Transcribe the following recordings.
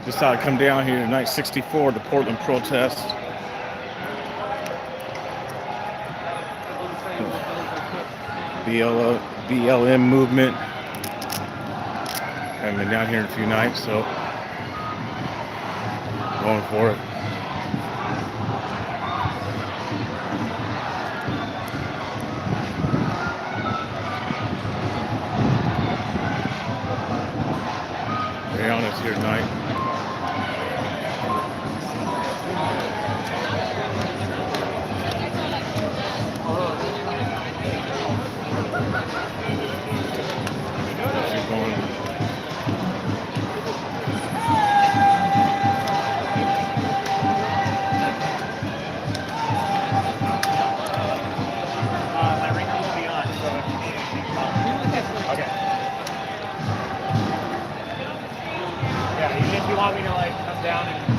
Decided to come down here tonight, 64, the Portland protest. BLM movement. Haven't been down here in a few nights, so going for it. Brianna's here tonight. If you want me to like come down and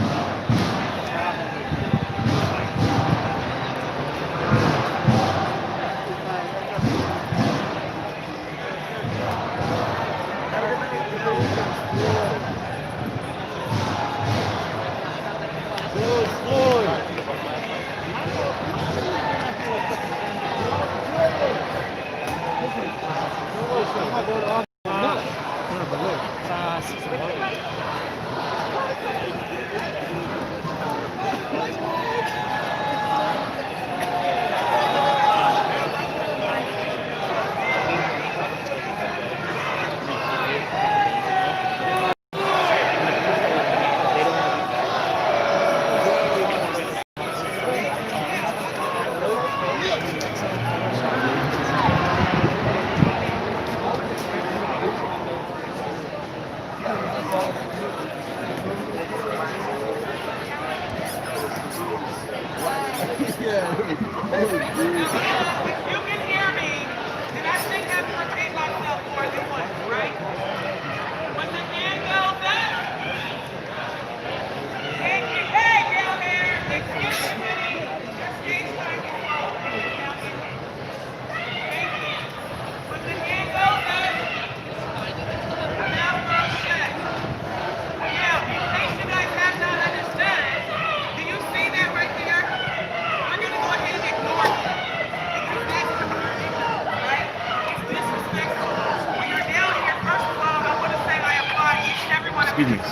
Excuse me. To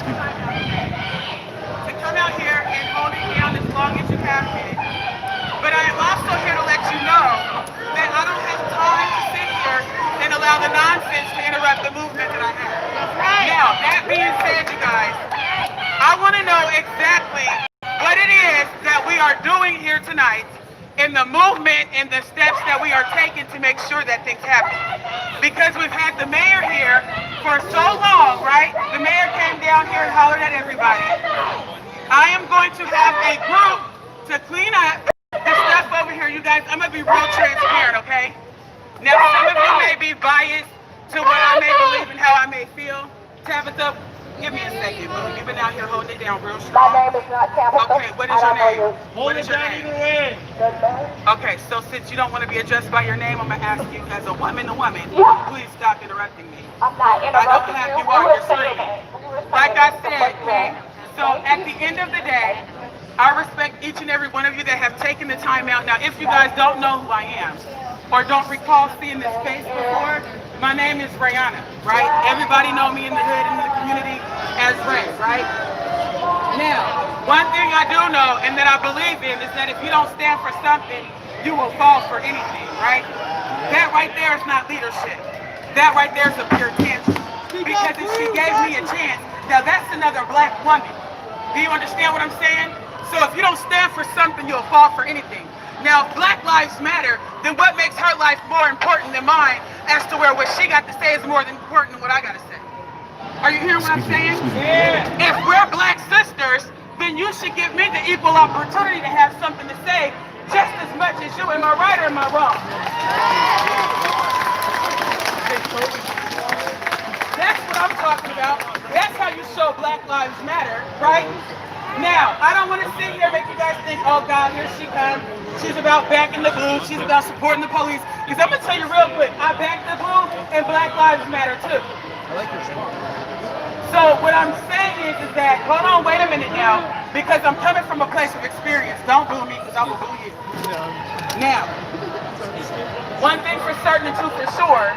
come out here and hold it down as long as you have been. But I am also here to let you know that I don't have time to sit here and allow the nonsense to interrupt the movement that I have. Now, that being said, you guys, I want to know exactly what it is that we are doing here tonight in the movement and the steps that we are taking to make sure that things happen. Because we've had the mayor here for so long, right? The mayor came down here and hollered at everybody. I am going to have a group to clean up the stuff over here. You guys, I'm going to be real transparent, okay? Now, some of you may be biased to what I may believe and how I may feel. Tabitha, give me a second, boo. You've been out here holding it down real strong. My name is not Tabitha. Okay, what is your name? hold it down either way. Okay, so since you don't want to be addressed by your name, I'm going to ask you as a woman, Yeah. please stop interrupting me. I'm not I don't interrupting have you. you on We your were screen. saying Like I said, okay, so at the end of the day, I respect each and every one of you that have taken the time out. Now, if you guys don't know who I am or don't recall seeing this face before, my name is Brianna, right? Everybody know me in the hood, in the community as Ray, right? Now, one thing I do know and that I believe in is that if you don't stand for something, you will fall for anything, right? That right there is not leadership. That right there is a pure tantrum. Because if she gave me a chance, now that's another black woman. Do you understand what I'm saying? So if you don't stand for something, you'll fall for anything. Now, if Black Lives Matter, then what makes her life more important than mine as to where what she got to say is more important than what I got to say? Are you hearing what I'm saying? Yeah. If we're black sisters, then you should give me the equal opportunity to have something to say just as much as you. Am I right or am I wrong? That's what I'm talking about. That's how you show Black Lives Matter, right? Now, I don't want to sit here and make you guys think, oh God, here she comes. She's about backing the blue. She's about supporting the police. Because I'm going to tell you real quick, I back the blue and Black Lives Matter too. I like your song. So what I'm saying is is that, hold on, wait a minute now, because I'm coming from a place of experience. Don't boo me, because I will boo you. Now, one thing for certain and two for sure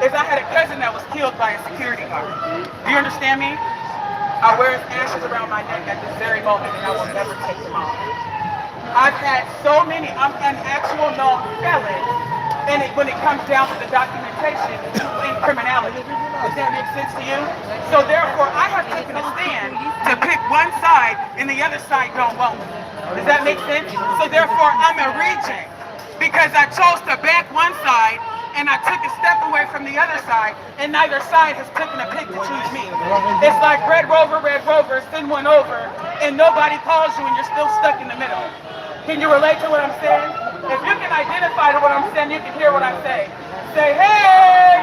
is I had a cousin that was killed by a security guard. Do you understand me? I wear his ashes around my neck at this very moment, and I will never take them off. I've had so many, I'm an actual known felon, and when it comes down to the documentation in criminality. Does that make sense to you? So therefore, I have taken a stand to pick one side, and the other side don't want me. Does that make sense? So therefore, I'm a reject, because I chose to back one side, and I took a step away from the other side, and neither side has taken a pick to choose me. It's like Red Rover, send one over, and nobody calls you, and you're still stuck in the middle. Can you relate to what I'm saying? If you can identify to what I'm saying, you can hear what I say. Say, hey!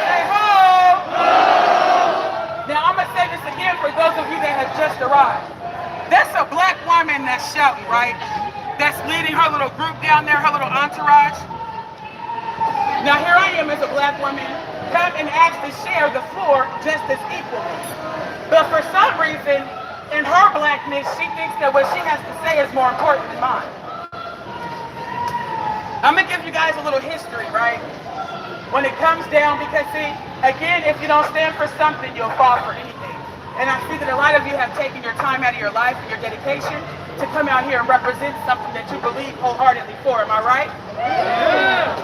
Say, ho! Now, I'm going to say this again for those of you that have just arrived. That's a black woman that's shouting, right? That's leading her little group down there, her little entourage. Now, here I am as a black woman, come and asked to share the floor just as equally. But for some reason, in her blackness, she thinks that what she has to say is more important than mine. I'm going to give you guys a little history, right? When it comes down, because see, again, if you don't stand for something, you'll fall for anything. And I see that a lot of you have taken your time out of your life and your dedication to come out here and represent something that you believe wholeheartedly for. Am I right? Yeah.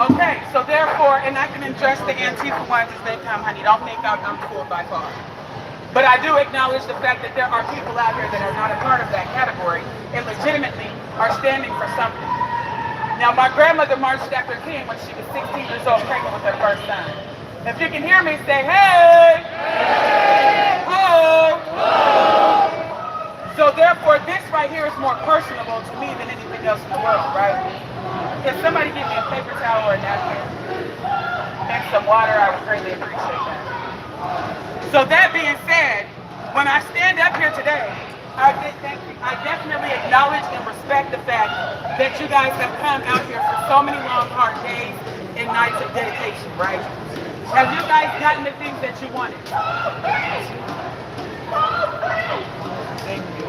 Okay, so therefore, and I can address the Antifa ones as they come, honey. Don't think I'm cool by far. But I do acknowledge the fact that there are people out here that are not a part of that category and legitimately are standing for something. Now, my grandmother marched after King when she was 16 years old, pregnant with her first son. If you can hear me, say, hey! Hey! Ho! Ho! So therefore, this right here is more personable to me than anything else in the world, right? If somebody give me a paper towel or a napkin and some water, I would greatly appreciate that. So that being said, when I stand up here today, I definitely acknowledge and respect the fact that you guys have come out here for so many long, hard days and nights of dedication, right? Have you guys gotten the things that you wanted? Thank you.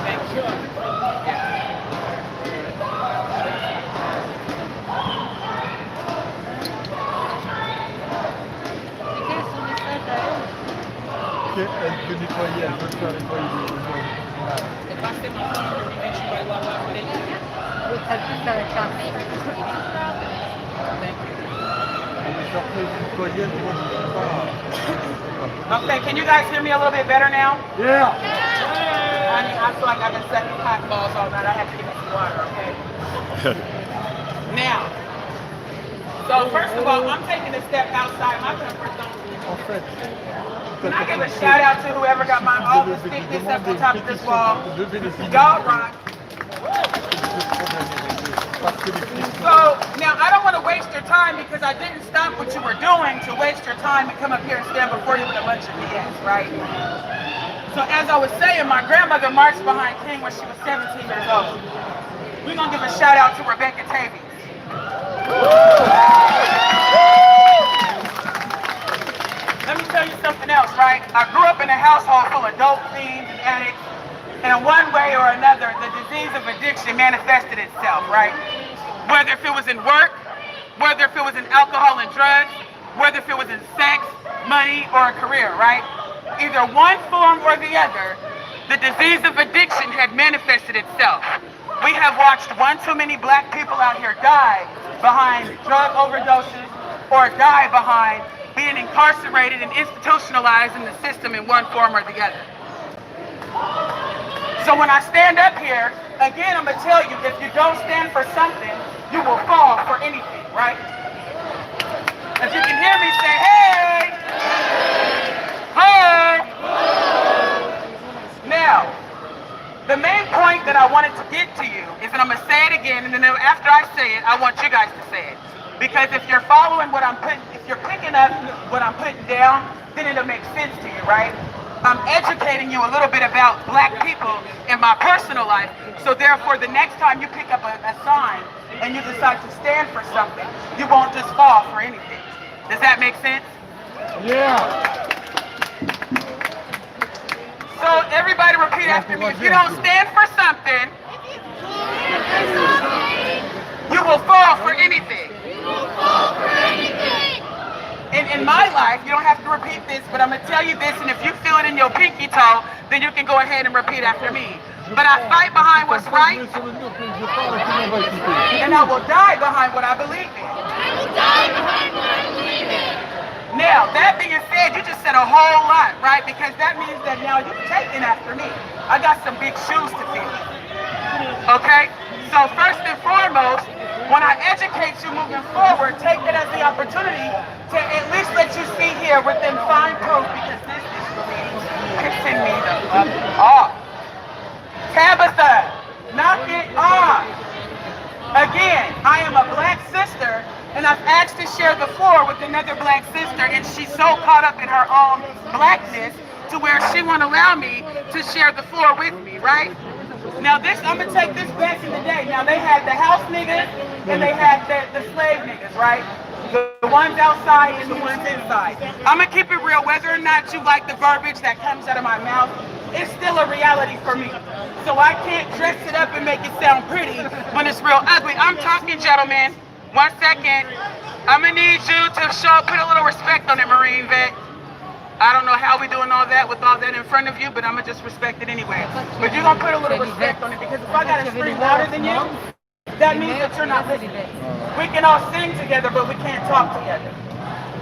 Thank you. Elle peut nettoyer, elle peut faire nettoyer les gens. Okay, can you guys hear me a little bit better now? Yeah! I feel like I've been sucking cotton balls all night. I have to get me some water, okay? Now, so first of all, I'm taking a step outside my comfort zone. En fait, can I give a shout out to whoever got my office thickness up on top of this wall? Y'all rock. So now I don't want to waste your time because I didn't stop what you were doing to waste your time and come up here and stand before you with a bunch of BS, right? So as I was saying, my grandmother marched behind King when she was 17 years old. We're gonna give a shout out to Rebecca Tavies. Let me tell you something else, right? I grew up in a household full of dope fiends and addicts, and one way or another, the disease of addiction manifested itself, right? Whether if it was in work, whether if it was in alcohol and drugs, whether if it was in sex, money, or a career, right? Either one form or the other, the disease of addiction had manifested itself. We have watched one too many black people out here die behind drug overdoses or die behind being incarcerated and institutionalized in the system in one form or the other. So when I stand up here, again, I'm going to tell you, if you don't stand for something, you will fall for anything, right? If you can hear me, say, hey! Hey! Now, the main point that I wanted to get to you is that I'm going to say it again, and then after I say it, I want you guys to say it. Because if you're following what I'm putting, if you're picking up what I'm putting down, then it'll make sense to you, right? I'm educating you a little bit about black people in my personal life, so therefore the next time you pick up a song and you decide to stand for something, you won't just fall for anything. Does that make sense? Yeah. So everybody repeat after me. If you don't stand for something, you will fall for anything. In my life, you don't have to repeat this, but I'm going to tell you this, and if you feel it in your pinky toe, then you can go ahead and repeat after me. But I fight behind what's right, and I will die behind what I believe in. Now, that being said, you just said a whole lot, right? Because that means that now you're taking after me. I got some big shoes to fill. Okay? So first and foremost, when I educate you moving forward, take it as the opportunity to at least let you see here within fine proof, because this is really pissing me the fuck off. Tabitha, knock it off. Again, I am a black sister, and I've asked to share the floor with another black sister, and she's so caught up in her own blackness to where she won't allow me to share the floor with me, right? Now this, I'm gonna take this back in the day. Now they had the house niggas and they had the slave niggas, right? The ones outside and the ones inside. I'm gonna keep it real, whether or not you like the verbiage that comes out of my mouth, it's still a reality for me. So I can't dress it up and make it sound pretty when it's real ugly. I'm talking, gentlemen. 1 second. I'm gonna need you to put a little respect on it, Marine vet. I don't know how we doing all that with all that in front of you, but I'm gonna just respect it anyway. But you're gonna put a little respect on it, because if I gotta scream louder than you, that means that you're not listening. We can all sing together, but we can't talk together.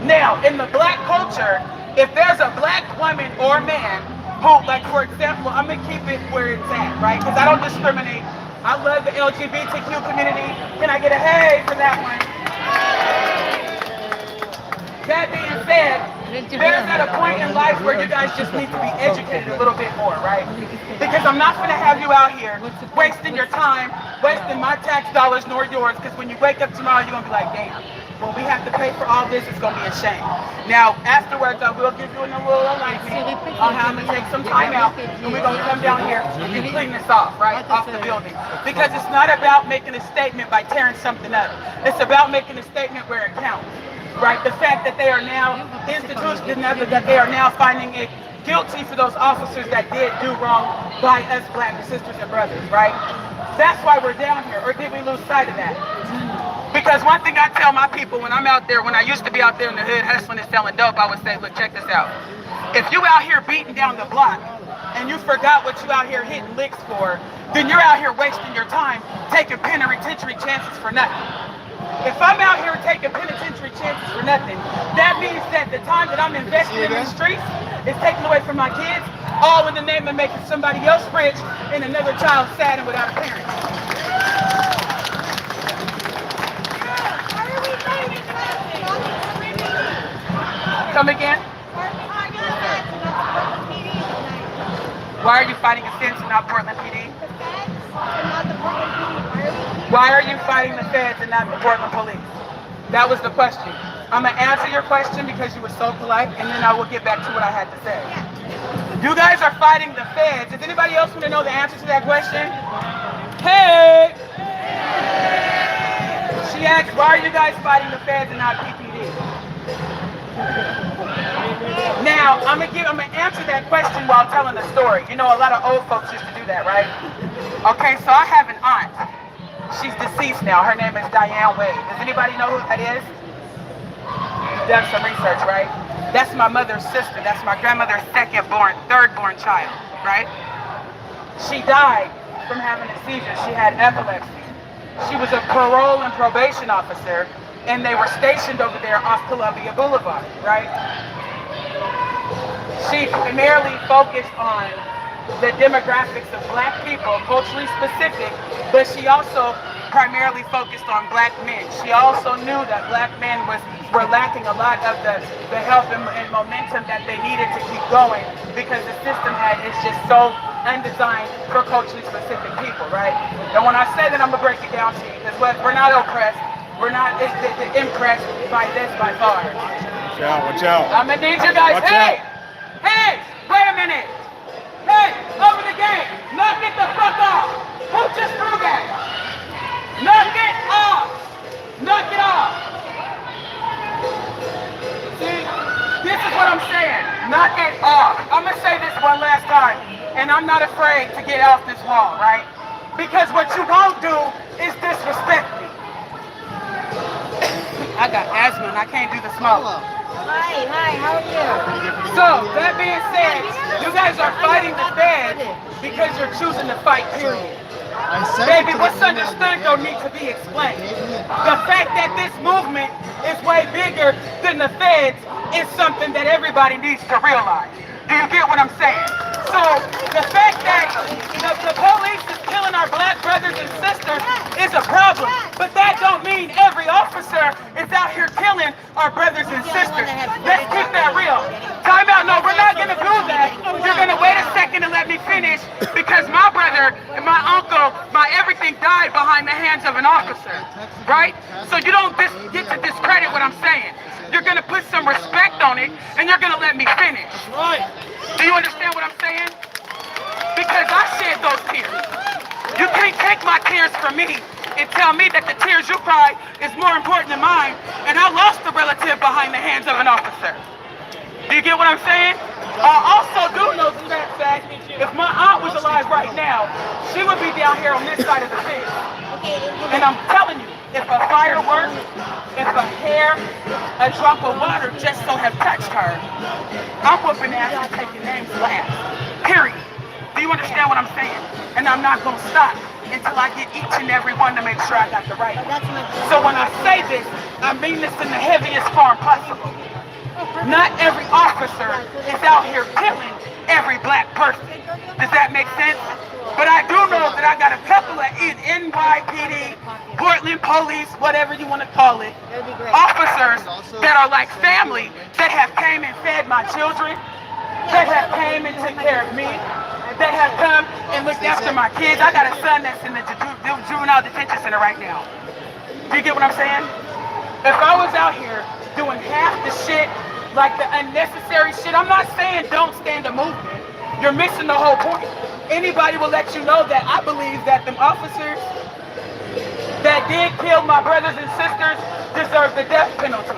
Now, in the black culture, if there's a black woman or man who, like for example, I'm gonna keep it where it's at, right? Because I don't discriminate. I love the LGBTQ community. Can I get a hey for that one? That being said, there's at a point in life where you guys just need to be educated a little bit more, right? Because I'm not going to have you out here wasting your time, wasting my tax dollars nor yours, because when you wake up tomorrow, you're going to be like, damn, when we have to pay for all this, it's going to be a shame. Now, afterwards, I will give you a little enlightenment on how I'm going to take some time out, and we're going to come down here and clean this off, right, off the building. Because it's not about making a statement by tearing something up. It's about making a statement where it counts. Right, the fact that they are now that they are now finding it guilty for those officers that did do wrong by us black sisters and brothers, right? That's why we're down here, or did we lose sight of that? Because one thing I tell my people when I'm out there, when I used to be out there in the hood hustling and selling dope, I would say, look, check this out. If you out here beating down the block and you forgot what you out here hitting licks for, then you're out here wasting your time taking penitentiary chances for nothing. If I'm out here taking penitentiary chances for nothing, that means that the time that I'm investing in the streets is taken away from my kids, all in the name of making somebody else rich and another child sad and without a parent. Come again? Why are you fighting against and not Portland PD? Why are you fighting the feds and not the Portland police? That was the question. I'm going to answer your question because you were so polite, and then I will get back to what I had to say. You guys are fighting the feds. Does anybody else want to know the answer to that question? Hey! She asked, why are you guys fighting the feds and not PPD? Now, I'm gonna answer that question while telling the story. You know, a lot of old folks used to do that, right? Okay, so I have an aunt. She's deceased now. Her name is Diane Wade. Does anybody know who that is? You've done some research, right? That's my mother's sister. That's my grandmother's third born child, right? She died from having a seizure. She had epilepsy. She was a parole and probation officer, and they were stationed over there off Columbia Boulevard, right? She primarily focused on the demographics of black people, culturally specific, but she also primarily focused on black men. She also knew that black men were lacking a lot of the help and momentum that they needed to keep going, because the system is just so undesigned for culturally specific people, right? And when I say that, I'm gonna break it down to you, because we're not oppressed, we're not impressed by this by far. Watch out, watch out. I'm gonna need you guys, hey, wait a minute. Hey, open the gate. Knock it the fuck off. Who just threw that? Knock it off. Knock it off. I'm gonna say this one last time, and I'm not afraid to get off this wall, right? Because what you won't do is disrespect me. I got asthma and I can't do the smoke. Hi, how are you? So, that being said, you guys are fighting the feds because you're choosing to fight, period. Baby, what's understood don't need to be explained. The fact that this movement is way bigger than the feds is something that everybody needs to realize. Do you get what I'm saying? So, the fact that the police is killing our black brothers and sisters is a problem. But that don't mean every officer is out here killing our brothers and sisters. Let's keep that real. Time out. No, we're not going to do that. You're going to wait a second and let me finish because my brother and my uncle, my everything died behind the hands of an officer. Right? So you don't get to discredit what I'm saying. You're going to put some respect on it and you're going to let me finish. Right. Do you understand what I'm saying? Because I shed those tears. You can't take my tears from me and tell me that the tears you cry is more important than mine, and I lost a relative behind the hands of an officer. Do you get what I'm saying? I also do know the fact if my aunt was alive right now, she would be down here on this side of the fence. And I'm telling you, if a firework, if a hair, a drop of water just so have touched her, I'm whooping ass and taking names last. Period. Do you understand what I'm saying? And I'm not going to stop until I get each and every one to make sure I got the right one. So when I say this, I mean this in the heaviest form possible. Not every officer is out here killing every black person. Does that make sense? But I do know that I got a couple of NYPD, Portland police, whatever you want to call it, officers that are like family that have came and fed my children, that have came and took care of me, that have come and looked after my kids. I got a son that's in the juvenile detention center right now. Do you get what I'm saying? If I was out here doing half the shit, like the unnecessary shit, I'm not saying don't stand a movement. You're missing the whole point. Anybody will let you know that I believe that them officers that did kill my brothers and sisters deserve the death penalty.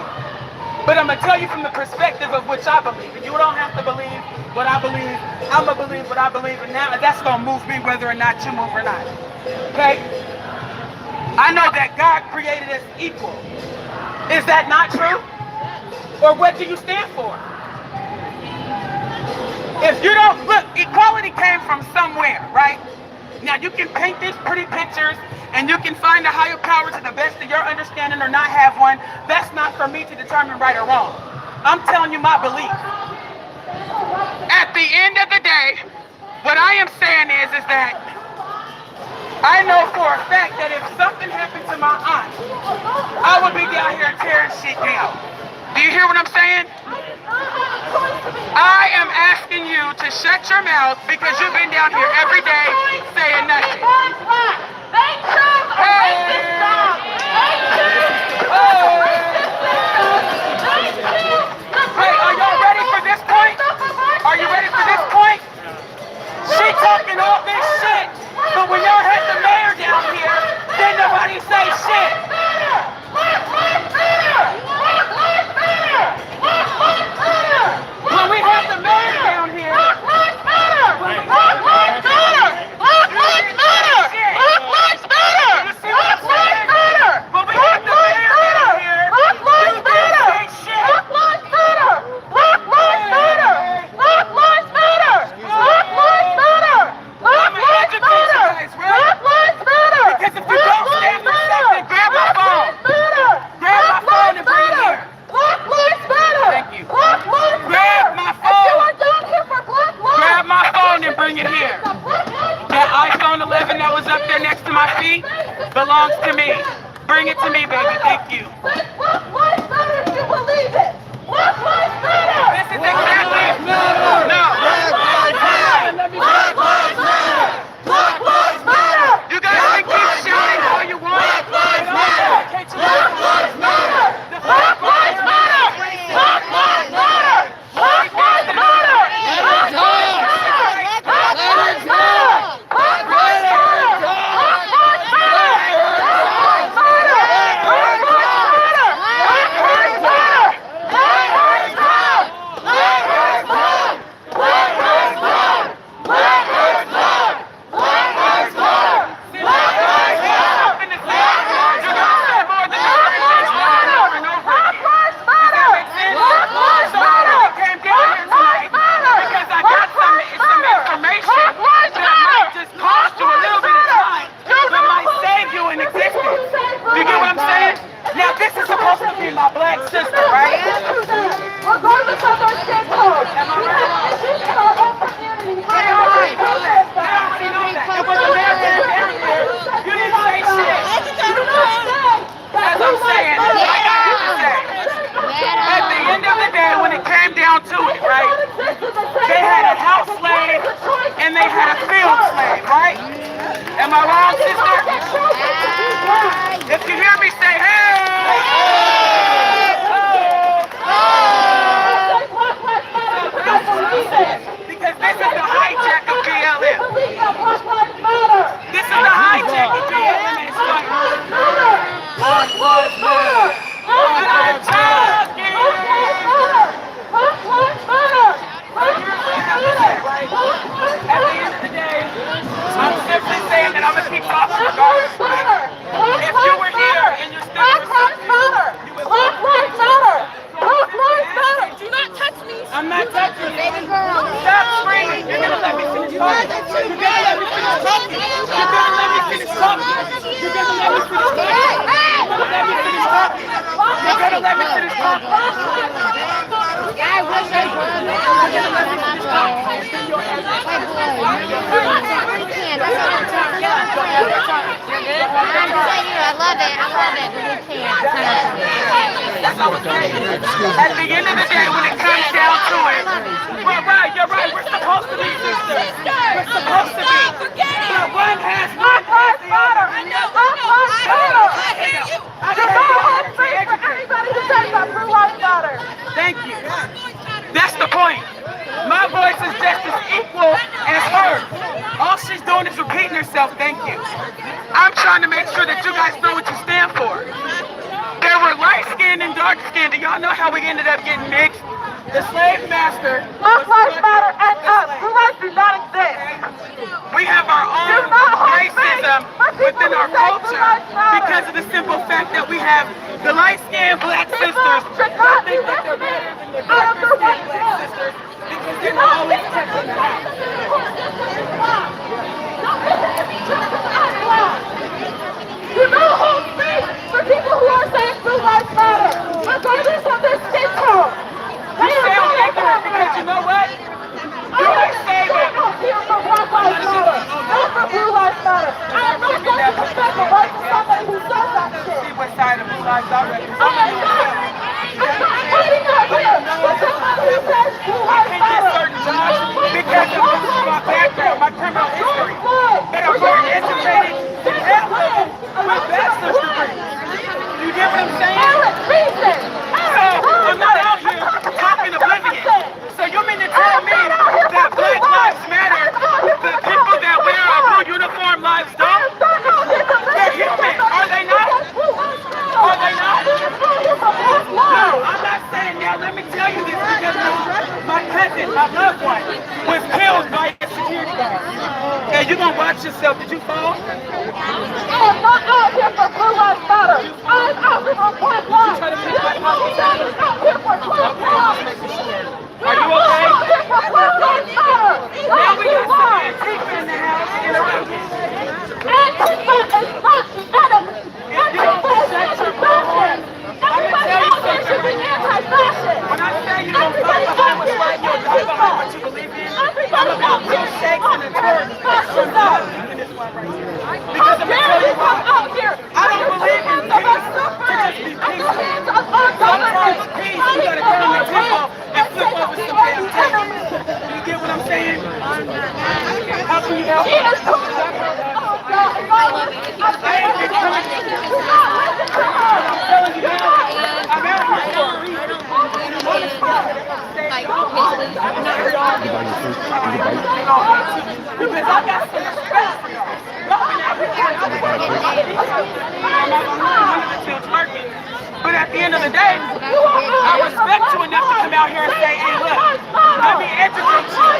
But I'm going to tell you from the perspective of which I believe. And you don't have to believe what I believe. I'm going to believe what I believe. And now that's going to move me whether or not you move or not. Okay? I know that God created us equal. Is that not true? Or what do you stand for? If you don't, look, equality came from somewhere, right? Now you can paint these pretty pictures and you can find a higher power to the best of your understanding or not have one. That's not for me to determine right or wrong. I'm telling you my belief. At the end of the day, what I am saying is that I know for a fact that if something happened to my aunt, I would be down here tearing shit down. Do you hear what I'm saying? I am asking you to shut your mouth because you've been down here every day saying nothing. Hey, are y'all ready for this point? Are you ready for this point? She talking all this shit, but when y'all had the mayor down here, then nobody say shit. When we have the mayor down here, belongs to me. Bring it to me, baby. Thank you. Black lives matter if you believe it. Black lives matter. This is exactly no. Black lives matter. Black lives matter. Black lives matter. You guys can keep shouting all you want. Black lives matter. Black lives matter. Black lives matter. Black lives matter. Black lives matter. Black lives matter. Black lives matter. Black lives matter. Black lives matter. me my black sister, right? Regardless of their skin color, we have issues in our own community. They already know that. They already know that. It was American everywhere. You didn't say shit. As I'm saying, like I have to say, at the end of the day, when it came down to it, right, they had a house slave and they had a field slave, right? Am I wrong, sister? If you hear me say, because this is the hijack of BLM. This is the hijack of BLM. At the end of the day, I'm simply saying that I'm going to keep talking regardless. If you were here and you're still Black lives matter! Black lives matter! Do not touch me! I'm not touching you. Baby girl. Stop screaming. You're going to let me finish talking. You're going to let me finish talking. You're going to let me finish talking. You're going to let me finish talking. You're going to let me finish talking. You're going to let me finish talking. I wish I could. You're going to let me finish talking. I love it. But you can't. That's all I'm saying. At the end of the day, when it comes down to it, well, right, you're right. We're supposed to be sisters. We're supposed to be. But one has one has the other. I hear you. There's no hope for anybody who says that Blue Lives Matter. Thank you. That's the point. My voice is just as equal as hers. All she's doing is repeating herself. Thank you. I'm trying to make sure that you guys know what you stand for. There were light-skinned and dark-skinned. Do y'all know how we ended up getting mixed? The slave master. Black Lives Matter and Blue Lives do not exist. We have our own racism within our culture because of the simple fact that we have the light-skinned black sisters that think that they're better than the darker-skinned black sisters because they're always touching the house. You know whole space for people who are saying Blue Lives Matter, regardless of their skin tone. You sound ignorant because you know what? You may say that. I'm here for Black Lives Matter, not for Blue Lives Matter. I have no disrespect right to somebody who says that shit. See what side of the lives I represent. I'm not fighting out here for somebody who says Blue I Lives can't get Matter. certain jobs because of my background, my criminal history. That I'm very educated to help with bachelor's degrees. You get what I'm saying? Eric Reason. So I'm not out here talking oblivious. So you mean to tell me that Black Lives Matter, the people that wear a blue uniform lives don't? They're human, are they not? Are they not? No, I'm not saying that. Let me tell you this because my cousin, my loved one, was killed by a security guard. And you gonna watch yourself. Did you fall? I'm not out here for Blue Lives Matter. I'm out here for Black Lives. This man is out here for Black Lives. Are you okay? I'm out here for Blue Lives Matter. Now we got some Antifa in the house in a room. Antifa is not the enemy. Antifa is anti-fascist. Everybody out there should be anti-fascist. When I say you don't fight behind what's right, you'll die behind what you believe in. I'm about milkshakes and a turd. Because I'm going to tell you why. I don't believe in peace to just be peaceful. Sometimes peace, you got to turn the tempo and flip over some damn tables. You get what I'm saying? How can you help me? I ain't been coming here. I'm telling you now, I'm out here for a reason. Because I got some respect for y'all. But at the end of the day, I respect you enough to come out here and say, hey, look, let me educate you.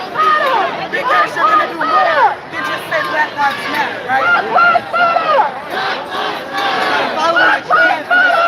Because you're going to do more than just say Black Lives Matter, right? Follow my trends in this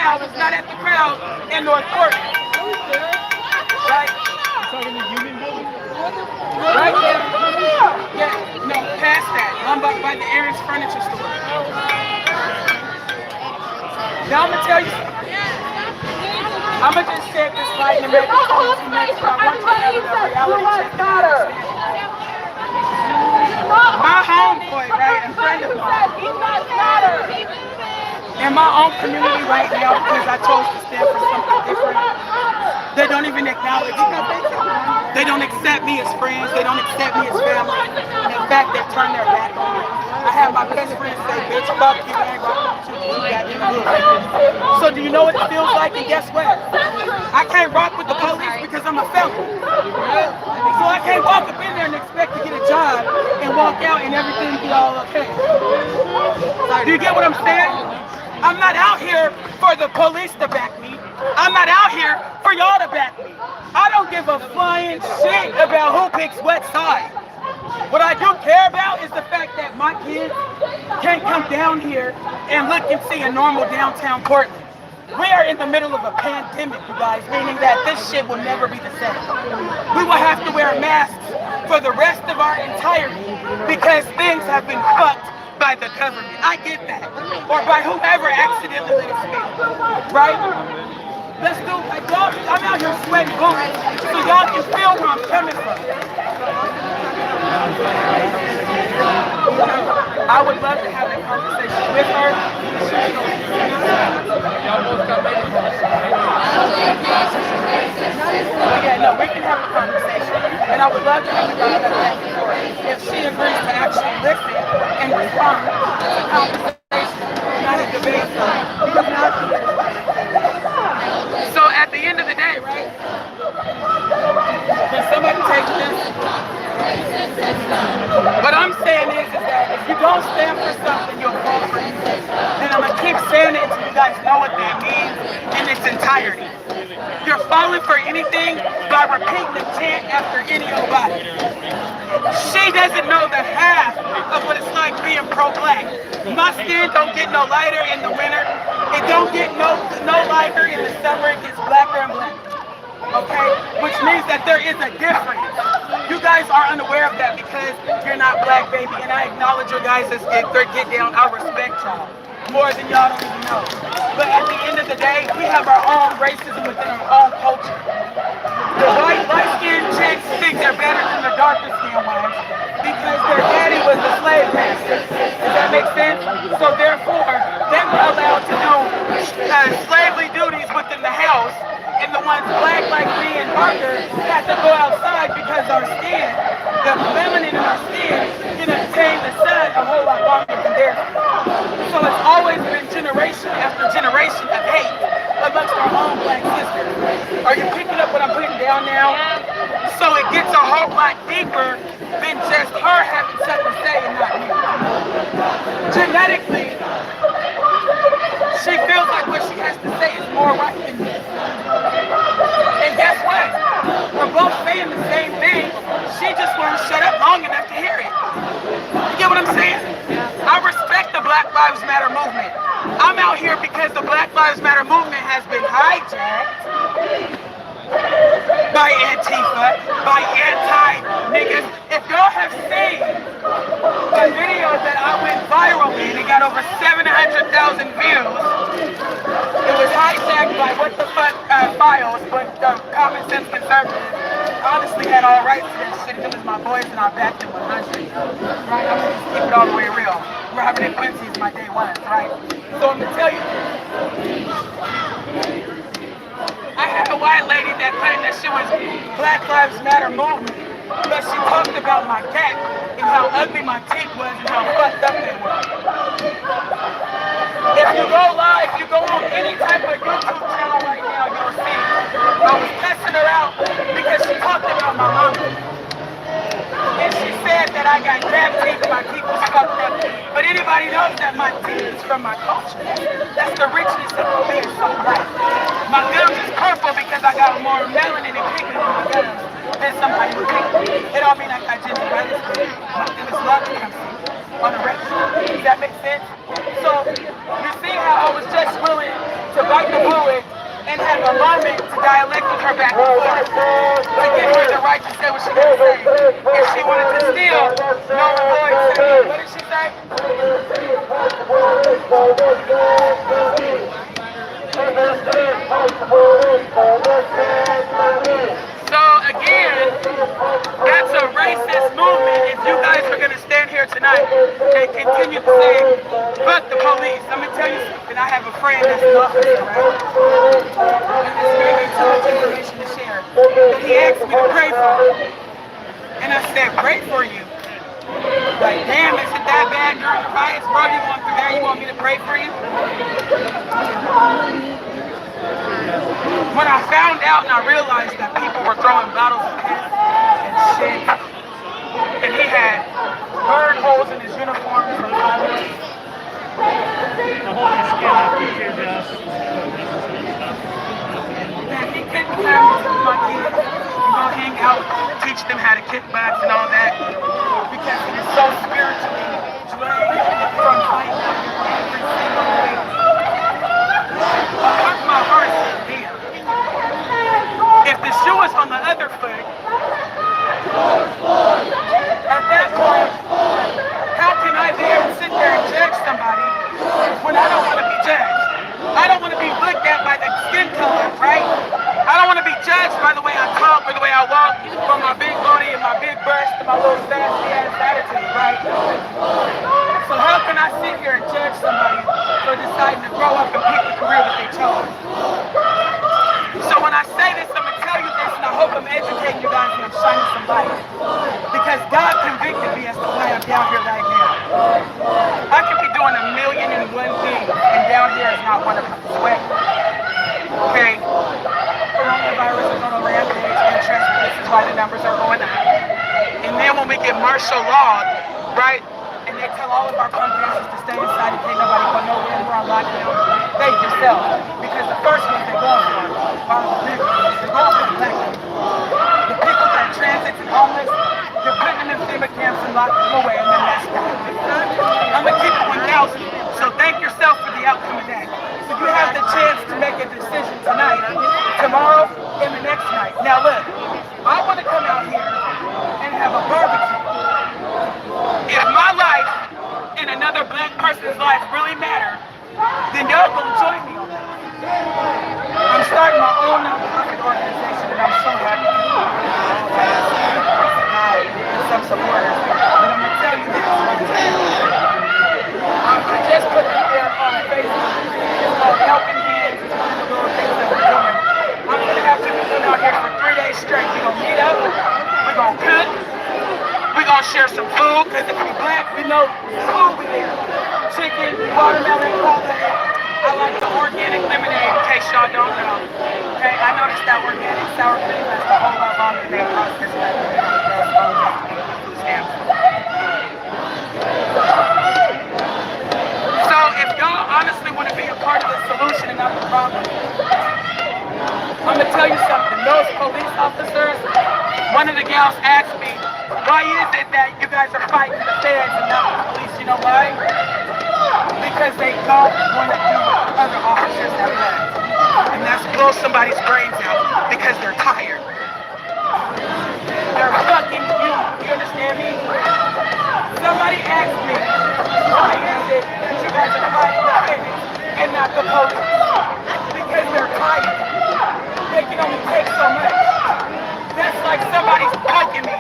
I was not at the crowd in North Portland. Right? Talking to Union Building? Right there. Yeah, no, past that. I'm by the Aaron's Furniture Store. Now I'm gonna tell you something. I'm gonna just say this right in the middle of the next, but I want you to have a reality check. My homeboy, right, a friend of mine, in my own community right now, because I chose to stand for something different, they don't even acknowledge me. They don't accept me as friends. They don't accept me as family. And in fact, they turn their back on me. I have my best friend say, bitch, fuck you, I ain't rocking with you. You got me good. So do you know what it feels like? And guess what? I can't rock with the police because I'm a felon. So I can't walk up in there and expect to get a job and walk out and everything be all okay. Do you get what I'm saying? I'm not out here for the police to back me. I'm not out here for y'all to back me. I don't give a flying shit about who picks what side. What I do care about is the fact that my kids can't come down here and look and see a normal downtown Portland. We are in the middle of a pandemic, you guys, meaning that this shit will never be the same. We will have to wear masks for the rest of our entirety because things have been fucked by the government. I get that. Or by whoever accidentally let us speak. Right? Let's do like y'all. I'm out here sweating bullets so y'all can feel where I'm coming from. I would love to have that conversation with her. Yeah, no, we can have a conversation. And I would love to have a conversation with her if she agrees to actually listen and respond to the conversation, not a debate. Because not so at the end of the day, right? Can somebody take this? What I'm saying is that if you don't stand for something, you'll fall for it. And I'm going to keep saying it until you guys know what that means in its entirety. You're falling for anything by repeating the chant after any nobody. She doesn't know the half of what it's like being pro-black. My skin don't get no lighter in the winter. It don't get no lighter in the summer. It gets blacker and blacker. Okay? Which means that there is a difference. You guys are unaware of that because you're not black, baby. And I acknowledge your guys' get down. I respect y'all more than y'all don't even know. But at the end of the day, we have our own racism within our own culture. The light-skinned chicks think they're better than the darker-skinned ones because their daddy was a slave master. Does that make sense? So therefore, they were allowed to do slavery duties within the house, and the ones black like me and Parker had to go outside because our skin, the melanin in our skin, can obtain the sun a whole lot longer than theirs. So it's always been generation after generation of hate amongst our own black sisters. Are you picking up what I'm putting down now? So it gets a whole lot deeper than just her having something to say and not me. Genetically, she feels like what she has to say is more right than me. And guess what? We're both saying the same thing. She just won't shut up long enough to hear it. You get what I'm saying? I respect the Black Lives Matter movement. I'm out here because the Black Lives Matter movement has been hijacked by Antifa, by anti-niggas. If y'all have seen a video that I went viral in, it got over 700,000 views. It was hijacked by what the fuck files, but Common Sense Conservatives honestly had all rights to that shit. Them is my boys and I backed them 100. Right? I'm gonna just keep it all the way real. Robert and Quincy is my day ones, right? So I'm gonna tell you, I had a white lady that claimed that she was Black Lives Matter movement, but she talked about my cat and how ugly my teeth was and how fucked up they were. If you go live, you go on any type of YouTube channel right now, you'll see I was cussing her out because she talked about my mama. And she said that I got crab teeth and my teeth was fucked up. But anybody knows that my teeth is from my culture. That's the richness of being so black. My gums is purple because I got more melanin and pigment in my gums than somebody would think. It don't mean I got gingivitis. My gum is lovely on the record. Does that make sense? So you see how I was just willing to bite the didn't have a moment to dialect with her back and forth to give her the right to say what she had to say. If she wanted to steal, no avoid saying, what did she say? So again, that's a racist movement. If you guys are going to stand here tonight and continue to say, fuck the police, I'm going to tell you something. I have a friend that's an officer, right? And this is very too much information to share. But he asked me to pray for him. And I said, pray for you? Like, damn, is it that bad during the riots, bro? You going through there, you want me to pray for you? When I found out and I realized that people were throwing bottles of piss and shit, and he had burn holes in his uniform from violence. And he couldn't have me to my kids and go hang out, teach them how to kick butts and all that, because it is so spiritually drained from fighting every single day. My heart is here. If the shoe is on the other foot, at that point, how can I be able to sit there and judge somebody when I don't want to be judged? I don't want to be looked at by the skin color, right? I don't want to be judged by the way I talk or the way I walk, or my big body and my big breast and my little sassy ass attitude, right? So how can I sit here and judge somebody for deciding to grow up and pick the career that they chose? So when I say this, I'm going to tell you this, and I hope I'm educating you guys and I'm shining some light. Because God convicted me as to why I'm down here right now. I could be doing 1,000,001 things, and down here is not one of them. Sweat. Okay? Coronavirus is on a rampage, and this is why the numbers are going up. And then when we get martial law, right? And they tell all of our companies to stay inside and can't nobody go nowhere and we're on lockdown. Thank yourself. Because the first ones they're going for are the big ones. They're going for the black people. The people that are transit and homeless, they're putting them in FEMA camps and locking them away, and then that's that. I'm going to keep it 1,000. So thank yourself for the outcome of that. So you have the chance to make a decision tonight, tomorrow, and the next night. Now look, I want to come out here and have a barbecue. If my life and another black person's life really matter, then y'all gonna join me on that. I'm starting my own nonprofit organization, and I'm so happy to do it. And some supporters. But I'm gonna tell you this. I just put it there on Facebook. It's called Helping Hands. It's one of the little things that we're doing. I'm gonna have people come out here for 3 days straight. We're gonna meet up. We're gonna cook. We're going to share some food, because if we're black, we know food we there. Chicken, watermelon, all that. I like the organic lemonade, in case y'all don't know. Okay, I noticed that organic sour cream has a whole lot longer than they process that. So if y'all honestly want to be a part of the solution and not the problem, I'm going to tell you something. Those police officers, one of the gals asked me, why is it that you guys are fighting the feds and not the police? You know why? Because they don't want to do what other officers have done. And that's blow somebody's brains out because they're tired. They're fucking human. You understand me? Somebody asked me, why is it that you guys are fighting the feds and not the police? Because they're tired. They can only take so much. That's like somebody's poking me.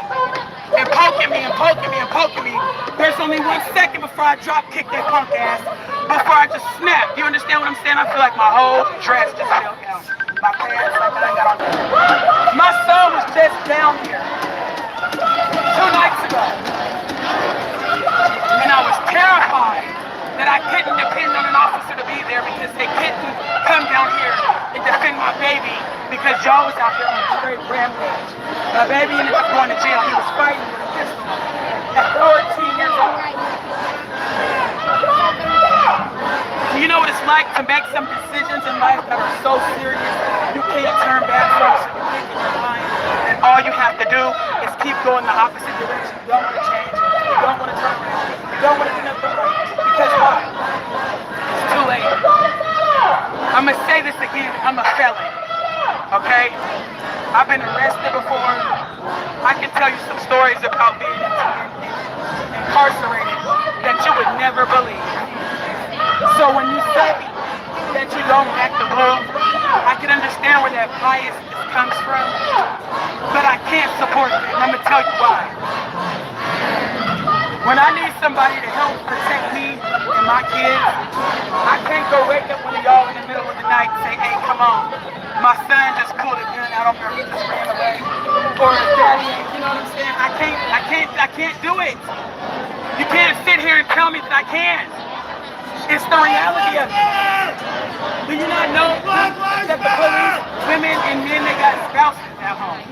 And poking me and poking me and poking me. There's only 1 second before I drop kick that punk ass, before I just snap. You understand what I'm saying? I feel like my whole dress just fell down. My pants, like I ain't got on. My son was just down here 2 nights ago. And I was terrified that I couldn't depend on an officer to be there because they couldn't come down here and defend my baby because y'all was out here on a straight rampage. My baby ended up going to jail. He was fighting with a pistol at 14 years old. Do you know what it's like to make some decisions in life that are so serious you can't turn back from? So you think in your mind, and all you have to do is keep going the opposite direction. You don't want to change. You don't want to turn around. You don't want to do nothing right. Because why? It's too late. I'm going to say this again. I'm a felon. okay? I've been arrested before. I can tell you some stories about being incarcerated that you would never believe. So when you say that you don't act the rule, I can understand where that bias comes from, but I can't support it, and I'm gonna tell you why. When I need somebody to help protect me and my kids, I can't go wake up one of y'all in the middle of the night and say, hey, come on, my son just pulled a gun out on me, or he just ran away, or his daddy, you know what I'm saying? I can't do it. You can't sit here and tell me that I can. It's the reality of it. Do you not know that the police, women and men, they got spouses at home?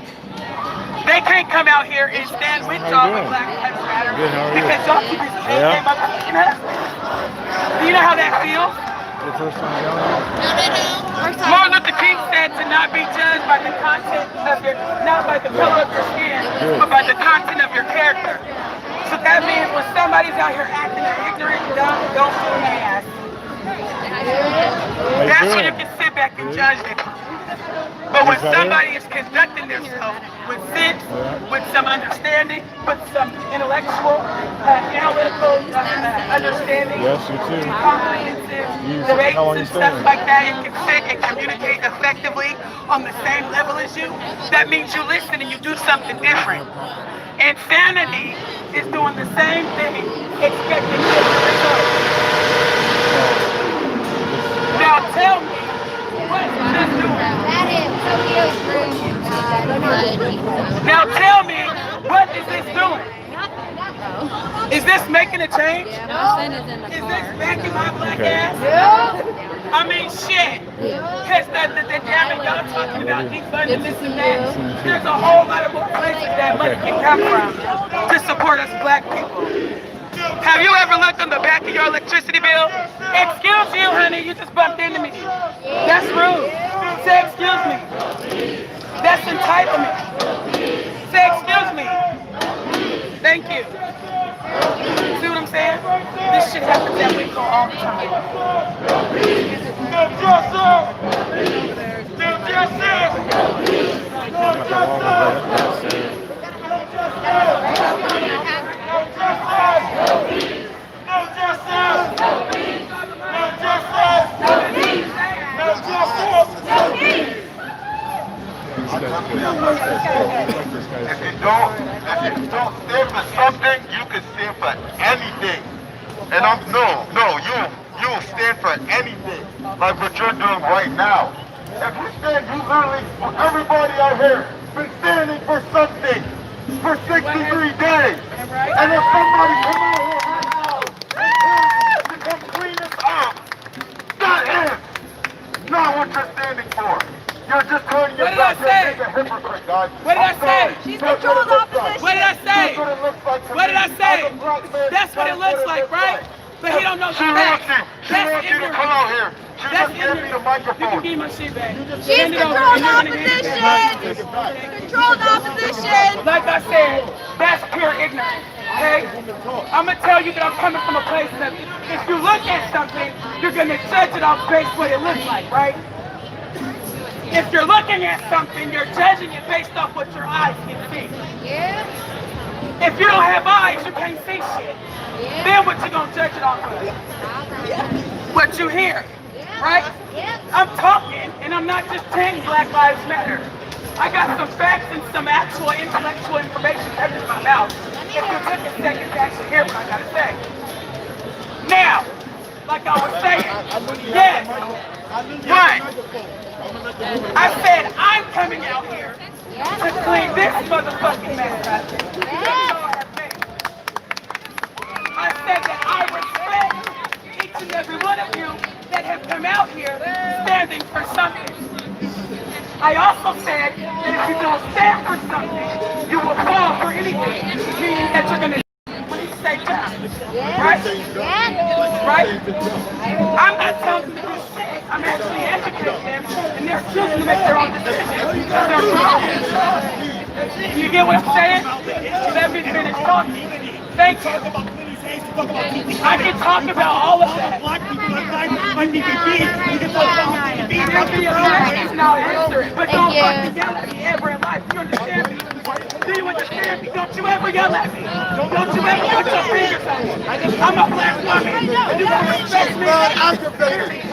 They can't come out here and stand with y'all with Black Lives Matter because y'all keep saying my fucking husband. Do you know how that feels? Martin Luther King said to not be judged by the content of your, not by the color of your skin, but by the content of your character. So that means when somebody's out here acting ignorant, dumb, don't feel mad. That's when you can sit back and judge them. But when somebody is conducting themselves with sense, with some understanding, with some intellectual, analytical understanding, comprehensive debates and stuff like that, and can sit and communicate effectively on the same level as you, that means you listen and you do something different. Insanity is doing the same thing, expecting different results. Now tell me, what is this doing? Now tell me, what is this doing? Is this making a change? Is this backing my black ass? I mean, shit. Because the damn y'all talking about defunding this and that. There's a whole lot of more places that money can come from to support us black people. Have you ever looked on the back of your electricity bill? Excuse you, honey, you just bumped into me. That's rude. Say excuse me. That's entitlement. Say excuse me. Thank you. See what I'm saying? This shit happens at Waco all the time. If you don't stand for something, you can stand for anything. And you will stand for anything, like what you're doing right now. If you stand, you literally, everybody out here, been standing for something for 63 days. And if somebody come out here right now and come clean this up, that is not what you're standing for. You're just turning your back. You're a hypocrite, guys. What did I say? She's controlled opposition. What did I say? What did I say? That's what it looks like, right? But he don't know the facts. She wants you to come out here. She That's just gave me the ignorant. You microphone. can give my shit back. She's controlled opposition. Controlled opposition. Like I said, that's pure ignorance. Okay? I'm gonna tell you that I'm coming from a place that if you look at something, you're gonna judge it off based what it looks like, right? If you're looking at something, you're judging it based off what your eyes can see. Yeah. If you don't have eyes, you can't see shit. Yeah. Then what you gonna judge it off of? What you hear, right? Yep. I'm talking, and I'm not just saying Black Lives Matter. I got some facts and some actual intellectual information coming in my mouth. If you took a second to actually hear what I gotta say. Now, like I was saying, yes, one. I said I'm coming out here to clean this motherfucking mess up. I said that I respect each and every one of you that have come out here standing for something. I also said that if you don't stand for something, you will fall for anything, meaning that you're gonna when you say down. Right? Right? I'm not telling them to do shit. I'm actually educating them, and they're choosing to make their own decisions. They're wrong. You get what I'm saying? Let me finish talking. Thank you. talk about teaching. I can talk about all of that. Black people at times might be confused. You can talk about being There'll be a question and I'll answer it. But don't fucking yell at me ever in life. You understand me? Do you understand me? Don't you ever yell at me. Don't you ever put your fingers on me. I'm a black woman. And you gotta respect me.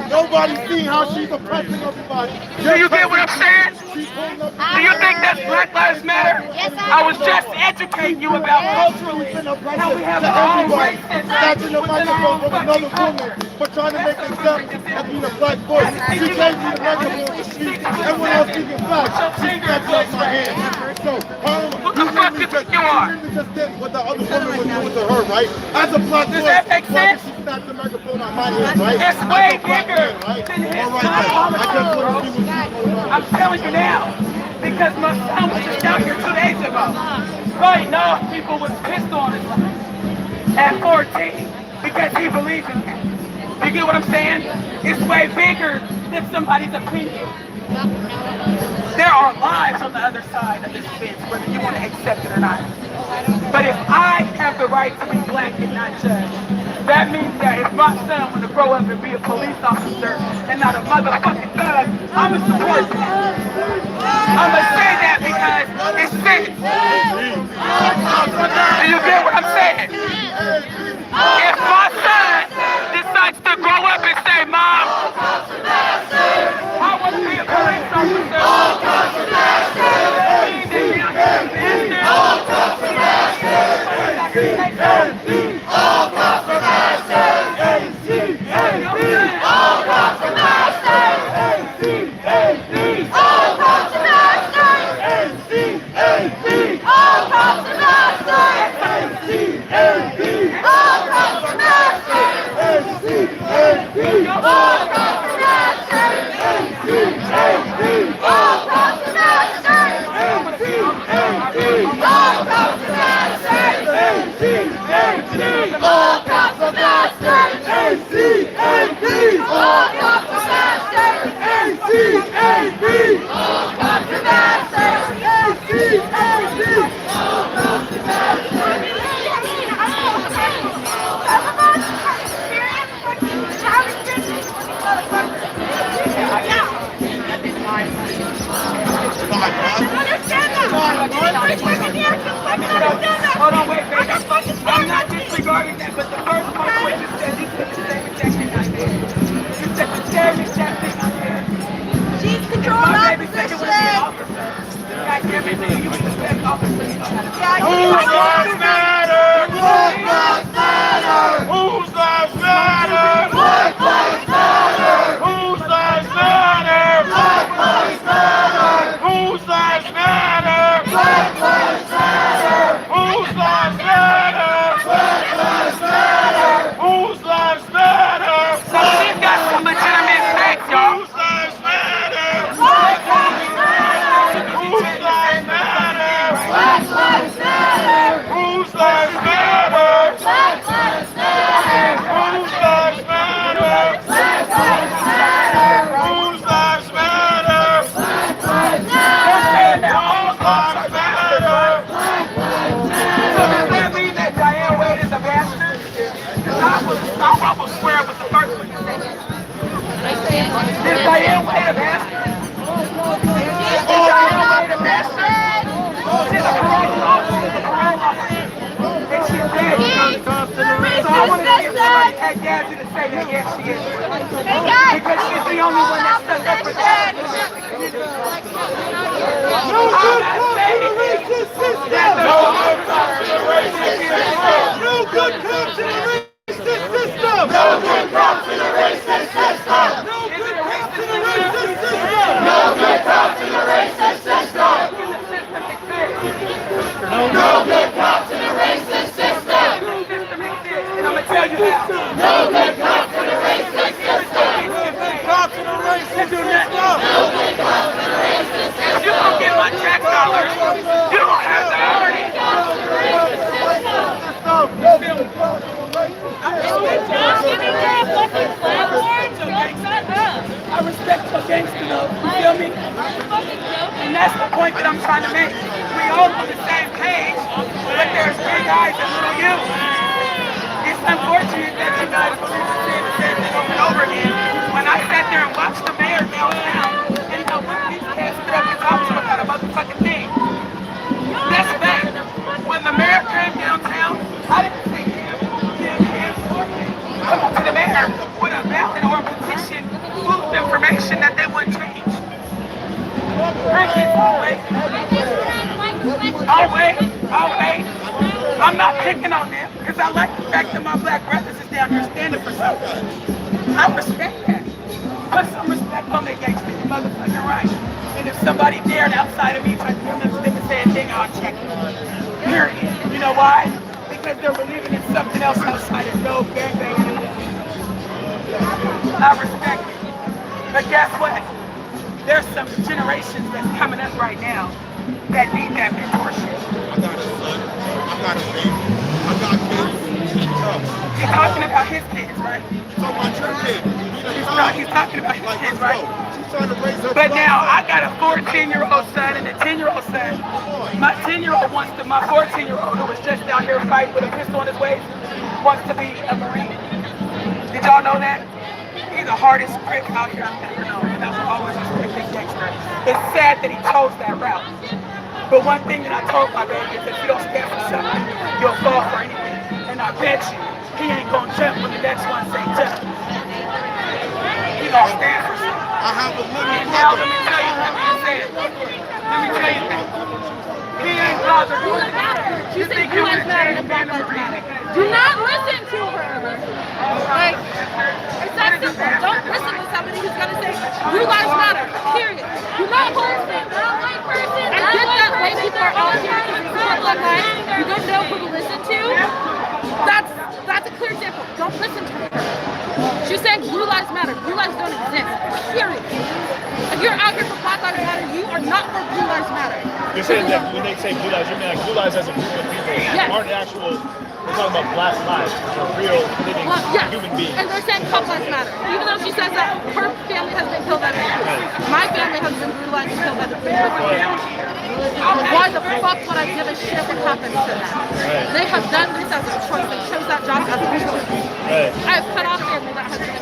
Nobody's seeing how she's oppressing everybody. Do you get what I'm saying? Do you think that's Black Lives Matter? I was just educating you about culturally how we have our own racism Snatching the within our microphone own from another fucking woman culture. for trying to make themselves as being a black voice. She gave me the microphone to speak. Everyone else speaking facts. She snatched off my hand. So, What the fuck do you think you are? just did what the other woman was doing to her, right? As a black Does voice, that make why sense? did she snatch the microphone out my hand, right? It's As way a black bigger man, right? than his All right, then. I just want to see what she's doing. I'm telling you now, because my son was just out here 2 days ago. Right now, people was pissed on his life at 14 because he believes in him. You get what I'm saying? It's way bigger than somebody's opinion. There are lives on the other side of this fence, whether you want to accept it or not. But if I have the right to be black and not judged, that means that if my son were to grow up and be a police officer and not a motherfucking thug, I'ma support that. I'ma say that because it's sick. Do you get what I'm saying? If my son decides to grow up and say, Mom, I want to be a police officer. Hold on, wait, baby. I'm not disregarding that, but the first one was you said you said the same exact thing I did. You said the same exact thing I did. She's My controlling baby said you want to be an opposition. officer. God damn it, you was the best officer you know how to be. Whose lives matter? Black lives matter. Whose lives matter? Black lives matter. Whose lives matter? Black lives matter. Whose lives matter? Black lives matter. Whose lives matter? Black lives matter. Whose lives matter? So she's got some legitimate facts, y'all. Whose lives matter? Black lives matter. Whose lives matter? Black lives matter. Whose lives matter? Black lives matter. Whose lives matter? Black lives matter. Whose lives matter? Black lives matter. Whose lives matter? So does that mean that Diane Wade is a bastard? Because I will swear with the first one you said. Is Diane Wade a bastard? Is Diane Wade a bastard? She's a parole officer. And she's dead. So I want to see if somebody had Gabby to say that yes, she is. Because she's the only one that stood up for that. No good cops in the racist system! No good cops in the racist system! No good cops in the racist system! No good cops in the racist system! No good cops in the racist system! No good cops in the racist system! No good cops in the racist system! And I'm going to tell you how. No good cops in the racist system! Cops in the racist system! You don't get my tax dollars. You don't have to earn it. I respect your gangster though. You feel me? And that's the point that I'm trying to make. We all on the same page, but there's big eyes and little you. It's unfortunate that you guys believe the same thing over and over again. When I sat there and watched the mayor downtown and how these cats stood up and talked to him about a motherfucking thing. That's fact. When the mayor came downtown, I didn't see him come up to the mayor with a ballot or a petition full of information that they wouldn't change. Always. I'm not picking on them because I like the fact that my black brothers is down here standing for something. I respect that. Put some respect on their gangster, motherfucking right. And if somebody dared outside of me try to do them stick and say a thing, I'll check it. Period. You know why? Because they're believing in something else outside of no gangbang. I respect it. But guess what? There's some generations that's coming up right now that need that mentorship. I got you, son. I got you, baby. I got kids. He's talking about his kids, right? He's talking about your kid. He's talking about his kids, right? She's trying to raise her. But now I got a 14-year-old son and a 10-year-old son. My 10-year-old wants to, my 14-year-old who was just down here fighting with a pistol on his waist wants to be a Marine. Did y'all know that? He's the hardest prick out here I've ever known, and I will always respect this gangster. It's sad that he chose that route. But one thing that I told my baby is that if you don't stand for something, you'll fall for anything. And I bet you, he ain't gonna jump when the next one say jump. He gonna stand for something. I have a little And now brother. let me tell you something. Let me tell you something. He ain't bothered with it. She said Blue Lives Matter and Black Lives Matter. Do not listen to her. Like, it's that simple. Don't listen to somebody who's gonna say Blue Lives Matter. Period. Do not hold it. I get that white people are all here because they support Black lives. You don't know who to listen to. That's a clear example. Don't listen to her. She's saying Blue Lives Matter. Blue lives don't exist. Period. If you're out here for Black Lives Matter, you are not for Blue Lives Matter. You're saying that when they say blue lives, you mean like blue lives as a group of people Yes. aren't actual. We're talking about black lives, which are real living Yes. human beings. And they're saying Black Lives Matter. Even though she says that her family has been killed by the police. My family has been brutalized and killed by the police. Why the fuck would I give a shit what happens to them? Right. They have done this as a choice. They chose that job as a choice. Right. I've cut off family that has been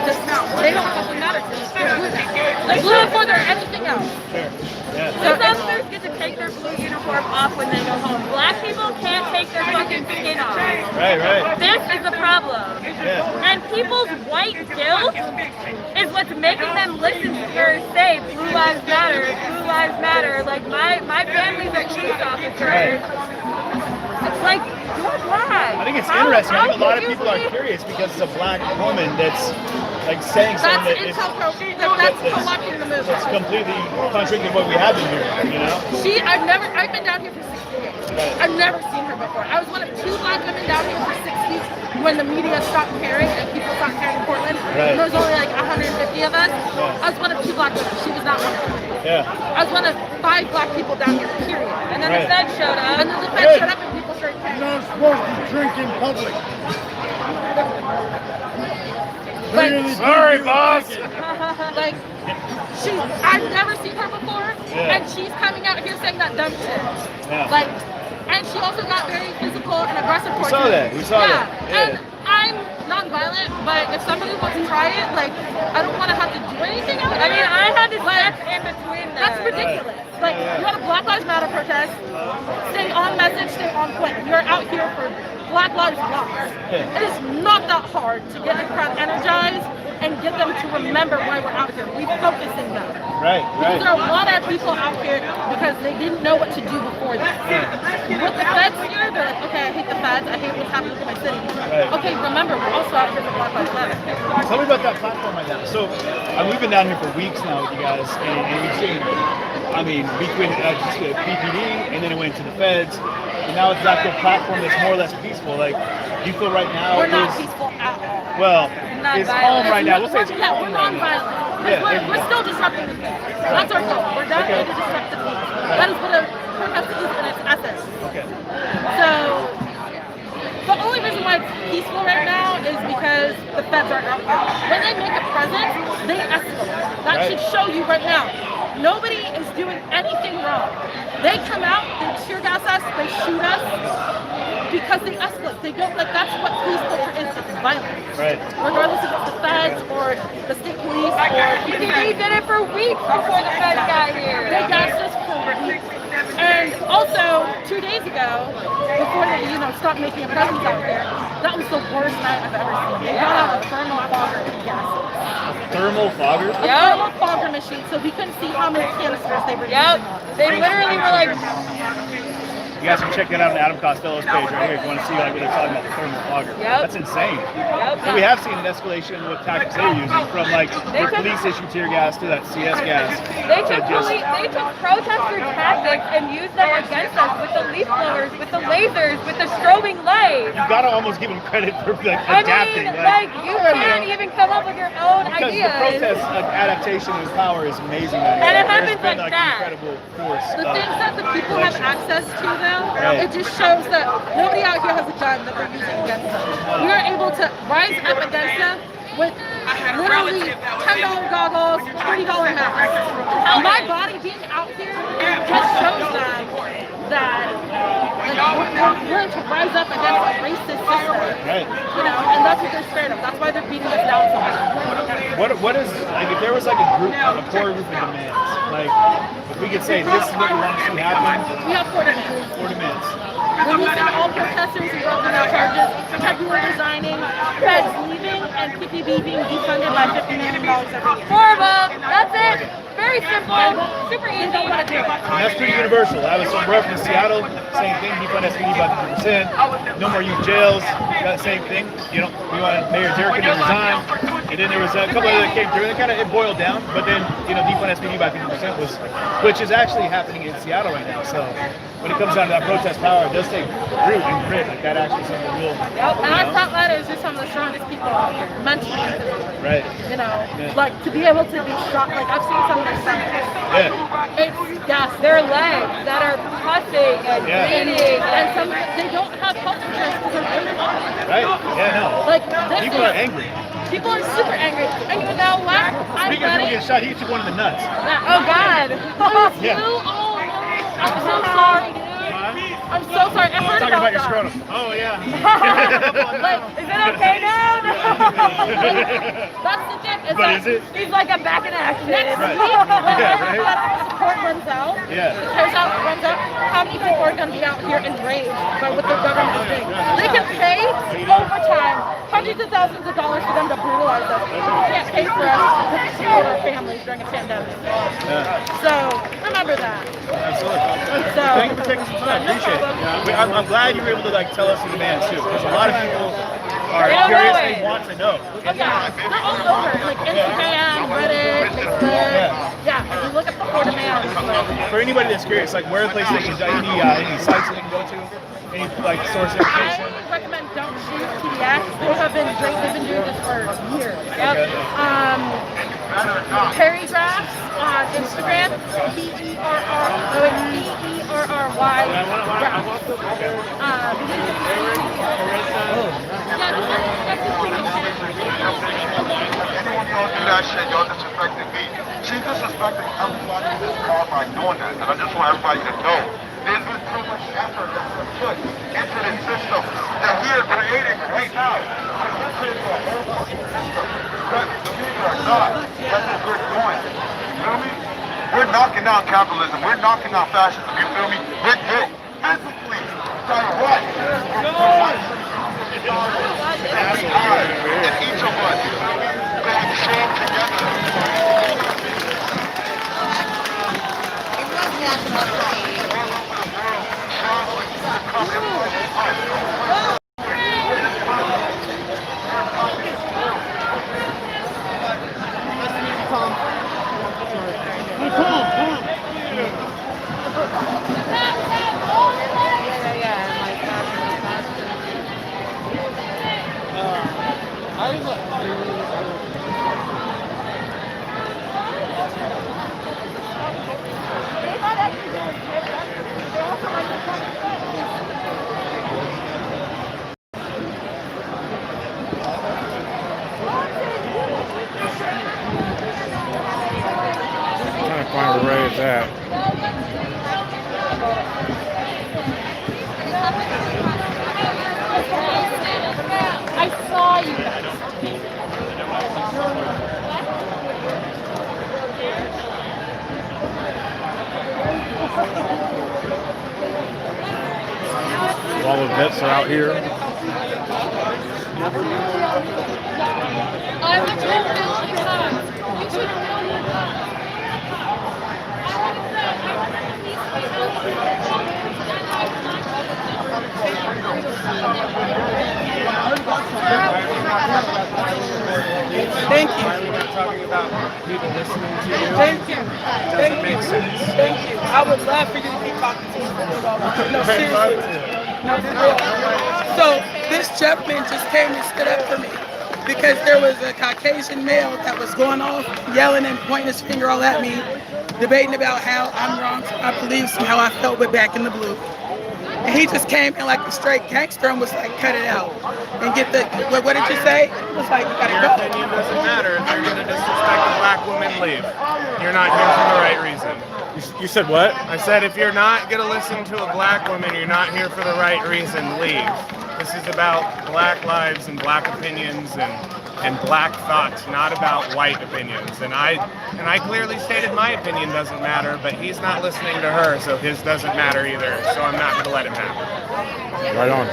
just now. They don't fucking matter to me. They're blue now. They're blue before they're anything else. Sure. Yeah. Police officers get to take their blue uniform off when they go home. Black people can't take their fucking skin off. Right. This is the problem. Yeah. And people's white guilt is what's making them listen to her say Blue Lives Matter, Blue Lives Matter. Like my family's a police officer. It's like, you're black. I think it's How- interesting. I how think a lot of can you people are believe- curious because it's a black woman that's like saying That's something that is that's co-opting the movement. it's completely contradicting what we have in here. You know? I've been down here for 6 days. Right. I've never seen her before. I was one of 2 black women down here for 6 weeks when the media stopped caring and people stopped caring in Portland. Right. There was only like 150 of us. Yeah. I was one of 2 black women. She was not one of them. Yeah. I was one of 5 black people down here, period. And then Right. the Fed showed up. And then the Fed Good. showed up and people started You're caring. not supposed to drink in public. Sorry, boss. Like, I've never seen her before, Yeah. and she's coming out here saying that dumb shit. Yeah. Like, and she also got very physical and aggressive towards saw me. that. We saw that. Yeah. And I'm non-violent, but if somebody wants to try it, like, I don't want to have to do anything out I mean, there. I had to step in between them. That's ridiculous. Like, Yeah. you had a Black Lives Matter protest, stay on message, stay on point. You're out here for Black Lives Lost. Yeah. It is not that hard to get the crowd energized and get them to remember why we're out here. We focus in them. Right. Because there are a lot of people out here because they didn't know what to do before this. With the feds here, they're like, okay, I hate the feds, I hate what's happening to my city. Right. Okay, remember, we're also out here for Black Lives Matter. Tell me about that platform right now. So, we've been down here for weeks now with you guys, and we've seen, I mean, between just the PPD, and then it went to the feds, and now it's like a platform that's more or less peaceful. Like, do you feel right now We're not is, peaceful at all. well, Not it's violent. calm right now. We'll say it's Yeah, calm we're right now. non-violent. Yeah, there you We're go. still disrupting the peace. That's our goal. We're not here to disrupt the peace. That is what a protest is in its essence. Okay. So, the only reason why it's peaceful right now is because the feds are out here. When they make a presence, they escalate. That Right. should show you right now. Nobody is doing anything wrong. They come out, they tear gas us, they shoot us. because they escalate. They go like that's what police culture is. It's violence. Right. Regardless if it's the feds or the state police or PPD did it for weeks before the feds got here. they gassed us for weeks. And also 2 days ago, before they stopped making a presence out here, that was the worst night I've ever seen. They got out a thermal fogger to gas us. Thermal fogger? A thermal fogger machine, so we couldn't see how many canisters they were using. They literally were like, You guys can check that out on Adam Costello's page right here if you want to see like what they're talking about the thermal fogger. Yep. That's insane. Yep. So we have seen an escalation with tactics they're using from like where police issue tear gas to that CS gas. they took protester tactics and used them against us with the leaf blowers, with the lasers, with the strobing lights. You gotta almost give them credit for like I adapting. mean, like you can't even come up with your own because ideas. the protest adaptation and power is amazing. Out here. And it There's happens been like like that. incredible force. The things that the people have access to, though, Right. it just shows that nobody out here has a gun that they're using against them. We are able to rise up against them with literally $10 goggles, $20 masks. My body being out here just shows them that we're willing to rise up against a racist system. Right. And that's what they're scared of. That's why they're beating us down so much. What is like if there was like a core group of demands, like if we could say this is what we want to see happen, We have 4 demands. 4 demands. When we send all protesters and broken out charges, February resigning, feds leaving, and PPB being defunded by $50 million every year. 4 of them. That's it. Very simple. Super easy. They don't want to do it. And that's pretty universal. I was some rough in Seattle, same thing. Defund SPD by 50%. No more youth jails. Got the same thing. We wanted Mayor Durkin to resign, and then there was a couple other that came through, and it boiled down. But then defund SPD by 50% which is actually happening in Seattle right now. So when it comes down to that protest power, it does take root and grit. Like that actually is something real. And I thought letters are some of the strongest people out here, mentally. Right. Like to be able to be shot. Like I've seen some of their sentences. Yeah. It's gas. Their legs that are puffing and bleeding. And some they don't have health insurance because they're women. Right. Yeah. No. Like this People are angry. People are super angry. And last I Speaking of read people it. getting shot, he took one in the nuts. Oh God. Yeah. I'm so sorry, dude. I'm so sorry. I heard Talking about your that. scrotum. Oh yeah. Like, Is it okay now? that's the thing. But is it? He's like, I'm back in action. Next Right. week, when Yeah, our right. support runs out, Yeah. runs out, how many people are going to be out here enraged by what the government is doing? They can pay overtime, hundreds of thousands of dollars for them to brutalize us. They can't pay for us to support our families during a pandemic. Yeah. So remember that. Absolutely. So Thank you for taking some time. Appreciate it. I'm glad you were able to tell us the demands too, because a lot of people are curious. They want to know. Oh, yeah, they're all over, like Instagram, Reddit, Facebook. Yeah, if you look up the 4 demands. For anybody that's curious, like where are the places they can any sites they can go to, any like source information. I recommend Don't Shoot TDX. They've been doing this for years. Yep. Perry Drafts on Instagram. Perrry. Anyone don't do that shit, y'all disrespecting me. She's disrespecting everybody in this car by doing that. And I just want everybody to know there's been so much effort that's been put into this system that we are creating right now. We're creating a whole fucking system. Believe it or not, that's what we're doing. You feel me? We're knocking down capitalism. We're knocking down fascism. You feel me? We're physically trying to what? And each of us going strong together. Trying to find where Ray is at. all the vets are out here. I want you to know the cause. You should know the cause. Thank you. We're talking about people listening to you. Thank you. Doesn't make sense. Thank you. I would love for you to keep talking to me. No, seriously. No, for real. So this gentleman just came and stood up for me because there was a Caucasian male that was going off, yelling and pointing his finger all at me, debating about how I'm wrong for my beliefs and how I felt with Back in the Blue. And he just came in like a straight gangster and was like, cut it out. And get the, what did you say? It was like, you gotta Your go. opinion doesn't matter. If you're going to disrespect a black woman, leave. You're not here for the right reason. You said what? I said if you're not going to listen to a black woman, you're not here for the right reason, leave. This is about black lives and black opinions and black thoughts, not about white opinions. And I clearly stated my opinion doesn't matter, but he's not listening to her, so his doesn't matter either. So I'm not going to let him have it. Right on.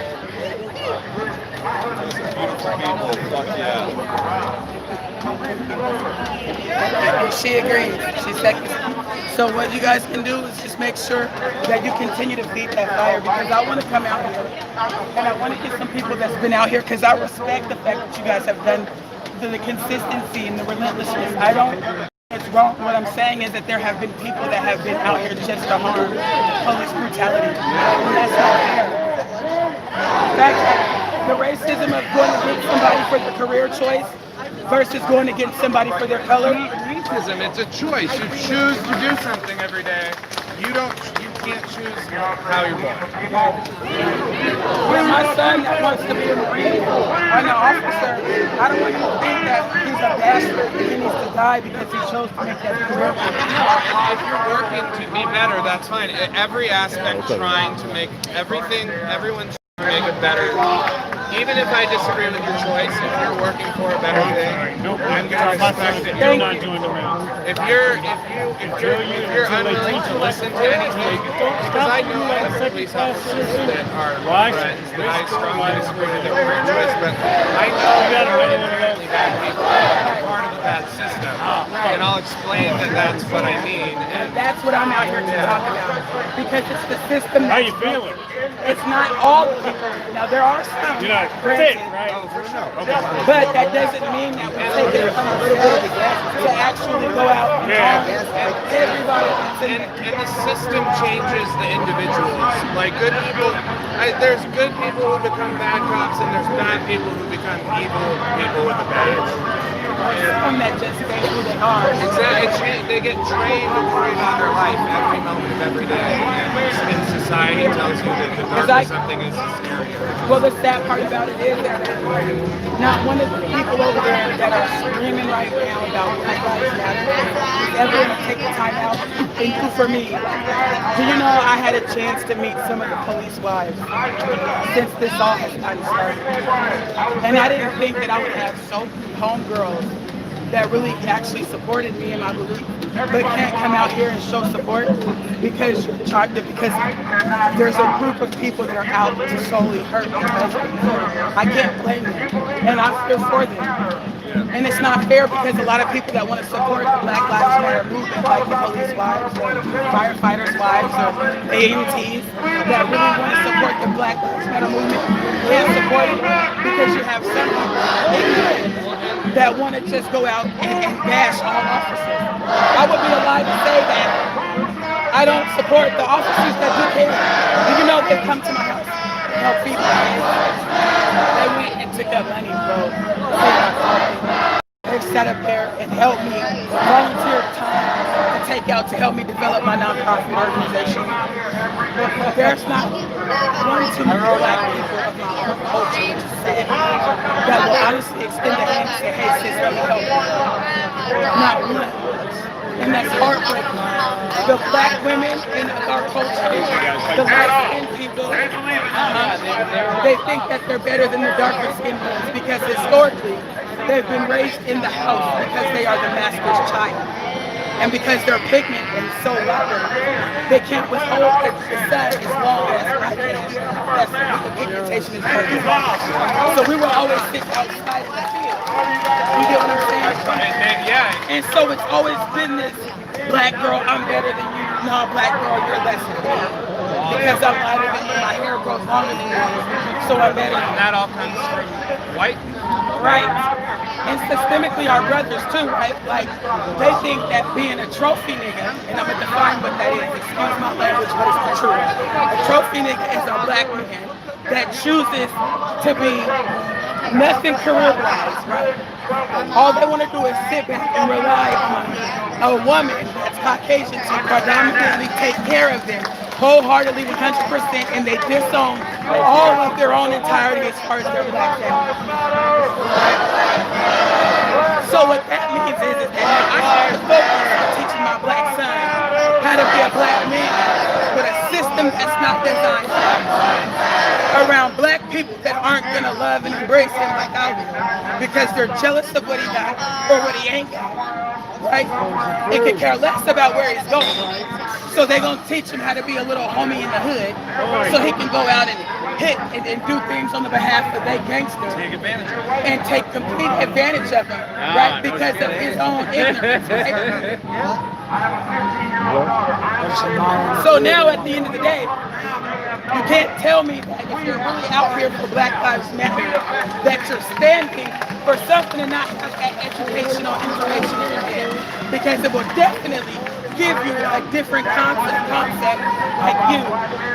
And she agrees. She said, so what you guys can do is just make sure that you continue to feed that fire, because I want to come out here and I want to get some people that's been out here, because I respect the fact that you guys have done the consistency and the relentlessness. I don't, it's wrong. What I'm saying is that there have been people that have been out here just to harm, police brutality, and that's not fair. In fact, the racism of going against somebody for the career choice versus going against somebody for their color. Elitism, it's a choice. You choose to do something every day. You can't choose how you're born. With my son that wants to be a Marine or an officer, I don't want him to think that he's a bastard and he needs to die because he chose to make that career. If you're working to be better, that's fine. Every aspect trying to make everyone's trying to make it better. Even if I disagree with your choice, if you're working for a better thing, I'm going to respect it. You're not doing the round. If you're unwilling to listen to anything, because I know other police officers that are friends that I strongly disagree with their career choice, but I know that are really bad people are part of the bad system, and I'll explain that that's what I mean. And that's what I'm out here to talk about, because it's the system. How you feeling? It's not all the people. Now there are some. You're not granted, right? Oh, for sure. but that doesn't mean that we take it upon ourselves to actually go out and harm everybody that's in And the system changes the individuals. Like good people, there's good people who become bad cops, and there's bad people who become evil people with a badge. some that just say who they are. Exactly. They get trained to worry about their life every moment of every day. And society tells you that the darker something is, the scarier. Well, the sad part about it is that not one of the people over there that are screaming right now about Black Lives Matter is ever going to take the time out and do for me. Do you know I had a chance to meet some of the police wives since this all has gotten started? And I didn't think that I would have so many homegirls that really actually supported me in my belief, but can't come out here and show support because there's a group of people that are out to solely hurt me. I can't blame them, and I feel for them. And it's not fair because a lot of people that want to support the Black Lives Matter movement, like the police wives or firefighters' wives or AMTs, that really want to support the Black Lives Matter movement, can't support it because you have some people that want to just go out and bash all officers. I would be alive to say that I don't support the officers that do care. Do you know they come to my house and help feed my kids? They went and took that money, bro. They sat up there and helped me volunteer time to take out to help me develop my nonprofit organization. There's not one too many Black people of my own culture that will honestly extend a hand and say, hey sis, let me help you. Not one. And that's heartbreaking. The Black women in our culture, the light-skinned people, they think that they're better than the darker-skinned ones because historically they've been raised in the house because they are the master's child. And because their pigment is so lighter, they can't withhold the sun as long as I can. That's the pigmentation is working. So we will always sit outside of the field. You get what I'm saying? Yeah. And so it's always been this black girl, I'm better than you. No, black girl, you're less than me. Because I'm lighter than you, my hair grows longer than yours. So I'm better than you. That all comes from white. Right. And systemically our brothers too, right? Like they think that being a trophy nigga, and I'm gonna define what that is, excuse my language, but it's the truth. A trophy nigga is a black man that chooses to be nothing career-wise, right? All they want to do is sit back and rely on a woman that's Caucasian to predominantly take care of them wholeheartedly, 100%, and they disown all of their own entirety as far as their black family. So what that means is that I have to focus on teaching my black son how to be a black man with a system that's not designed for him, around black people that aren't gonna love and embrace him like I will, because they're jealous of what he got or what he ain't got, right? They could care less about where he's going. So they're gonna teach him how to be a little homie in the hood so he can go out and hit and do things on the behalf of their gangsters. Take advantage of it. And take complete advantage of him, right? Because of his own ignorance, right? So now at the end of the day, you can't tell me that if you're really out here for Black Lives Matter, that you're standing for something and not have that educational information in your head. Because it will definitely give you a different concept like you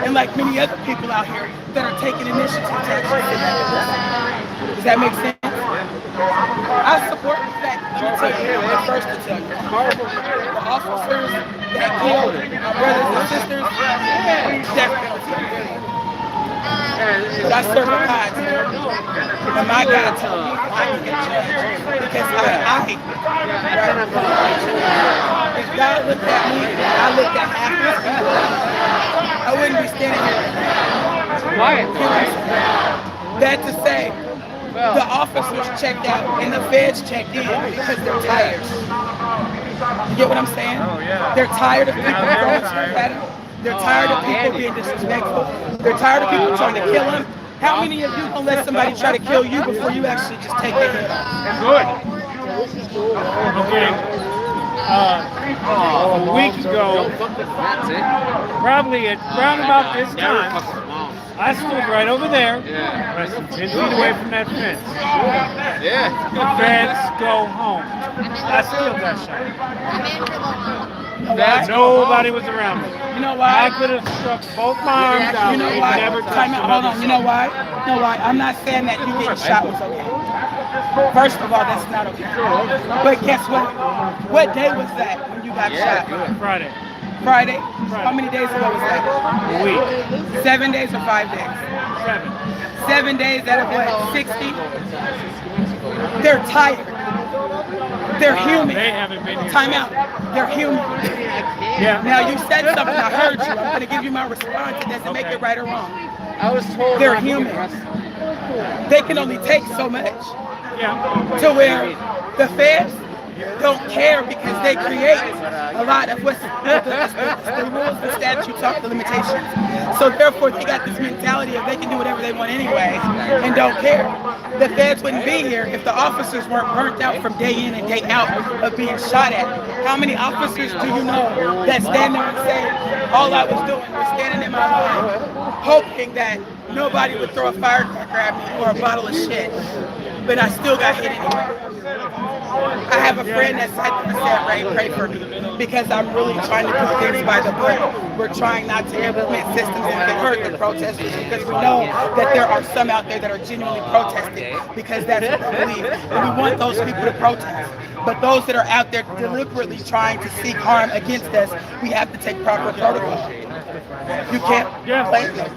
and like many other people out here that are taking initiative to actually sit back and listen. Does that make sense? I support the fact that you took the first to tell you. The officers that killed my brothers and sisters, death penalty. I serve a God, and my God told me I can get judged because if God looked at me and I looked at half his people, I wouldn't be standing here. That to say, the officers checked out and the feds checked in because they're tired. You get what I'm saying? They're tired of people throwing stuff at them. They're tired of people being disrespectful. They're tired of people trying to kill them. How many of you gonna let somebody try to kill you before you actually just take their head off? Good. Okay. A week ago, probably at round about this time, I stood right over there, less than 10 feet away from that fence. The feds go home. I still got shot. Nobody was around me. You know why? I could have struck both my arms out. You know why? Never Time out, hold on. You know why? You know why? I'm not saying that you getting shot was okay. First of all, that's not okay. But guess what? What day was that when you got shot? Friday. Friday? How many days ago was that? A week. 7 days or 5 days? 7 days out of what? 60? They're tired. They're human. They haven't been here. Time out. They're human. Yeah. Now you said something, I heard you. I'm gonna give you my response. It doesn't make it right or wrong. I was told they're human. They can only take so much. Yeah. To where the feds don't care because they create a lot of what's the rules, the statutes, the limitations. So therefore they got this mentality of they can do whatever they want anyway and don't care. The feds wouldn't be here if the officers weren't burnt out from day in and day out of being shot at. How many officers do you know that stand there and say, all I was doing was standing in my line, hoping that nobody would throw a firecracker at me or a bottle of shit, but I still got hit anyway. I have a friend that said, Ray, pray for me, because I'm really trying to do things by the book. We're trying not to implement systems that can hurt the protesters, because we know that there are some out there that are genuinely protesting, because that's what we believe. And we want those people to protest. But those that are out there deliberately trying to seek harm against us, we have to take proper protocol. You can't play them.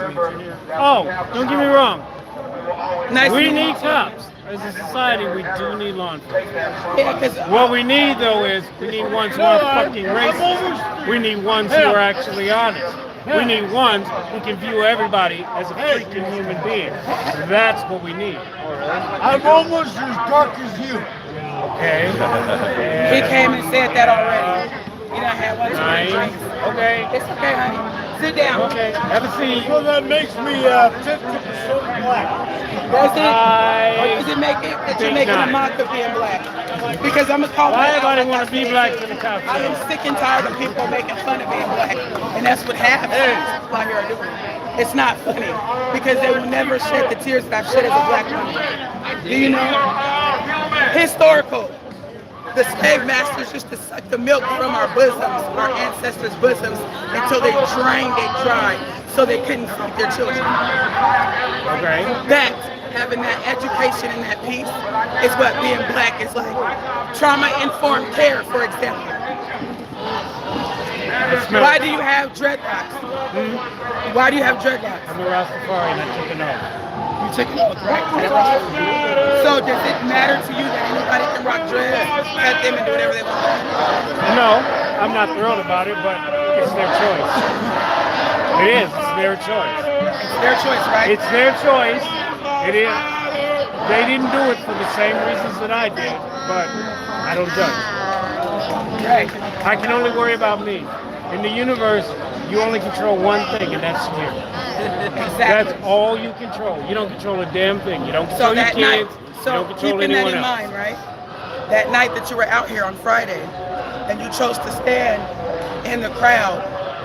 Oh, don't get me wrong. Nice we need cops. As a society, we do need law enforcement. Yeah, what we need, though, is we need ones who aren't fucking racist. We need ones who are actually honest. We need ones who can view everybody as a freaking human being. That's what we need. I'm almost as dark as you. Okay. He came and said that already. that one too many Nice. drinks. Okay. It's okay, honey. Sit down. Okay. Have a seat. So that makes me 50% black. Does it? I Or does it make it that you're think making a not. mock of being black? Because I'm gonna call Why that out everybody like want I to be said. black to the cops? I am sick and tired of people making fun of being black. And that's what half of these people out here are doing. It's not funny. Because they will never shed the tears that I've shed as a black woman. Do you know? Historical. The slave masters used to suck the milk from our bosoms, our ancestors' bosoms, until they drained it dry so they couldn't feed their children. Okay. That, having that education and that peace, is what being black is like. Trauma-informed care, for example. Why do you have dreadlocks? Why do you have dreadlocks? I'm a Rastafari and I took an oath. You took an oath, right? So does it matter to you that anybody can rock dreads, cut them, and do whatever they want? No, I'm not thrilled about it, but it's their choice. It is. It's their choice. It's their choice, right? It's their choice. It is. They didn't do it for the same reasons that I did, but I don't judge. Right. I can only worry about me. In the universe, you only control one thing, and that's you. Exactly. That's all you control. You don't control a damn thing. You don't control So your that kids. night, You so don't control keeping that anyone in else. mind, right? That night that you were out here on Friday, and you chose to stand in the crowd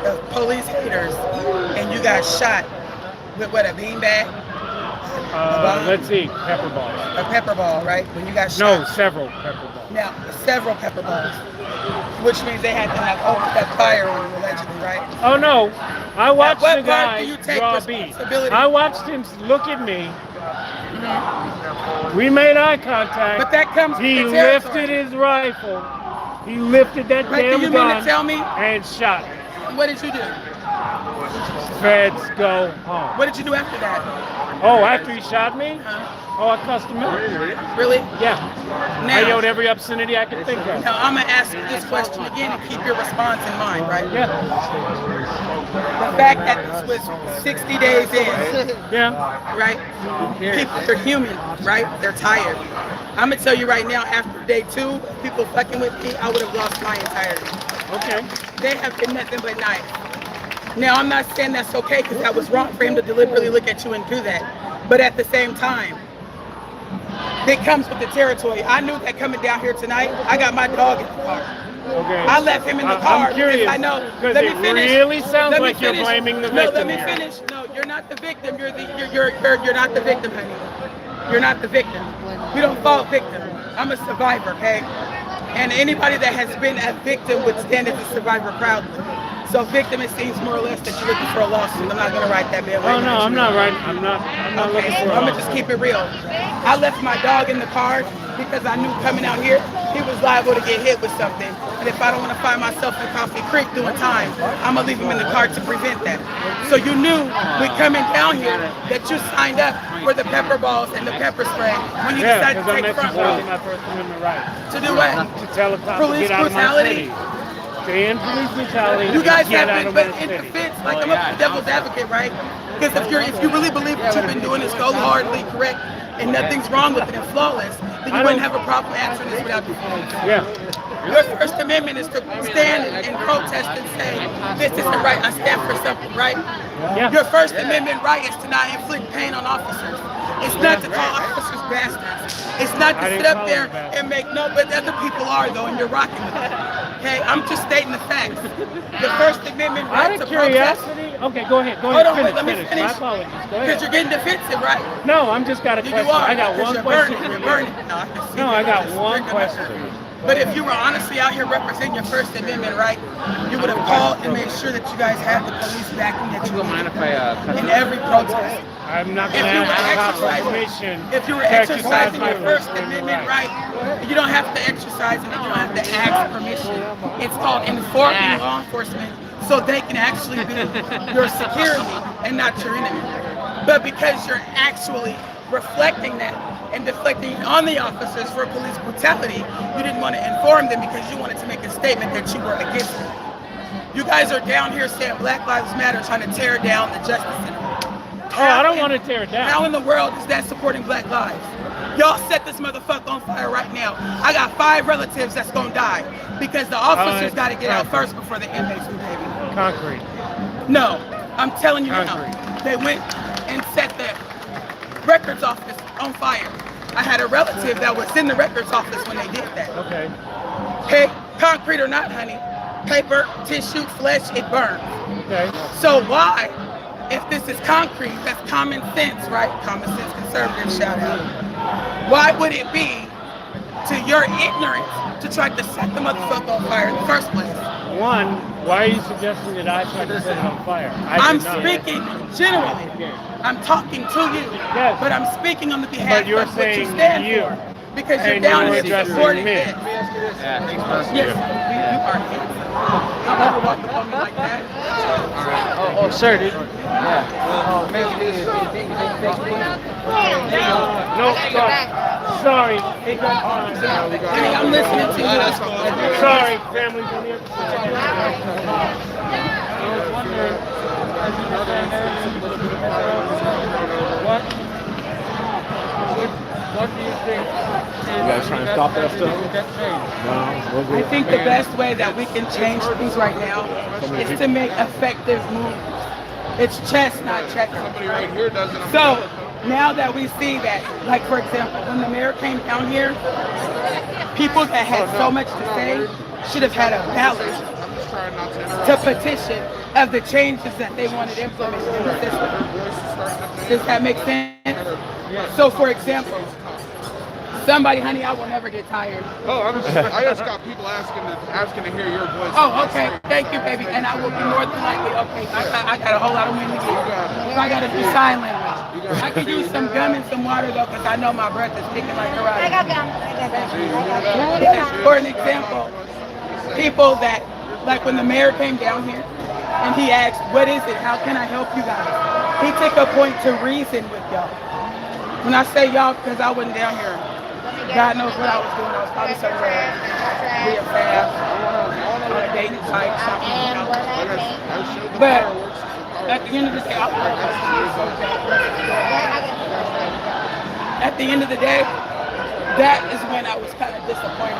of police haters, and you got shot with what, a beanbag? Let's see, pepper balls. A pepper ball, right? When you got No, shot. several pepper balls. Now, several pepper balls, which means they had to have opened that fire on you, allegedly, right? Oh no, I watched what the part guy do you take draw a bead. responsibility? I watched him look at me. We made eye contact. But that comes He with the territory. lifted his rifle. He lifted that But do damn you mean gun to tell me? and shot me. What did you do? Feds go home. What did you do after that? Oh, after he shot me? Oh, I cussed him out. Really? Yeah. Now, I yelled every obscenity I could think of. now I'm gonna ask you this question again and keep your response in mind, right? Yeah. The fact that this was 60 days in, Yeah. right? People are human, right? They're tired. I'm gonna tell you right now, after day 2, people fucking with me, I would have lost my entirety. Okay. They have been nothing but nice. Now, I'm not saying that's okay because that was wrong for him to deliberately look at you and do that. But at the same time, it comes with the territory. I knew that coming down here tonight, I got my dog in the car. Okay. I left him in the car. I'm curious. because I know. Because Let it me finish. really sounds Let me like you're finish. blaming the No, victim let me here. finish. No, you're not the victim. You're not the victim, honey. You're not the victim. We don't fall victim. I'm a survivor, okay? And anybody that has been a victim would stand as a survivor proudly. So victim, it seems more or less that you're looking for a lawsuit. I'm not gonna write that bad. Oh no, I'm not right. I'm not looking Okay, for I'm a gonna just keep it real. I left my dog in the car because I knew coming out here, he was liable to get hit with something. And if I don't want to find myself in Coffee Creek doing time, I'm gonna leave him in the car to prevent that. So you knew when coming down here that you signed up for the pepper balls and the pepper spray when you Yeah, decided because to I'm take front exercising row. my First Amendment right. To do what? To tell a cop Police to get out of my brutality? city. To end police brutality. You guys and get have out been, of but my in city. defense, like I'm a devil's advocate, right? Because if you really believe what you've been doing is wholeheartedly correct and nothing's wrong with it and flawless, then you wouldn't have a problem answering this without defense. Yeah. Your First Amendment is to stand and protest and say, this isn't right, I stand for something, right? Yeah. Your First Amendment right is to not inflict pain on officers. It's not to call officers bastards. It's not to I sit didn't up call there them bastards. and make no, but other people are though, and you're rocking with it. Okay, I'm just stating the facts. The First Amendment right Out to of protest. curiosity. Okay, go ahead. Go Hold ahead. on, wait, let me My finish. apologies. Go Because ahead. you're getting defensive, right? No, I'm just got a You question. are. I got because one you're question burning, for you're you. burning. No, I can see No, you. I got It's one freaking question hurt. for you. But if you were honestly out here representing your First Amendment right, you would have called and made sure that you guys had the police backing that you need in every protest. I'm not If going to you were ask the cop for exercising, permission. if you were to exercise exercising my your First First Amendment right. right, you don't have to exercise it. You don't have to ask permission. It's called informing law enforcement so they can actually be your security and not your enemy. But because you're actually reflecting that and deflecting on the officers for police brutality, you didn't want to inform them because you wanted to make a statement that you were against it. You guys are down here saying Black Lives Matter, trying to tear down the Justice Center. Oh, I don't want to tear it down. How in the world is that supporting Black lives? Y'all set this motherfucker on fire right now. I got 5 relatives that's gonna die because the officers got to get out first before the inmates do, baby. Concrete. No, I'm telling you now. They went and set the records office on fire. I had a relative that was in the records office when they did that. Okay. Hey, concrete or not, honey, paper, tissue, flesh, it burns. Okay. So why, if this is concrete, that's common sense, right? Common sense conservative shout out. Why would it be to your ignorance to try to set the motherfucker on fire in the first place? One, why are you suggesting that I try to set it on fire? I'm speaking generally. I'm talking to you, but I'm speaking on the behalf But you're of what you saying stand you. for. Because you're And down you're here addressing supporting me. this. Yes, you are handsome. Don't ever walk up on me like that. Oh, sir, dude. No, sorry. Take that on. Honey, I'm listening to you. Sorry, family's on the other side. What do you think? You guys trying to stop that stuff? No. I think the best way that we can change things right now is to make effective moves. It's chess, not checkers. So now that we see that, like for example, when the mayor came down here, people that had so much to say should have had a ballot to petition of the changes that they wanted implemented in the system. Does that make sense? So for example, somebody, honey, I will never get tired. Oh, I just got people asking to hear your voice. Oh, okay. Thank you, baby. And I will be more than likely, okay, I got a whole lot of wind to get. If I got to do sign language. I could use some gum and some water, though, because I know my breath is sticking like a rock. I got gum. For an example, people that, like when the mayor came down here, and he asked, what is it? How can I help you guys? He took a point to reason with y'all. When I say y'all, because I wasn't down here, God knows what I was doing. I was probably somewhere real fast, on a dating site, something. You know? But at the end of the day, that is when I was kind of disappointed.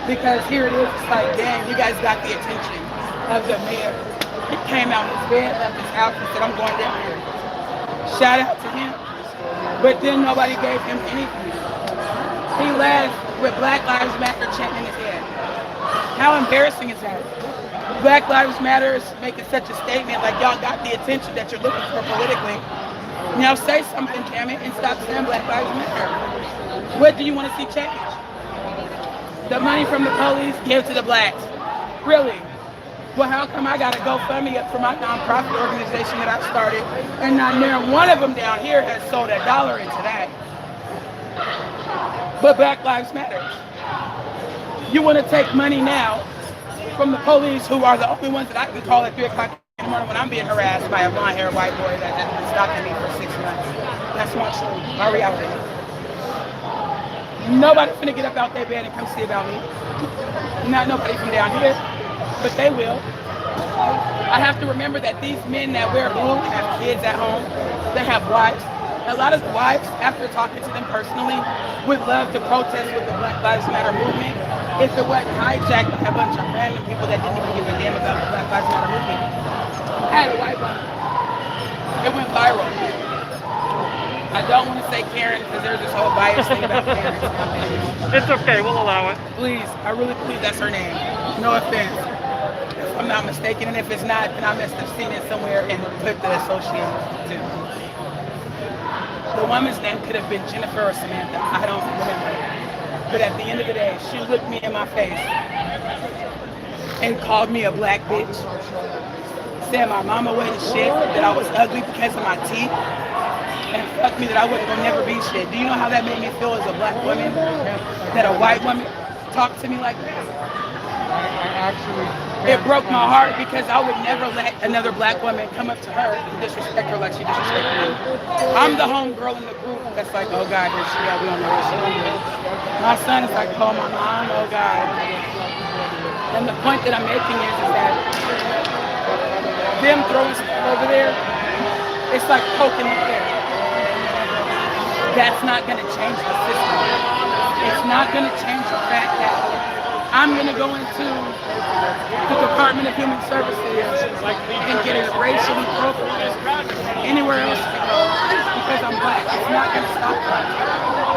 Because here it is, it's like, dang, you guys got the attention of the mayor. He came out his bed, left his house, and said, I'm going down here. Shout out to him. But then nobody gave him anything. He left with Black Lives Matter chanting in his head. How embarrassing is that? Black Lives Matter is making such a statement like y'all got the attention that you're looking for politically. Now say something, damn it, and stop saying Black Lives Matter. What do you want to see change? The money from the police, give to the blacks. Really? Well, how come I got a GoFundMe up for my nonprofit organization that I started, and not near one of them down here has sold $1 into that? But Black Lives Matter. You want to take money now from the police, who are the only ones that I can call at 3 o'clock in the morning when I'm being harassed by a blonde-haired white boy that has been stalking me for 6 months. That's my reality. Nobody's gonna get up out their bed and come see about me. Not nobody from down here, but they will. I have to remember that these men that wear blue have kids at home. They have wives. A lot of wives, after talking to them personally, would love to protest with the Black Lives Matter movement if it wasn't hijacked by a bunch of random people that didn't even give a damn about the Black Lives Matter movement. I had a white one. It went viral. I don't want to say Karen because there's this whole bias thing about Karen. It's okay, we'll allow it. Please, I really believe that's her name. No offense. If I'm not mistaken, and if it's not, then I must have seen it somewhere and put the association too. The woman's name could have been Jennifer or Samantha. I don't remember. But at the end of the day, she looked me in my face and called me a black bitch. Said my mama wasn't shit, that I was ugly because of my teeth, and fuck me that I wasn't gonna never be shit. Do you know how that made me feel as a black woman? That a white woman talked to me like that? It broke my heart because I would never let another black woman come up to her and disrespect her like she disrespected me. I'm the homegirl in the group that's like, oh God, here she is, we don't know what she's doing. My son is like, oh my mom, oh God. And the point that I'm making is that them throwing stuff over there, it's like poking the bear. That's not going to change the system. It's not going to change the fact that I'm going to go into the Department of Human Services and get a racially profiled anywhere else to go because I'm black. It's not going to stop that.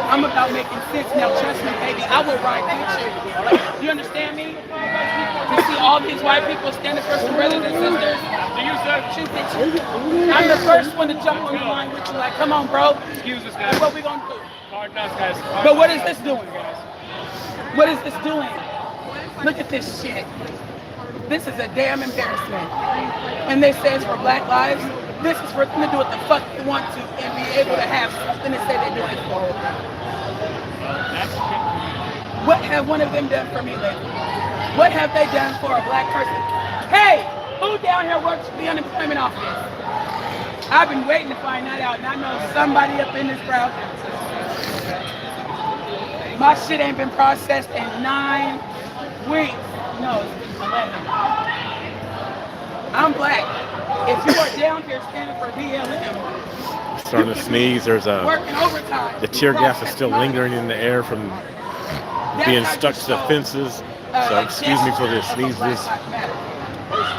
I'm about making sense. Now, trust me, baby, I will ride with you. You understand me? You see all these white people standing for some brothers and sisters. Do you, sir? Shoot at you. I'm the first one to jump on the line with you. Like, come on, bro. Excuse us, guys. What we gonna do? Hard enough, guys. But what is this doing? What is this doing? Look at this shit. This is a damn embarrassment. And they say it's for black lives. This is for them to do what the fuck they want to and be able to have something to say they're doing it for. What have one of them done for me lately? What have they done for a black person? Hey, who down here works for the unemployment office? I've been waiting to find that out, and I know somebody up in this crowd. My shit ain't been processed in 9 weeks. No, it's been 11. I'm black. If you are down here standing for BLM, Starting to sneeze. There's a working overtime. the tear gas is still lingering in the air from being stuck to the fences. So excuse me for the sneezes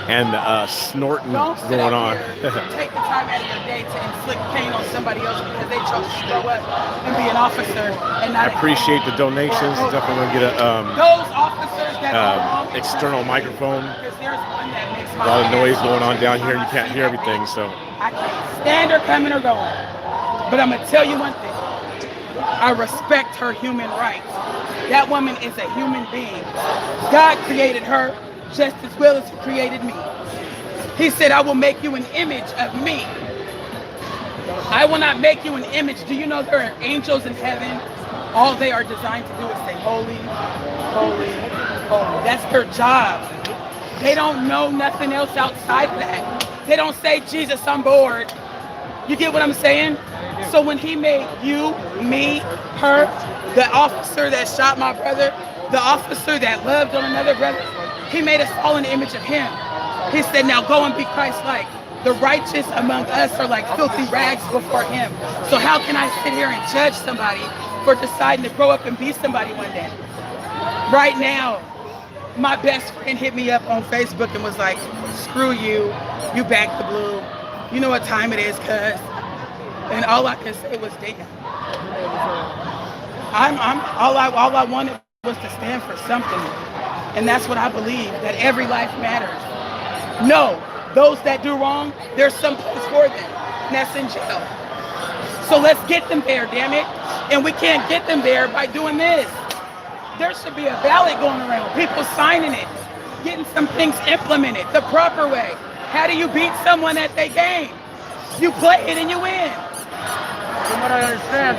and snorting Don't sit going up on. here, take the time out of your day to inflict pain on somebody else because they chose to grow up and be an officer and I not appreciate the donations. Definitely gonna get a those officers that external microphone. because there's one that makes A my lot of head noise hurt. going on down here. You can't hear everything. So I can't stand her coming or going. But I'm gonna tell you one thing. I respect her human rights. That woman is a human being. God created her just as well as he created me. He said, I will make you an image of me. I will not make you an image. Do you know there are angels in heaven? All they are designed to do is say, holy, holy, holy. That's their job. They don't know nothing else outside of that. They don't say, Jesus, I'm bored. You get what I'm saying? So when he made you, me, her, the officer that shot my brother, the officer that loved on another brother, he made us all in the image of him. He said, now go and be Christ-like. The righteous among us are like filthy rags before him. So how can I sit here and judge somebody for deciding to grow up and be somebody one day? Right now, my best friend hit me up on Facebook and was like, screw you, you back the blue. You know what time it is, cuz. And all I could say was, damn. All I wanted was to stand for something. And that's what I believe, that every life matters. No, those that do wrong, there's some place for them, and that's in jail. So let's get them there, damn it. And we can't get them there by doing this. There should be a ballot going around, people signing it, getting some things implemented the proper way. How do you beat someone at their game? You play it and you win. From what I understand,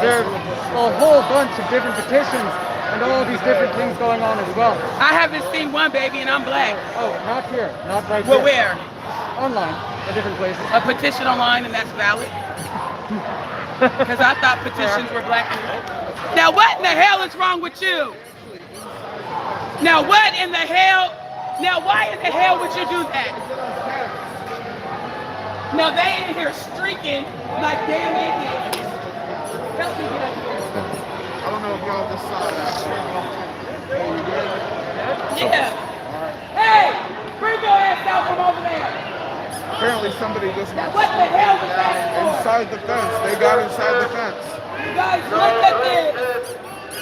there's a whole bunch of different petitions and all these different things going on as well. I haven't seen one, baby, and I'm black. Oh, not here, not right Well, here. where? Online, at different places. A petition online, and that's valid? Because I thought petitions were black and white. Now what in the hell is wrong with you? Now what in the hell? Now why in the hell would you do that? Now they in here streaking like damn idiots. Help me get up here. I don't know if y'all decide that. Yeah. Hey, bring your ass out from over there. Apparently somebody just Now what the hell was that for? inside the fence. They got inside the fence. You guys, look at this.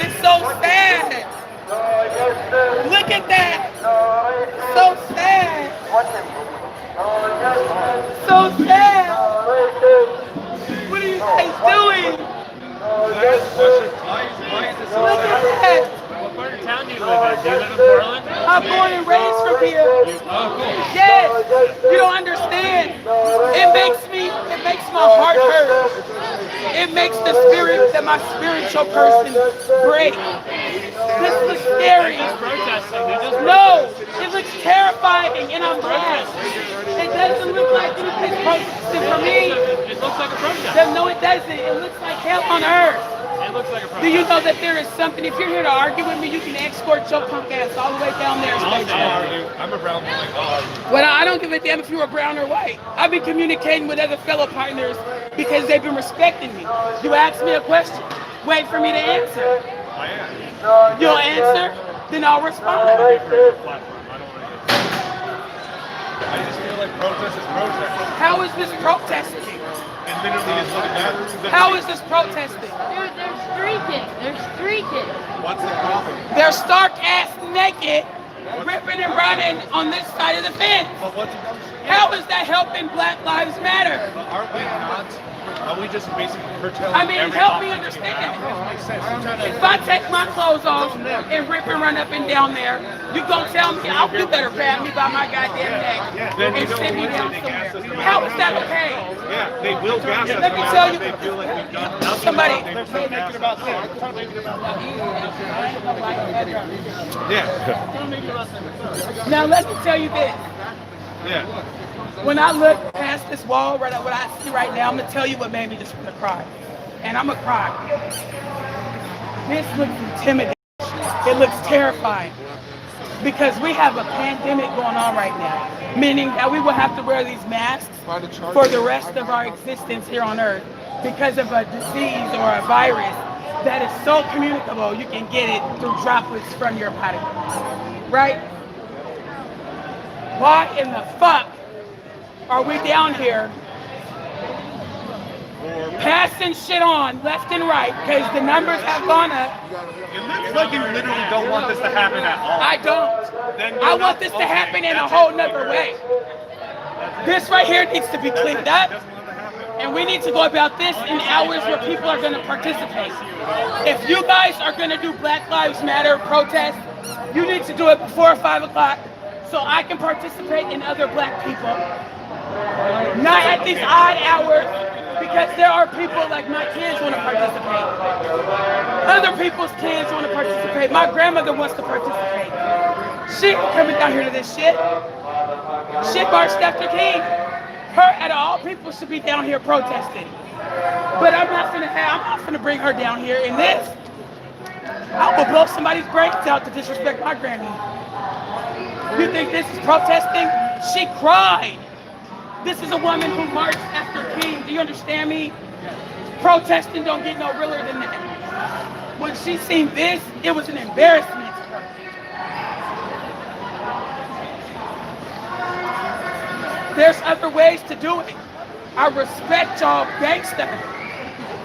It's so sad. Look at that. So sad. So sad. What are you guys doing? Look at that. What part of town do you live in? Do you live in Portland? I'm born and raised from here. Yes, you don't understand. It makes my heart hurt. It makes the spirit that my spiritual person break. This is scary. No, it looks terrifying, and I'm black. It doesn't look like anything protesting for me. It looks like a protest. No, it doesn't. It looks like hell on earth. It looks like a protest. Do you know that there is something, if you're here to argue with me, you can escort your punk ass all the way down there. I'm a brown man. Well, I don't give a damn if you were brown or white. I've been communicating with other fellow partners because they've been respecting me. You ask me a question, wait for me to answer. You'll answer, then I'll respond. I just feel like protest is protest. How is this protesting? It literally is what it is. How is this protesting? Dude, they're streaking. They're streaking. What's the problem? They're stark ass naked, ripping and running on this side of the fence. But what's How is that helping Black Lives Matter? aren't we not? Are we just basically curtailing I mean, every help me option we understand. have? It makes sense. You're trying to- If I take my clothes off and rip and run up and down there, you gonna tell me you better grab me by my goddamn neck Then you and know sit me what, down they gas us somewhere. no How matter is that what. okay? Yeah, they will gas us Let me no tell matter you- if they feel like we've done nothing. Somebody- wrong, they still gas us. Yeah. Now let me tell you this. Yeah. When I look past this wall, right, what I see right now, I'm gonna tell you what made me just want to cry. And I'm gonna cry. This looks intimidating. It looks terrifying. Because we have a pandemic going on right now, meaning that we will have to wear these masks for the rest of our existence here on Earth because of a disease or a virus that is so communicable you can get it through droplets from your body. Right? Why in the fuck are we down here passing shit on left and right because the numbers have gone up? It looks like you literally don't want this to happen at all. I don't. Then you're I not- want this to okay, happen in a that's whole it. nother way. This right here needs to be cleaned up, and we need to go about this in hours where people are going to participate. If you guys are going to do Black Lives Matter protests, you need to do it before 5 o'clock so I can participate in other black people. Not at these odd hours, because there are people like my kids want to participate. Other people's kids want to participate. My grandmother wants to participate. She ain't coming down here to this shit. She marched after King. Her, out of all people, should be down here protesting. But I'm not gonna bring her down here in this. I will blow somebody's brains out to disrespect my granny. You think this is protesting? She cried. This is a woman who marched after King. Do you understand me? Protesting don't get no realer than that. When she seen this, it was an embarrassment to her. There's other ways to do it. I respect y'all gangsta.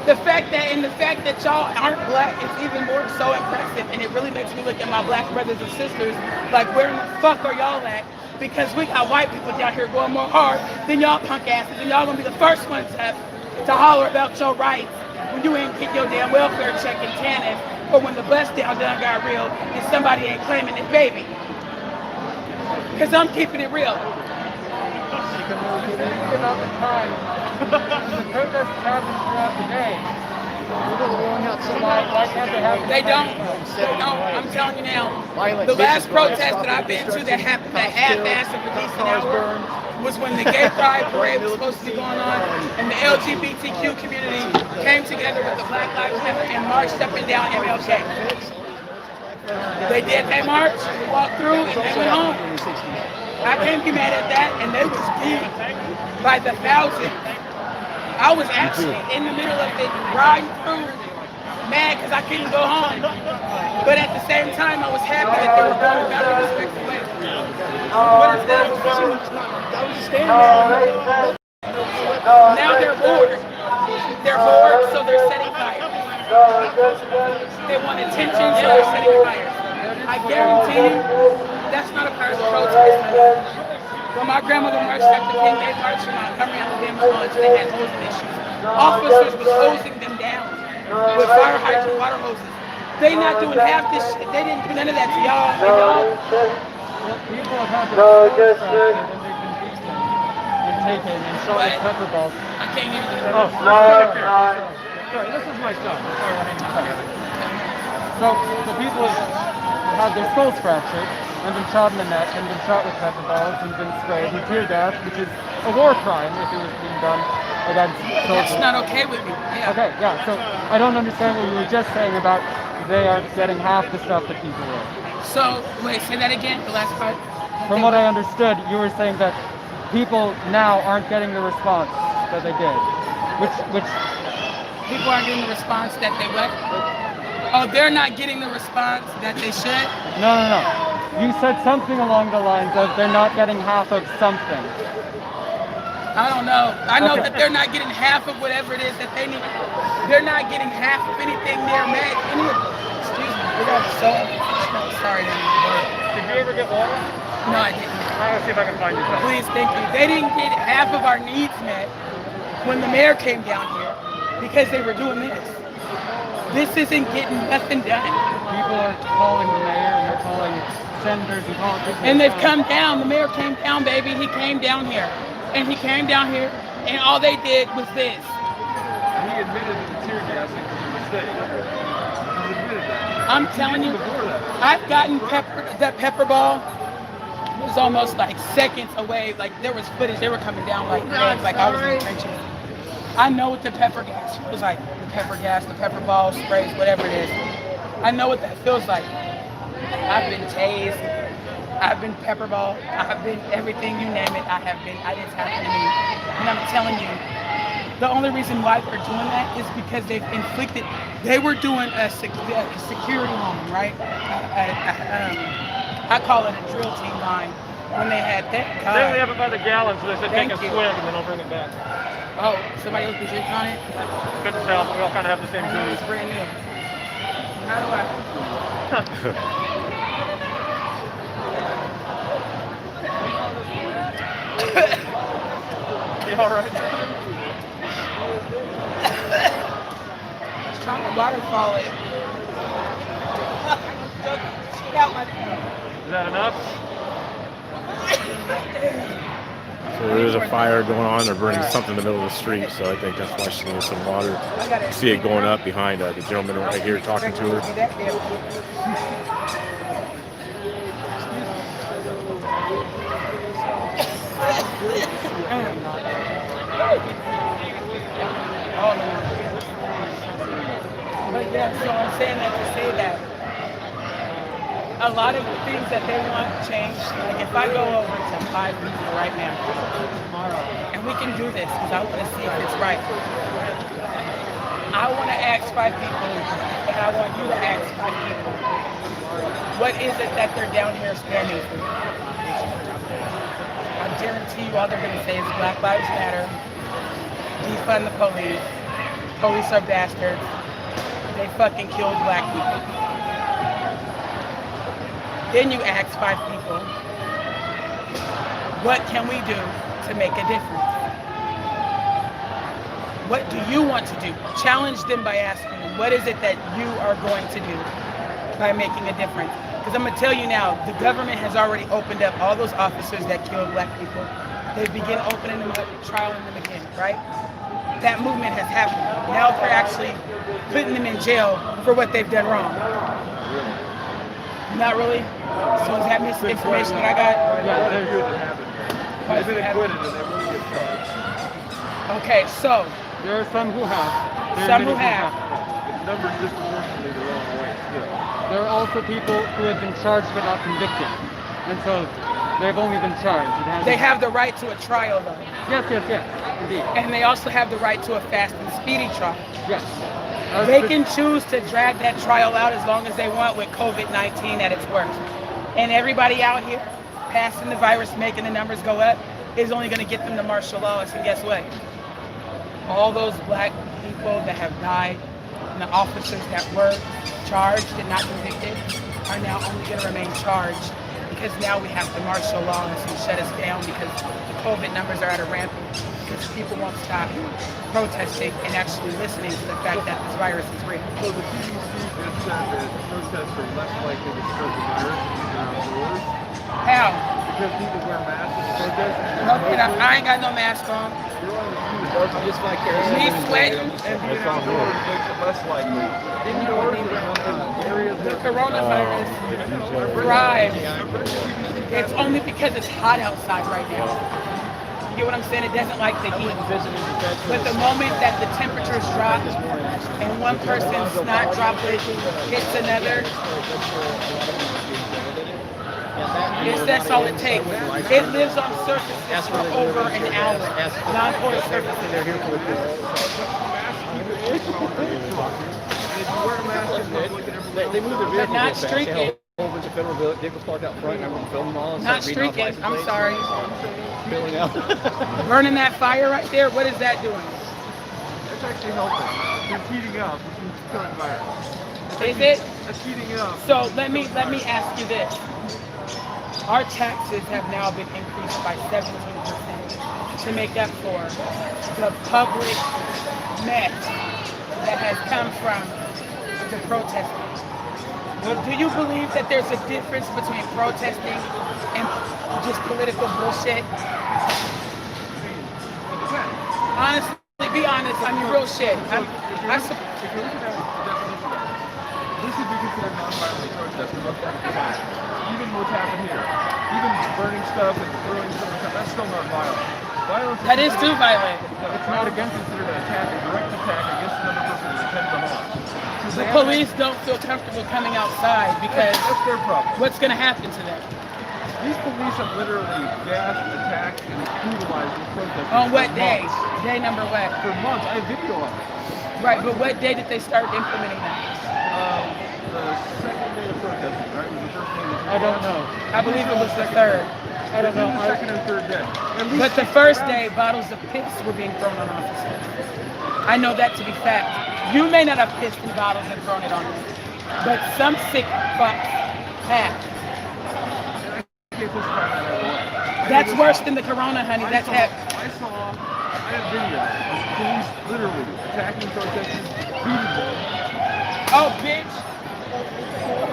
The fact that y'all aren't black is even more so impressive, and it really makes me look at my black brothers and sisters like, where in the fuck are y'all at? Because we got white people down here going more hard than y'all punk asses, and y'all gonna be the first ones to holler about your rights when you ain't get your damn welfare check in TANF, or when the bust down done got real and somebody ain't claiming his baby. Because I'm keeping it real. About the time, the protests happen throughout the day. Why can't they have? They don't. I'm telling you now. The last protest that I've been to that happened at half-ass of a decent hour was when the gay pride parade was supposed to be going on, and the LGBTQ community came together with the Black Lives Matter and marched up and down MLK. They did their march, walked through, and they went home. I can't be mad at that, and they was beat by the thousands. I was actually in the middle of it, riding through, mad because I couldn't go home. But at the same time, I was happy that they were going about it respectful way. What is that? Now they're bored. They're bored, so they're setting fire. They want attention, so they're setting fire. I guarantee you, that's not a part of the protest. When my grandmother marched after King, they marched from Montgomery, Alabama College, they had hosing issues. Officers was hosing them down with fire hydrant water hoses. They not doing half this shit. They didn't do none of that to y'all. People have had their phones and they've been beaten and taken and shot with pepper balls. I can't hear you. Oh, sorry, this is my son. So people have had their skulls fractured and been shot in the neck and been shot with pepper balls and been sprayed with tear gas, which is a war crime if it was being done against soldiers. That's not okay with me. Yeah. Okay, yeah, so I don't understand what you were just saying about they aren't getting half the stuff that people were. So, wait, say that again, the last part. From what I understood, you were saying that people now aren't getting the response that they did. Which People aren't getting the response that they what? Oh, they're not getting the response that they should? no. You said something along the lines of they're not getting half of something. I don't know. I know Okay. that they're not getting half of whatever it is that they need. They're not getting half of anything they're made. Excuse me. We got so sorry. Did you ever get water? No, I didn't. I'll see if I can find you some. Please, thank you. They didn't get half of our needs met when the mayor came down here because they were doing this. This isn't getting nothing done. People are calling the mayor and they're calling senators and politicians. And they've come down. The mayor came down, baby. He came down here. And he came down here, and all they did was this. He admitted that the tear gassing was a mistake. He admitted that. I'm telling you, I've gotten that pepper ball was almost like seconds away. Like there was footage, they were coming down like I was in the trenches. I know what the pepper gas feels like. The pepper gas, the pepper ball, sprays, whatever it is. I know what that feels like. I've been tased. I've been pepper ball. I've been everything, you name it. I it's happened to me. And I'm telling you, the only reason why they're doing that is because they've inflicted. They were doing a security line, right? I call it a drill team line. When they had that. They only have it by the gallon, so they said take a Thank you. swig and then I'll bring it back. Oh, somebody else can drink on it? Good to tell. We all kind of have the same I know duties. it's brand new. How do I? You all right? Trying to waterfall it. Is that enough? So there is a fire going on. They're burning something in the middle of the street. So I think that's why she needs some water. See it going up behind the gentleman right here talking to her. But yeah, so I'm saying that to say that a lot of the things that they want changed, like if I go over to 5 people right now, and we can do this because I want to see if it's right. I want to ask 5 people, and I want you to ask 5 people, what is it that they're down here standing for? I guarantee you all they're going to say is Black Lives Matter, defund the police, police are bastards, they fucking killed black people. Then you ask 5 people, what can we do to make a difference? What do you want to do? Challenge them by asking them, what is it that you are going to do by making a difference? Because I'm going to tell you now, the government has already opened up all those officers that killed black people. They've begun opening them up, trialing them again, right? That movement has happened. Now they're actually putting them in jail for what they've done wrong. Not really? So is that misinformation that I got? Yeah, they're here to have it. They've been acquitted and they won't get charged. Okay, so. There are some who have. Some who have. The numbers disproportionately the wrong way still. There are also people who have been charged but not convicted. And so they've only been charged. They have the right to a trial though. Yes, indeed. And they also have the right to a fast and speedy trial. Yes. They can choose to drag that trial out as long as they want with COVID-19 at its worst. And everybody out here passing the virus, making the numbers go up, is only going to get them to martial law. And guess what? All those black people that have died and the officers that were charged and not convicted are now only going to remain charged because now we have to martial law and shut us down because the COVID numbers are at a rampant because people won't stop protesting and actually listening to the fact that this virus is real. So the CDC has said that protests are less likely to spread the virus when you're outdoors. How? Because people wear masks at protests. No, I ain't got no mask on. Just like Me sweating. And being outdoors makes it less likely. Indoors areas The coronavirus thrives. It's only because it's hot outside right now. You get what I'm saying? It doesn't like the heat. But the moment that the temperatures drop and one person's snot droplet hits another, That's all it takes. It lives on surfaces for over an hour. Non-porous surfaces. They're here for They moved the But vehicle. not streaking. A whole bunch of federal vehicles parked out front, and I went filming them all. and Not started reading off streaking. license I'm plates. sorry. Filling out. Burning that fire right there. What is that doing? It's actually helping. It's heating up. It's killing virus. Is it? It's heating up. So let me ask you this. Our taxes have now been increased by 17% to make up for the public mess that has come from the protesting. Well, do you believe that there's a difference between protesting and just political bullshit? Honestly, be honest. I mean, real shit. This would be considered non-violent protest. Even what's happened here, even burning stuff and throwing stuff, that's still not violent. Violence That is too violent. It's not again considered an attack, a direct attack against another person with intent to harm. The police don't feel comfortable coming outside because That's their problem. what's going to happen to them? These police have literally gassed, attacked, and brutalized these protesters. On what for day? months. Day number what? For months. I have video of it. Right, but what day did they start implementing that? The second day of protesting, right? Was the first day of I don't know. I believe it was the third. I don't know. The second and third day. At least But the first day, bottles of piss were being thrown on officers. I know that to be fact. You may not have pissed in bottles and thrown it on them, but some sick fucks have. That's worse than the corona, honey. That's I have video of police literally attacking protesters, beating them. Oh, bitch.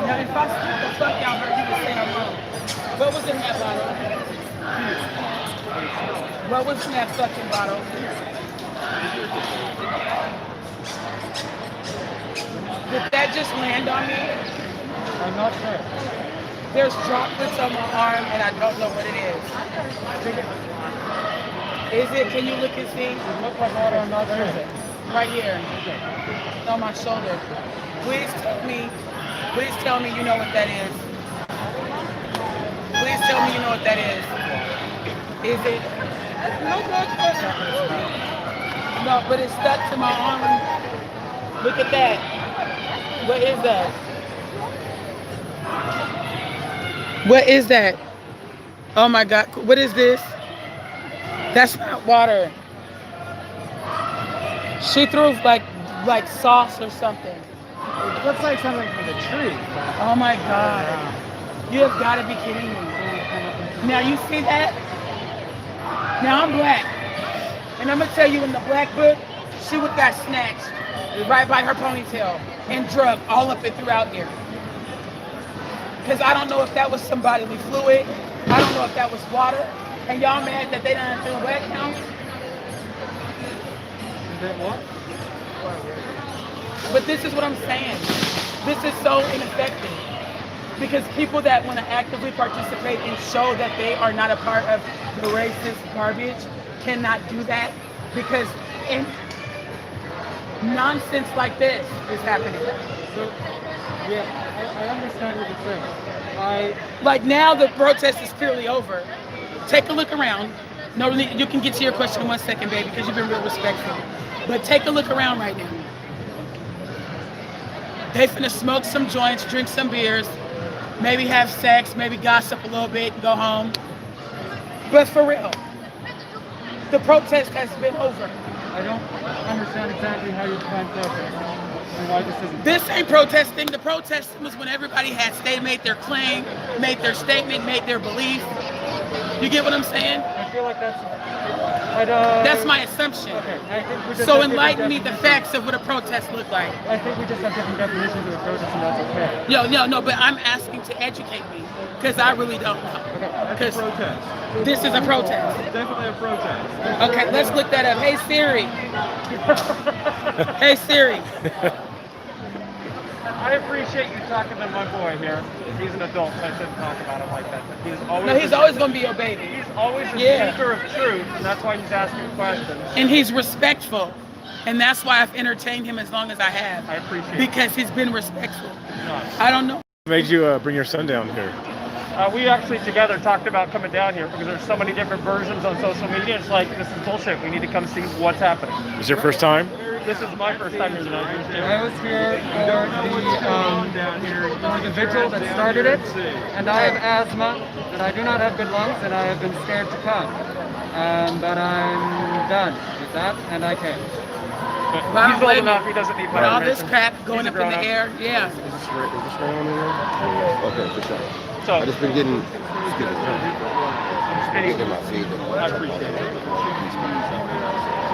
Now, if I speak the fuck out her, you would say I'm wrong. What was in that bottle? What was in that fucking bottle? Did that just land on me? I'm not sure. There's droplets on my arm and I don't know what it is. Is it? Can you look and see? It looked like water. I'm not sure. Right here. On my shoulder. Please tell me you know what that is. Please tell me you know what that is. Is it? No, but it's stuck to my arm. Look at that. What is that? What is that? Oh my God. What is this? That's not water. She threw like sauce or something. It looks like something from the tree. Oh my God. You have got to be kidding me. Now you see that? Now I'm black. And I'm going to tell you in the black book, she would got snatched right by her ponytail and drugged all up and throughout here. Because I don't know if that was some bodily fluid. I don't know if that was water. And y'all mad that they done do what now? What? But this is what I'm saying. This is so ineffective. Because people that want to actively participate and show that they are not a part of the racist garbage cannot do that. Because nonsense like this is happening. So, yeah, I understand what you're saying. Like now the protest is clearly over. Take a look around. No, you can get to your question in 1 second, baby, because you've been real respectful. But take a look around right now. They finna smoke some joints, drink some beers, maybe have sex, maybe gossip a little bit and go home. But for real, the protest has been over. I don't understand exactly how you define protest and why this isn't. This ain't protesting. The protesting was when everybody made their claim, made their statement, made their belief. You get what I'm saying? I feel like that's my assumption. Okay, I think we just So have enlighten me different the facts of what a protest looked like. I think we just have different definitions of a protest, and that's okay. No, but I'm asking to educate me because I really don't know. That's a protest. This is a protest. It's definitely a protest. Okay, let's look that up. Hey Siri. Hey Siri. I appreciate you talking to my boy here. He's an adult, so I shouldn't talk about him like that. But He's always going to be your baby. He's always a seeker of truth, and that's why he's asking questions. And he's respectful. And that's why I've entertained him as long as I have. I appreciate it. Because he's been respectful. I don't know. What made you bring your son down here? we actually together talked about coming down here because there's so many different versions on social media. It's like, this is bullshit. We need to come see what's happening. Is your first time? This is my first time here tonight. I was here for the vigil that started it, and I have asthma, and I do not have good lungs, and I have been scared to come. But I'm done with that, and I came. But he's old enough, he doesn't need my All this permission. crap going He's up a in the grown-up. air, yeah. Is this right on there? Okay, for sure. So, I just been getting anyway, my feed. I appreciate it.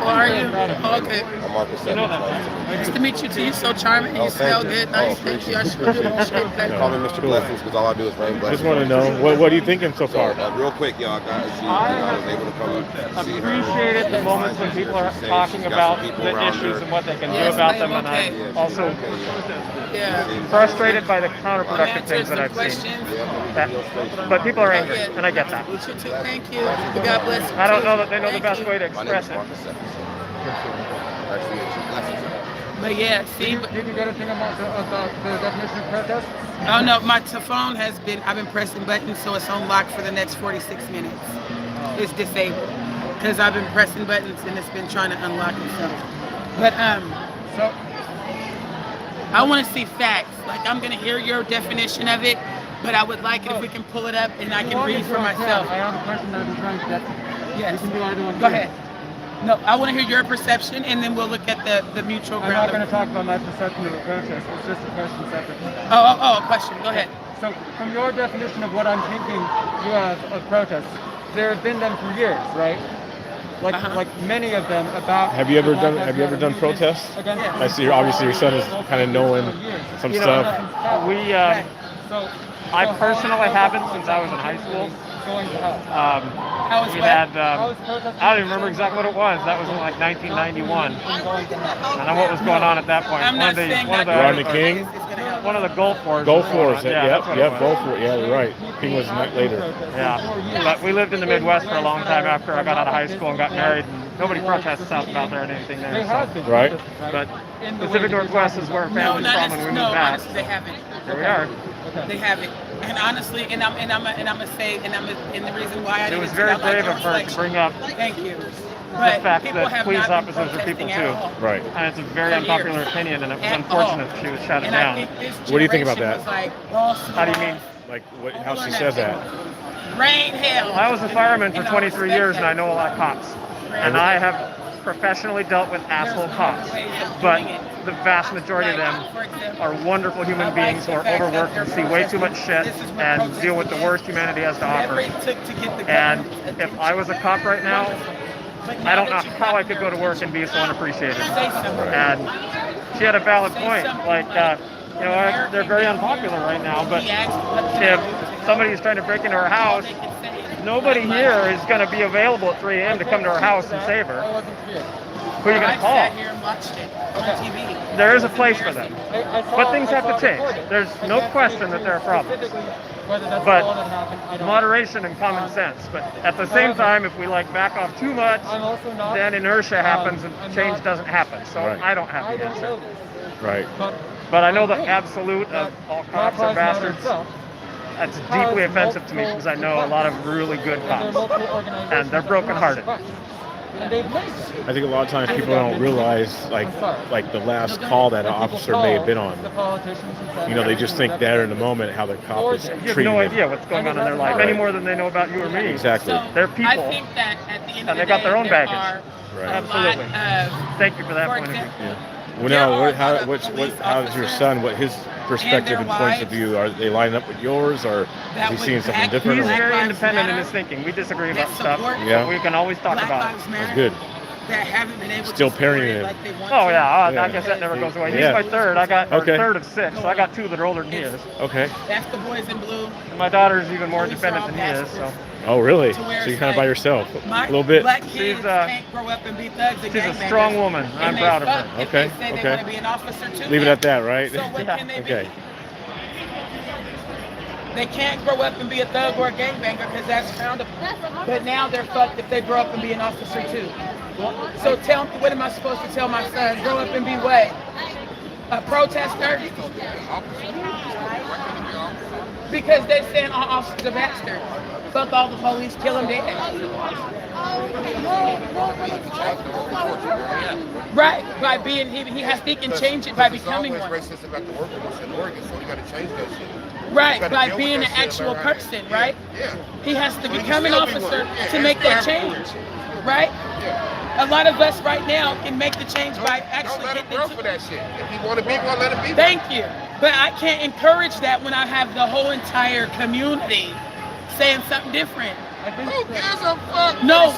How are you? Oh, okay. I'm Marcus. You know that. Nice to meet you too. You're so charming. Oh, You thank smell you. good. Oh, Nice. Thank you. I should appreciate appreciate it. that. Call me Mr. Blessings because all I do is rain blessings. Just want to know, what are you thinking so far? Real quick, y'all guys, I was able to come see her. Appreciated the moments when people are talking about the issues and what they can do Yes, about ma'am, them, and okay. I'm also Yeah. frustrated by the I'm counterproductive answering things that some I've seen. questions. But people are angry, and I get that. You too. Thank you. God bless you. I don't too. know that they know the Thank best you. way to My name express is it. Marcus Evans. Nice to meet you. Blessings. But yeah, see. Did you get a thing about the definition of protest? Oh no, my phone has been. I've been pressing buttons, so it's on lock for the next 46 minutes. It's disabled because I've been pressing buttons and it's been trying to unlock itself. But So, I want to see facts. Like I'm gonna hear your definition of it, but I would like it if we can pull it up and I can read for myself. I have a question that I've been trying to get to. Yes. You can do either one. Go ahead. No, I want to hear your perception, and then we'll look at the mutual I'm ground. not going to talk about my perception of a protest. It's just a question separate. Oh, a question. Go ahead. So, from your definition of what I'm thinking you have of protests, there have been them for years, right? Like many of them about. Have you ever done protests? Against I see. Obviously, your son is kind of knowing some You know, stuff. we, I personally haven't since I was in high school. Going to hell. We had, I don't even remember exactly what it was. That was in like 1991. I don't know what was going on at that point. I'm not saying that Rodney King? One of the Gulf Wars. Gulf was going Wars. on. Yeah, that's what it was. Gulf Wars. Yeah, you're right. King was later. Yeah, but we lived in the Midwest for a long time after I got out of high school and got married. And nobody protests out about there and anything there. So. Right. But Pacific Northwest is where our family's from, and we moved back. Honestly, they haven't. Here we are. They haven't. And honestly, and I'm gonna say, and the reason why I It didn't was say very I like brave your of her to reflection. bring up Thank you. the But fact people that have police not been officers are people protesting too. at all. Right. And it's a very For unpopular years. opinion, and it was At unfortunate all. she was shut it And I down. think this What do you think about generation that? was like, all How do you mean? Like how she says that? Rain, hell. I was a fireman for And I 23 respect years, that. and I know a lot of cops. And I have professionally dealt with asshole cops, but the vast majority of them are wonderful human beings who are overworked and see way too much shit and deal with the worst humanity has to offer. And if I was a cop right now, I don't know how I could go to work and be so unappreciated. And she had a valid point. Like, you know, they're very unpopular right now, but if somebody's trying to break into her house, nobody here is going to be available at 3 a.m. to come to her house and save her. Who are you going to I call? sat here and watched it on TV. There is a place for them. But things have to change. There's no question that there are problems. But moderation and common sense. But at the same time, if we like back off too much, then inertia happens and change doesn't happen. So Right. I don't have the answer. Right. But I know the absolute of all cops are bastards. That's deeply offensive to me because I know a lot of really good cops. And they're brokenhearted. I think a lot of times people don't realize like the last call that an officer may have been on. You know, they just think there in the moment how the cop is You have treating no them. idea what's going on in their life any more than they know about you or me. Exactly. They're people. I think that at the end And of they the got their day, own there baggage. are Right. a Absolutely. lot of, Thank you for that for point of view. example, Well, there now, are a lot of how police does your son? What his perspective and points of view are? They lining up with yours, or that is he would seeing something back different? He's or- very Lives independent in Matter, his thinking. We disagree that about stuff. support Yeah. But we can always talk Black about Lives it. Matter, That's good. that haven't been able Still to support parenting it him. like they want Oh to. yeah, Yeah. I guess that never goes away. He's Yeah. my third. I got or Okay. third of 6, so I got 2 that are older than he is. Okay. That's the boys in blue. And my daughter's even more Police are independent all than he is. So bastards. Oh, really? To where So you're it's kind of by like, yourself My a little bit. black kids She's, can't grow up and be thugs and she's a gangbangers, strong woman. and I'm they proud of her. fuck if Okay, They say okay. they want to be an officer too. Leave it at that, right? So what Yeah. can they Okay. be? They can't grow up and be a thug or a gangbanger because that's frowned upon. But now they're fucked if they grow up and be an officer too. So what am I supposed to tell my son? Grow up and be what? A protester? Because they saying our officer's a bastard. Fuck all the police, kill them dead. Right, by being, he can change it by becoming one. Racism at the workforce in Oregon, so you got to change that shit. Right, by being an actual person, right? Yeah. He has to become an officer to make that change, right? A lot of us right now can make the change by actually Don't let him getting run for that shit. If he want to be one, let him be one. Thank you. But I can't encourage that when I have the whole entire community saying something different. Who gives a fuck? No,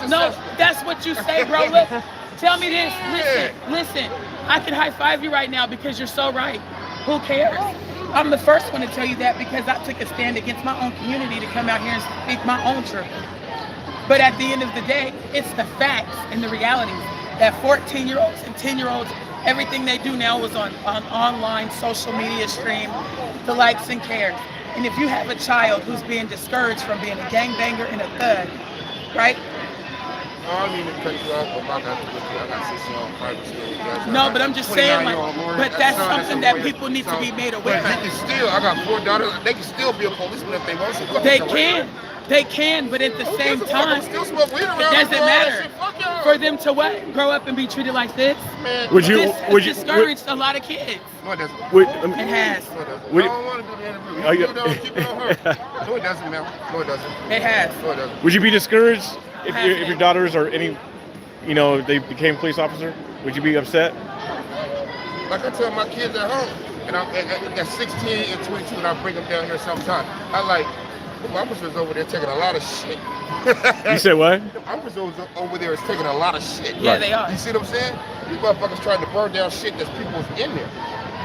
that's what you say, bro. Look, tell me this. Listen. I can high five you right now because you're so right. Who cares? I'm the first one to tell you that because I took a stand against my own community to come out here and speak my own truth. But at the end of the day, it's the facts and the realities that 14-year-olds and 10-year-olds, everything they do now is on online social media stream, the likes and cares. And if you have a child who's being discouraged from being a gangbanger and a thug, right? I don't mean to cut you off, but I got 6-year-old private school. No, but I'm just saying, like, but that's something that people need to be made aware But of. they can still, I got 4 daughters, they can still be a policeman if they want to. They can, but at the same time, still smoke weed around it doesn't and all that matter shit. Fuck y'all. for them to what? Grow up and be treated like this? Man, This discouraged a lot of kids. No, it doesn't. It has. No, it doesn't. Would- I don't want to do the interview. Oh, You yeah. do it, keep it on her. No, it doesn't, man. No, it doesn't. It has. No, it doesn't. Would you be discouraged if your daughters or any, they became police officer? Would you be upset? Like I tell my kids at home, and I'm at 16 and 22, and I bring them down here sometimes. I like, the officers over there taking a lot of shit. You said what? The officers over there is taking a lot of shit. Yeah, right. They are. You see what I'm saying? These motherfuckers trying to burn down shit that's people's in there.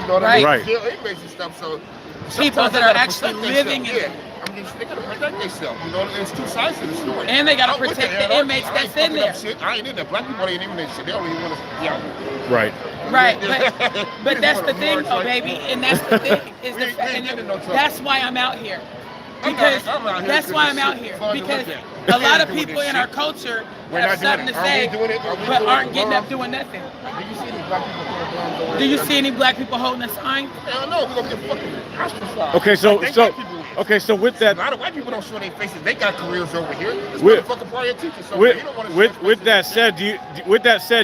You know what I Right. mean? Right. Jail inmates and stuff. So People sometimes that they are gotta actually protect living themselves. in Yeah. I mean, they gotta protect themselves. You know, there's 2 sides to the story. And they gotta I'm with protect that. the I inmates ain't that's in fucking there. up shit. I ain't in there. Black people ain't even in shit. They don't even want to. Yeah. Right. Right, but that's the thing, though, baby, and that's the thing. Is We ain't getting no trouble. that's why I'm out here. I'm Because out here that's because why of I'm shit. out here. As far as Because I look a at lot it. of people in our culture We're have not doing something it. to Are we say, doing it? Are we but doing aren't it getting wrong? up doing nothing. Do you see any black people putting guns over Do you there? see any black people holding a sign? Hell no, we're gonna get fucking ostracized. Okay, so Like, they so got people- okay, so with A that lot of white people don't show their faces. They got careers over here. This With- motherfucker probably a teacher somewhere. with You don't want to with that said, do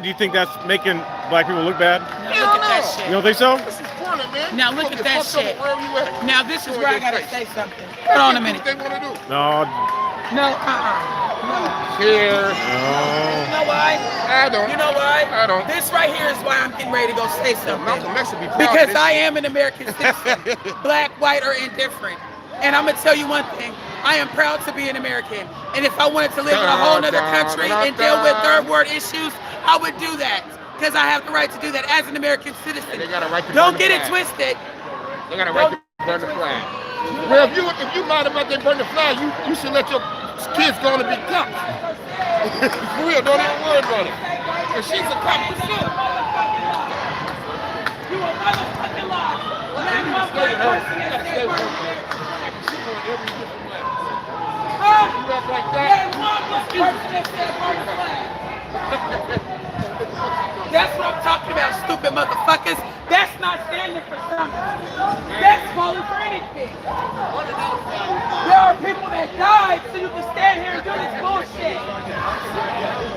you think that's making black people look bad? Now look at that You shit. don't think so? This is Portland, man. Now You look gonna at get that fucked up shit. wherever you at. Now this is Show where I your gotta face. say something. Hold on a minute. What they want to do? No. No, Here. You know why? I don't. You know why? I don't. This right here is why I'm getting ready to go say something. Malcolm X would be proud Because of this I shit. am an American citizen, black, white, or indifferent. And I'm gonna tell you one thing, I am proud to be an American. And if I wanted to live in a whole other country and deal with third world issues, I would do that. Because I have the right to do that as an American citizen. They got a right to Don't burn get the it flag. twisted. They got a right to burn the flag. Well, if you mad about they burn the flag, you should let your kids go on to be cops. For real, don't even worry about it. Cause she's a cop herself. You a motherfucking lie. Black motherfucking person that said burn the flag. That one person that said burn the flag. That's what I'm talking about, stupid motherfuckers. That's not standing for something. That's falling for anything. There are people that died so you can stand here and do this bullshit.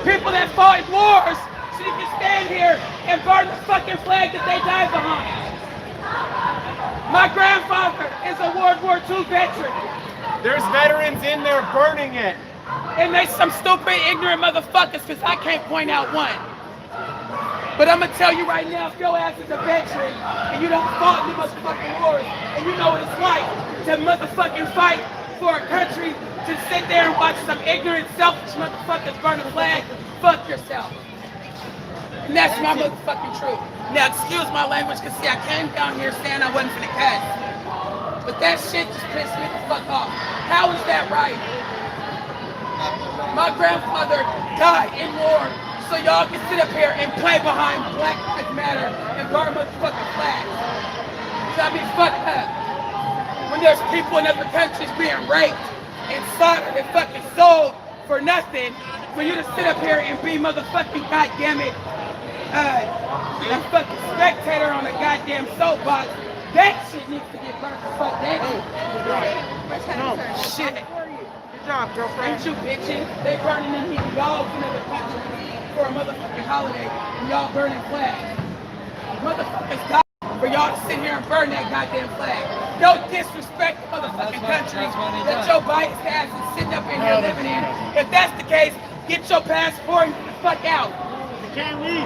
People that fought in wars so you can stand here and burn the fucking flag that they died behind. My grandfather is a World War II veteran. There's veterans in there burning it. And they some stupid, ignorant motherfuckers because I can't point out one. But I'm gonna tell you right now, if your ass is a veteran and you don't fought in the motherfucking wars and you know what it's like to motherfucking fight for a country, to sit there and watch some ignorant, selfish motherfuckers burn a flag, fuck yourself. And that's my motherfucking truth. Now, excuse my language, because see, I came down here saying I wasn't finna cuss. But that shit just pissed me the fuck off. How is that right? My grandfather died in war, so y'all can sit up here and play behind Black Lives Matter and burn motherfucking flags. Got me fucked up. When there's people in other countries being raped and slaughtered and fucking sold for nothing, for you to sit up here and be motherfucking goddamn it, a fucking spectator on a goddamn soapbox That shit needs to get burnt the fuck down. No, shit. Good job, girlfriend. Ain't you bitching? They burning in here. Y'all in the country for a motherfucking holiday, and y'all burning flags. Motherfuckers die for y'all to sit here and burn that goddamn flag. Don't disrespect the motherfucking country that your biased ass is sitting up in here living in. If that's the case, get your passport and get the fuck out. You can't leave.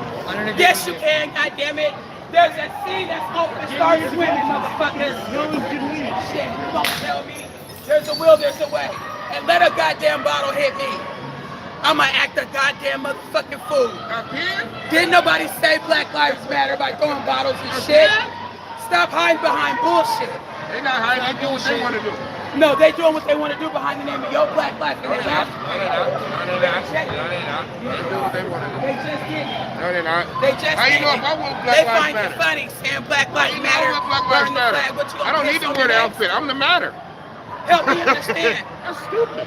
Yes, you can, goddammit. There's a sea that's open to start swimming, motherfuckers. No one can leave. Shit, you won't tell me. There's a will, there's a way. And let a goddamn bottle hit me. I'ma act a goddamn motherfucking fool. Didn't nobody say Black Lives Matter by throwing bottles and shit? Stop hiding behind bullshit. They not hiding, they do what they want to do. No, they doing what they want to do behind the name of your Black Life. No, they're not. No, they're not. No, they're not. No, they're not. They do what they want to do. They just did it. No, they're not. They just How you did know it. if I want Black They Lives find Matter? it funny saying Black Lives You know Matter. what Black burn Lives the Matter? flag. What you I don't need to wear the outfit. I'm the matter. Help me understand. That's stupid.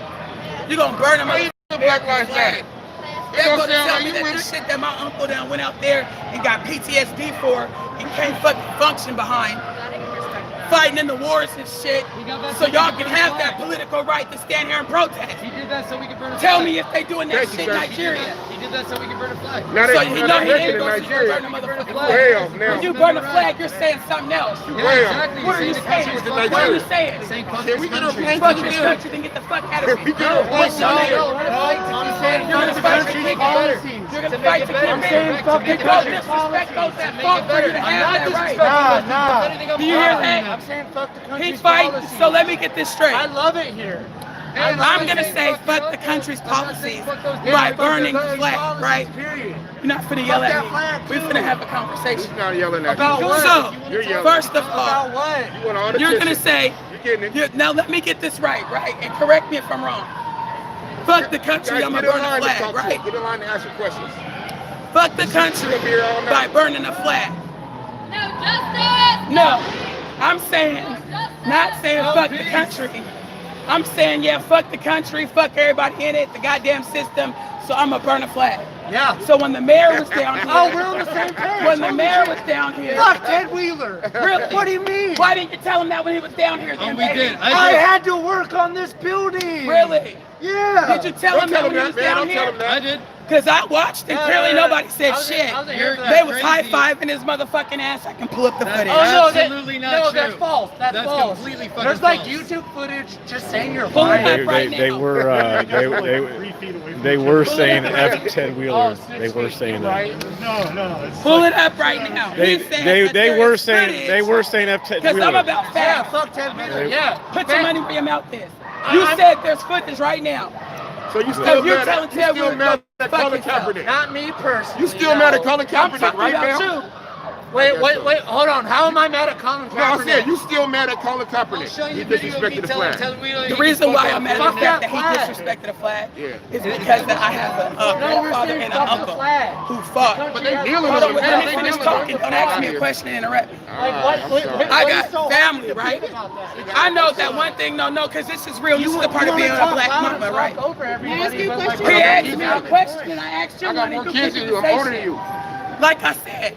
You gonna burn them How you know Black Lives Matter? They're They gonna gonna tell say, me are you that with this it? shit that my uncle done went out there and got PTSD for and can't fucking function behind. Fighting in the wars and shit, so y'all can have that political right to stand here and protest. He did that so we could burn a flag. Tell me if they doing that Thank shit you, in sir. Nigeria. He did that so we could burn a flag. Now So they you know he reckon didn't in go see you burn a Nigeria. motherfucking Way flag. off now. When you burn a flag, you're saying something else. You way off. Exactly. What are you saying? What are you saying? Can we get a plane Fuck to this the country, then get the fuck out of We here. get a plane What's your name? I'm saying You're gonna fight to keep it better. You're gonna fight to keep it better. Don't disrespect those that fought for you to have that right. Do you hear that? I'm saying fuck the country's He's fighting. policies. So let me get this straight. I love it here. I'm gonna say fuck the country's policies by burning the flag, right? Period. You're not finna yell at me. We're finna have a conversation. He's not yelling at About you. what? So, You're yelling. first of About all, what? You want all the you're gonna attention. say, You're getting it. now let me get this right? And correct me if I'm wrong. Fuck the country, I'm Get gonna in burn line the to flag, talk to right? you. Get in line to ask your questions. Fuck the country You'll be here all by night. burning the flag. No justice! No, I'm saying, not saying fuck the country. I'm saying, yeah, fuck the country, fuck everybody in it, the goddamn system, so I'm gonna burn a flag. Yeah. So when the mayor was down here, Oh, we're on the same page. when the mayor was down here, Fuck Ted Wheeler. Really? What do you mean? Why didn't you tell him that when he was down here? Then, baby? I had to work on this building. Really? Yeah. Did you tell him that when he was down here? I did. Because I watched and clearly nobody said shit. I wasn't here for They that was crazy- high-fiving his motherfucking ass. I can pull up the footage. Oh, no, Absolutely that, not no, true. that's false. That's false. completely fucking There's like false. YouTube footage just saying you're Pull it lying. up right They now. were they were saying F Ted Wheeler. Oh, They were saying that. No. It's Pull it up right now. They He's saying that they there were is saying footage. they were saying F Ted Because I'm Wheeler. about Yeah, facts. fuck Ted Wheeler. They- Yeah. Put your money where your mouth is. I- You I'm- said there's footage right now. So you Because still you're mad telling at Ted Wheeler mad to at fuck Colin himself. Kaepernick? Not me personally. You still mad at Colin I'm Kaepernick, talking right about now? you. Wait, hold on. How am I mad at Colin Kaepernick? No, I said you still mad at Colin I'll Kaepernick. show you He a video of me disrespected the telling flag. Ted Wheeler The you can reason fuck why off. I'm mad at the Fuck fact that that he flag. disrespected the flag Yeah. is because that I have a No, we're grandfather saying and an fuck the uncle flag. who fought. But they dealing Hold with on, him let now. me They finish dealing talking. with Don't him. ask me a question and interrupt me. Like, what? I'm What sorry. I is got so hard family, to right? think about that? I know that one thing, no, because this is real. This is the part of being a black mama, right? Over everybody, but like, He asked me a question, I asked you I got one, more and you kids couldn't than you. I'm say older than shit. you. Like I said,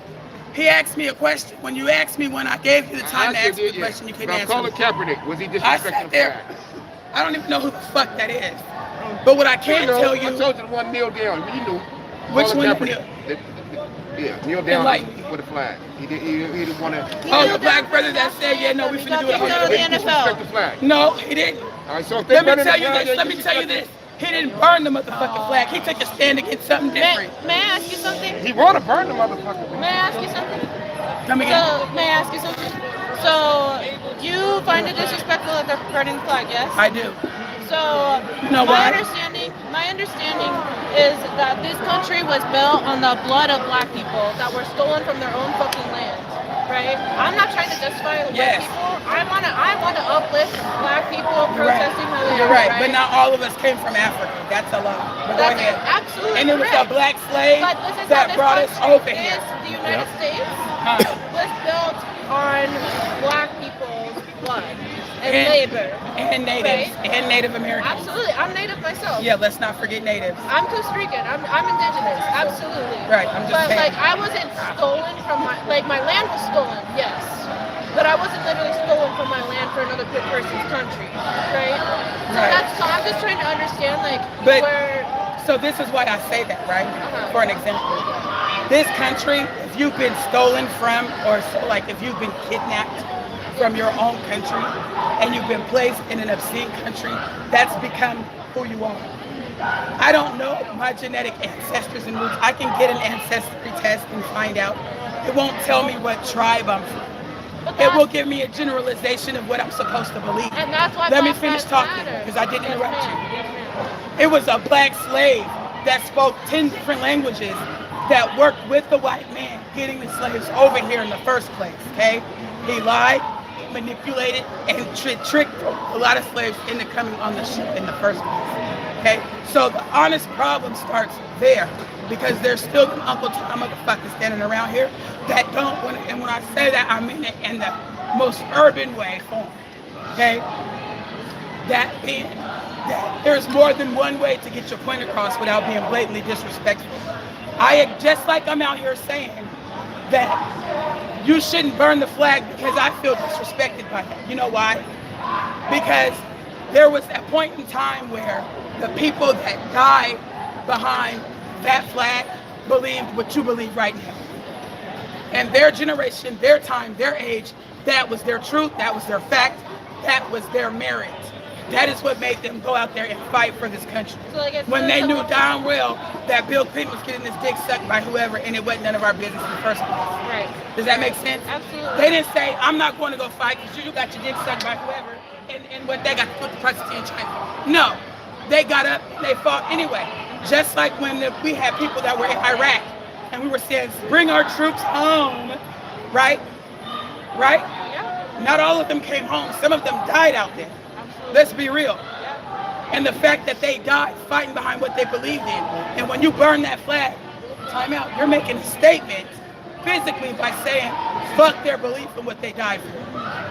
he asked me a question. When you asked me when I gave you the time to I ask me did, the yeah. question, you couldn't Now, answer Colin me. Kaepernick, was he I disrespecting sat the there. flag? I don't even know who the fuck that is. But what I can know, tell I you, told you the one kneel down. You knew. Which Colin one Kaepernick. Yeah, kneel down Enlighten. with the flag. He didn't want to. oh, the black brother that said, yeah, no, we finna do it. He disrespect the flag. No, he didn't. All right, so if they Let me burning tell the you flag, this. they Let me tell you disrespect this. He didn't burn the motherfucking flag. He took a stand against something different. May I ask you something? it. He want to burn the motherfucker. May I ask you something? Come again. So, may I ask you something? So, you find it disrespectful that they're burning the flag, yes? I do. So, know my why? understanding is that this country was built on the blood of black people that were stolen from their own fucking land, right? I'm not trying to justify the Yes. white people. I wanna uplift black people You're right. protesting who they You're are, right. But not all of us came from Africa. That's a lie. But go That's ahead. absolutely And it was a correct. black slave But listen, that this brought us country over is here. The United States Huh. was built on black people's blood and And- labor. And natives. Right? And Native Americans. Absolutely, I'm Native myself. Yeah, let's not forget natives. I'm Costa Rican. I'm indigenous. Absolutely. Right, I'm just But saying. like, I wasn't stolen from my land was stolen. Yes. but I wasn't literally stolen from my land for another person's country, right? So so I'm just trying to understand, like, where. So this is why I say that, right? For an example, this country, if you've been stolen from, or so, like if you've been kidnapped from your own country and you've been placed in an obscene country, that's become who you are. I don't know my genetic ancestors and roots. I can get an ancestry test and find out. It won't tell me what tribe I'm from. It will give me a generalization of what I'm supposed to believe. And that's why Let me finish talking, because I didn't interrupt you. It was a black slave that spoke 10 different languages that worked with the white man getting the slaves over here in the first place, okay? He lied, manipulated, and tricked a lot of slaves into coming on the ship in the first place, okay? So the honest problem starts there, because there's still them Uncle Tom motherfuckers standing around here that don't want to, and when I say that, I mean it in the most urban way form, okay? That being that there's more than one way to get your point across without being blatantly disrespectful. Just like I'm out here saying that you shouldn't burn the flag because I feel disrespected by that. You know why? Because there was a point in time where the people that died behind that flag believed what you believe right now. And their generation, their time, their age, that was their truth, that was their fact, that was their merit. That is what made them go out there and fight for this country. So when they knew darn well that Bill Clinton was getting his dick sucked by whoever and it wasn't none of our business in the first place. Right. Does that make sense? Absolutely. They didn't say, I'm not going to go fight because you got your dick sucked by whoever and what they got to put the presidency in China. No. They got up and they fought anyway. Just like when we had people that were in Iraq and we were saying, bring our troops home, right? Right? Yeah. Not all of them came home. Some of them died out there. Let's be real. And the fact that they died fighting behind what they believed in. And when you burn that flag, time out, you're making a statement physically by saying, fuck their belief in what they died for.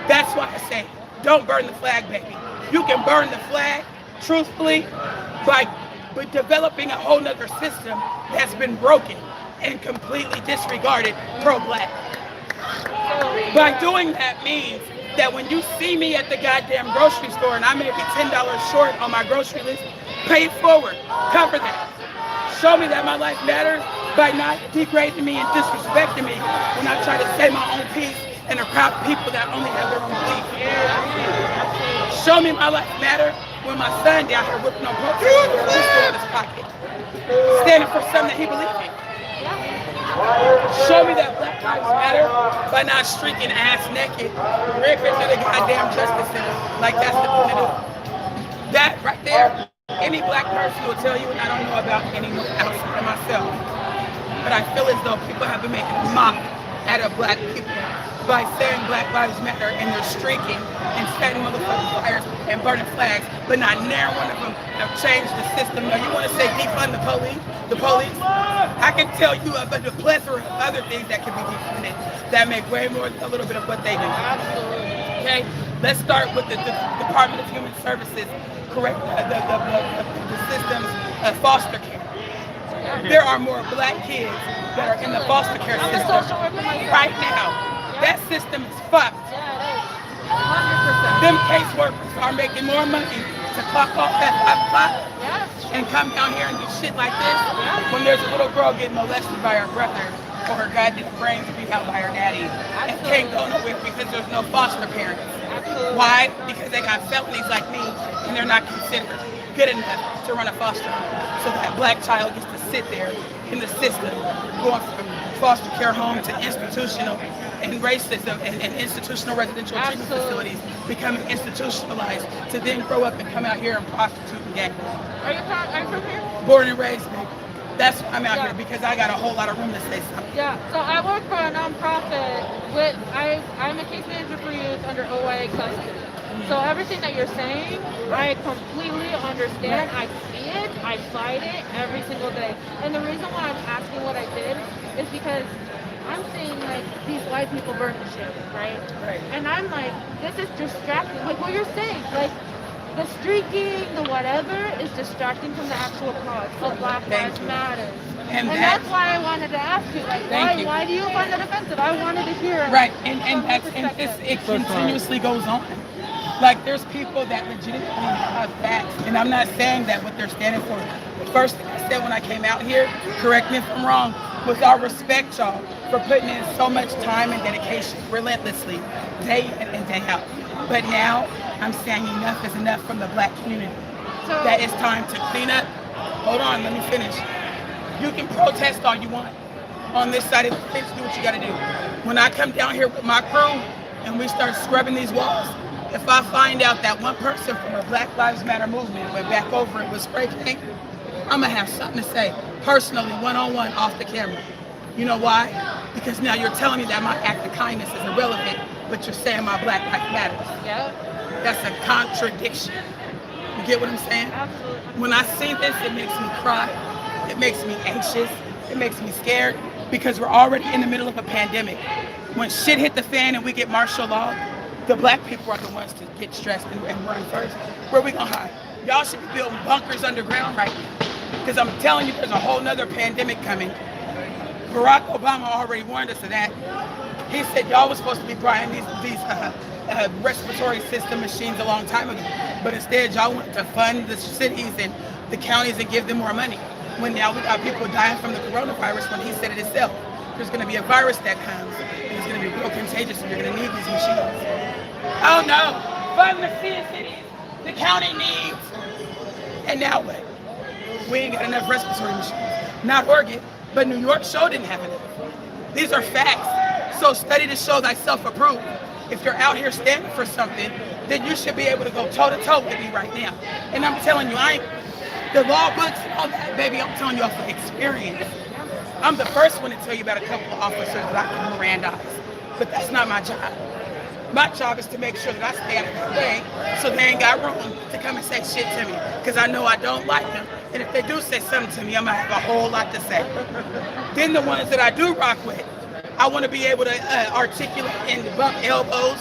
That's why I say, don't burn the flag, baby. You can burn the flag, truthfully, by developing a whole nother system that's been broken and completely disregarded pro-black. By doing that means that when you see me at the goddamn grocery store and I may be $10 short on my grocery list, pay it forward, cover that. Show me that my life matters by not degrading me and disrespecting me when I try to say my own piece and are proud people that only have their own belief. Show me my life matter when my son down here whipping on groceries with a pistol in his pocket, standing for something that he believes in. Show me that Black Lives Matter by not streaking ass naked, ripping to the goddamn Justice Center like that's the thing to do. That right there, any black person will tell you, and I don't know about anyone outside of myself, but I feel as though people have been making a mock out of black people by saying Black Lives Matter and they're streaking and setting motherfucking fires and burning flags, but not near one of them have changed the system. Now you want to say defund the police? I can tell you about the plethora of other things that can be defunded that make way more than a little bit of what they do. Absolutely. Okay, let's start with the Department of Human Services, correct? The systems of foster care. There are more black kids that are in the foster care system right now. That system is fucked. 100%. Them caseworkers are making more money to clock off at 5 o'clock and come down here and do shit like this when there's a little girl getting molested by her brother or her goddamn brains beat out by her daddy and can't go nowhere because there's no foster parents. Why? Because they got felonies like me and they're not considered good enough to run a foster home. So that black child gets to sit there in the system going from foster care home to institutional and racism and institutional residential treatment facilities becoming institutionalized to then grow up and come out here and prostitute and gang. Are you from here? Born and raised, baby. That's why I'm out here, because I got a whole lot of room to say something. Yeah, so I work for a nonprofit I'm a case manager for youth under OIA custody. So everything that you're saying, I completely understand. I see it, I fight it every single day. And the reason why I'm asking what I did is because I'm seeing like these white people burn the shit, right? And I'm like, this is distracting. Like what you're saying, like the streaking, the whatever is distracting from the actual cause of Black Lives Matter. And that's why I wanted to ask you, like, why do you find it offensive? I wanted to hear. Right, and it continuously goes on. Like, there's people that legitimately have facts, and I'm not saying that what they're standing for. The first thing I said when I came out here, correct me if I'm wrong, was I respect y'all for putting in so much time and dedication relentlessly, day in and day out. But now, I'm saying enough is enough from the black community. That it's time to clean up. Hold on, let me finish. You can protest all you want. On this side of the fence, do what you gotta do. When I come down here with my crew and we start scrubbing these walls, if I find out that one person from a Black Lives Matter movement went back over it with spray paint, I'm gonna have something to say, personally, one-on-one, off the camera. You know why? Because now you're telling me that my act of kindness is irrelevant, but you're saying my Black life matters. Yep. That's a contradiction. You get what I'm saying? Absolutely. When I see this, it makes me cry. It makes me anxious. It makes me scared because we're already in the middle of a pandemic. When shit hit the fan and we get martial law, the black people are the ones to get stressed and run first. Where we gonna hide? Y'all should be building bunkers underground right now. Because I'm telling you, there's a whole nother pandemic coming. Barack Obama already warned us of that. He said y'all was supposed to be buying these respiratory system machines a long time ago. But instead, y'all want to fund the cities and the counties and give them more money. When now we got people dying from the coronavirus when he said it himself. There's going to be a virus that comes, and it's going to be real contagious, and you're going to need these machines. Oh no, fund the cities, the county needs. And now what? We ain't got enough respiratory machines. Not Oregon, but New York sure didn't have enough. These are facts. So study to show thyself approved. If you're out here standing for something, then you should be able to go toe-to-toe with me right now. And I'm telling you, the law books and all that, baby, I'm telling you off of experience. I'm the first one to tell you about a couple of officers that I can Mirandize, but that's not my job. My job is to make sure that I stay out of their way so they ain't got room to come and say shit to me, because I know I don't like them, and if they do say something to me, I'm gonna have a whole lot to say. Then the ones that I do rock with, I want to be able to articulate and bump elbows,